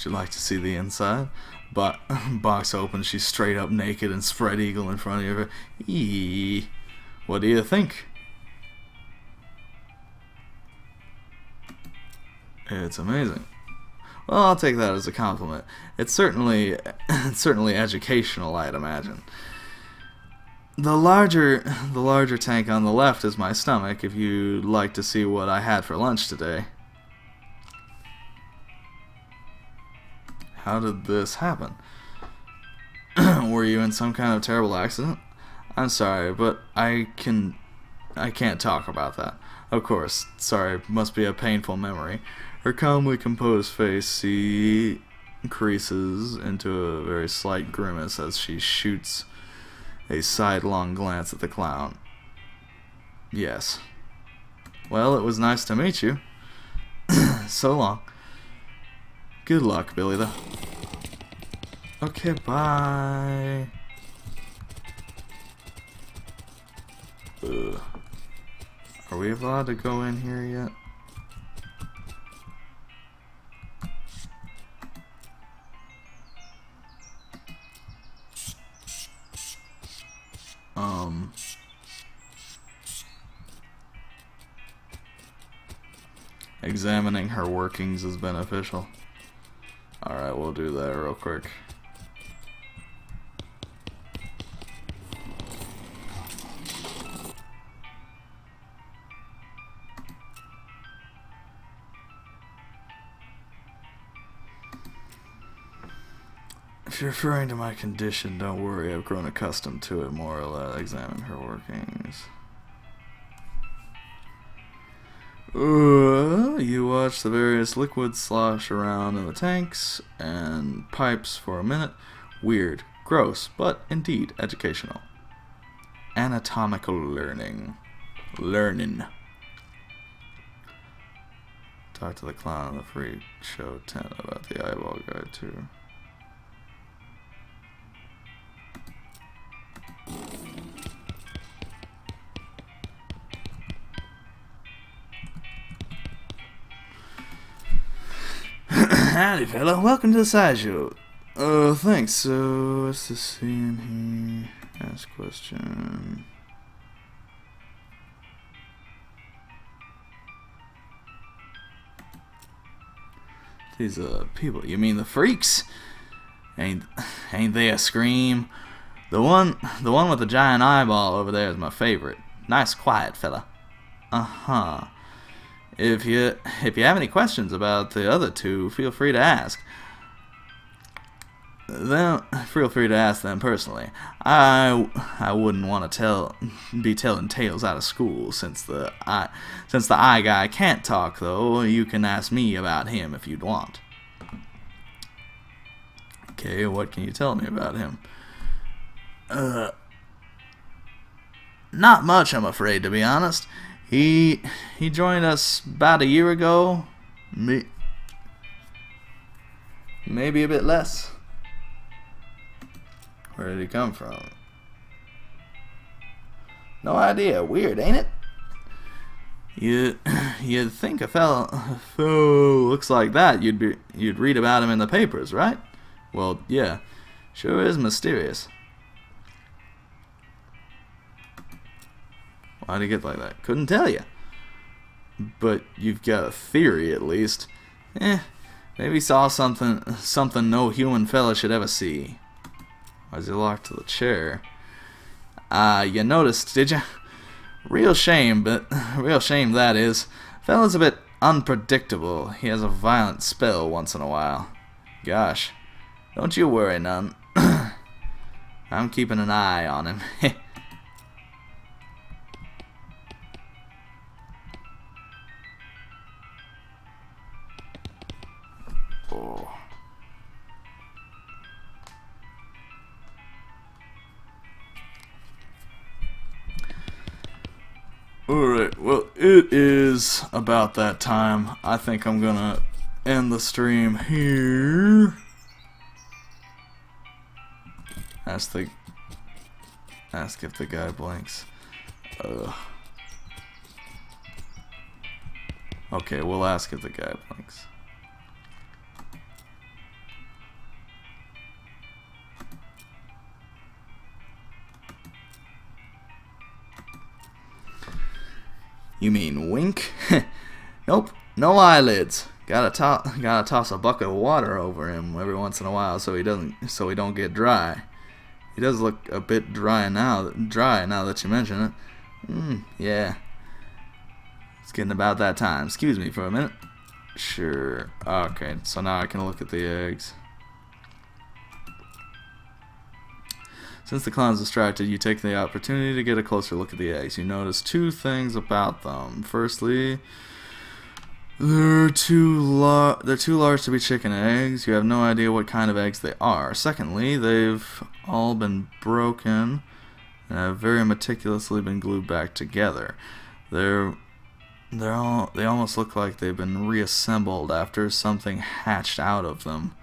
you like to see the inside? Box opens, she's straight up naked and spread eagle in front of you. What do you think? It's amazing. Well, I'll take that as a compliment. It's certainly educational, I'd imagine. The larger tank on the left is my stomach, if you'd like to see what I had for lunch today. How did this happen? Were you in some kind of terrible accident? I'm sorry, but I can't talk about that. Of course, sorry, must be a painful memory. Her calmly composed face creases into a very slight grimace as she shoots a sidelong glance at the clown. Yes. Well, it was nice to meet you. So long. Good luck, Billy, though. Okay, bye. Ugh. Are we allowed to go in here yet? Examining her workings is beneficial. Alright, we'll do that real quick. If you're referring to my condition, don't worry, I've grown accustomed to it more or less. Examine her workings. You watch the various liquids slosh around in the tanks and pipes for a minute. Weird, gross, but indeed educational. Anatomical learning. Talk to the clown in the freak show tent about the eyeball guy too. Howdy, fella. Welcome to the sideshow. Thanks. So, what's the scene here? Ask question. These people. You mean the freaks? Ain't they a scream? The one with the giant eyeball over there is my favorite. Nice, quiet fella. If you have any questions about the other two, feel free to ask. Feel free to ask them personally. I wouldn't want to be telling tales out of school since the eye guy can't talk though. You can ask me about him if you'd want. Okay, what can you tell me about him? Not much, I'm afraid, to be honest. He joined us about a year ago. Maybe a bit less. Where did he come from? No idea. Weird, ain't it? You'd think a fellow looks like that you'd read about him in the papers, right? Well, yeah. Sure is mysterious. Why'd he get like that? Couldn't tell you. But you've got a theory, at least. Maybe saw something no human fella should ever see. Why's he locked to the chair? You noticed, did you? Real shame that is. Fella's a bit unpredictable. He has a violent spell once in a while. Gosh, don't you worry none. I'm keeping an eye on him. Oh. Alright, well, it is about that time. I think I'm gonna end the stream here. Ask if the guy blinks. Okay, we'll ask if the guy blinks. You mean wink? Nope, no eyelids. Gotta toss a bucket of water over him every once in a while so he don't get dry. He does look a bit dry now that you mention it. Yeah. It's getting about that time. Excuse me for a minute. Sure. Okay, so now I can look at the eggs. Since the clown's distracted, you take the opportunity to get a closer look at the eggs. You notice two things about them. Firstly, they're too large to be chicken eggs. You have no idea what kind of eggs they are. Secondly, they've all been broken and have very meticulously been glued back together. They almost look like they've been reassembled after something hatched out of them.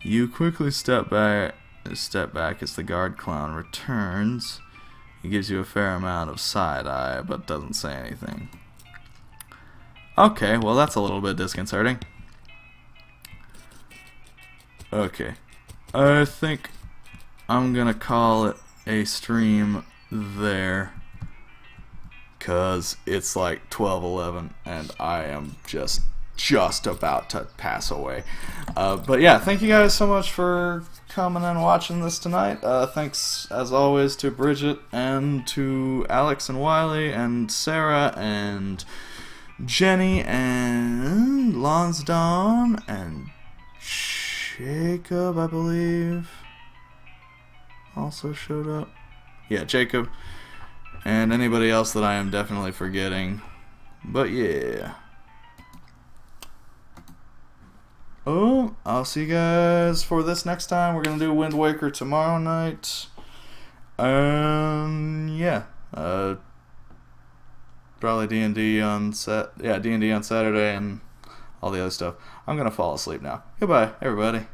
You quickly step back as the guard clown returns. He gives you a fair amount of side-eye, but doesn't say anything. Okay, well that's a little bit disconcerting. Okay, I think I'm gonna call it a stream there, cause it's like 12:11 and I am just about to pass away. But yeah, thank you guys so much for coming and watching this tonight. Thanks as always to Bridget and to Alex and Wiley and Sarah and Jenny and Lonsdon and Jacob, I believe, also showed up. Yeah, Jacob. And anybody else that I am definitely forgetting. But yeah. Oh, I'll see you guys for this next time. We're going to do Wind Waker tomorrow night. Yeah. Probably D&D on D&D on Saturday and all the other stuff. I'm going to fall asleep now. Goodbye, everybody.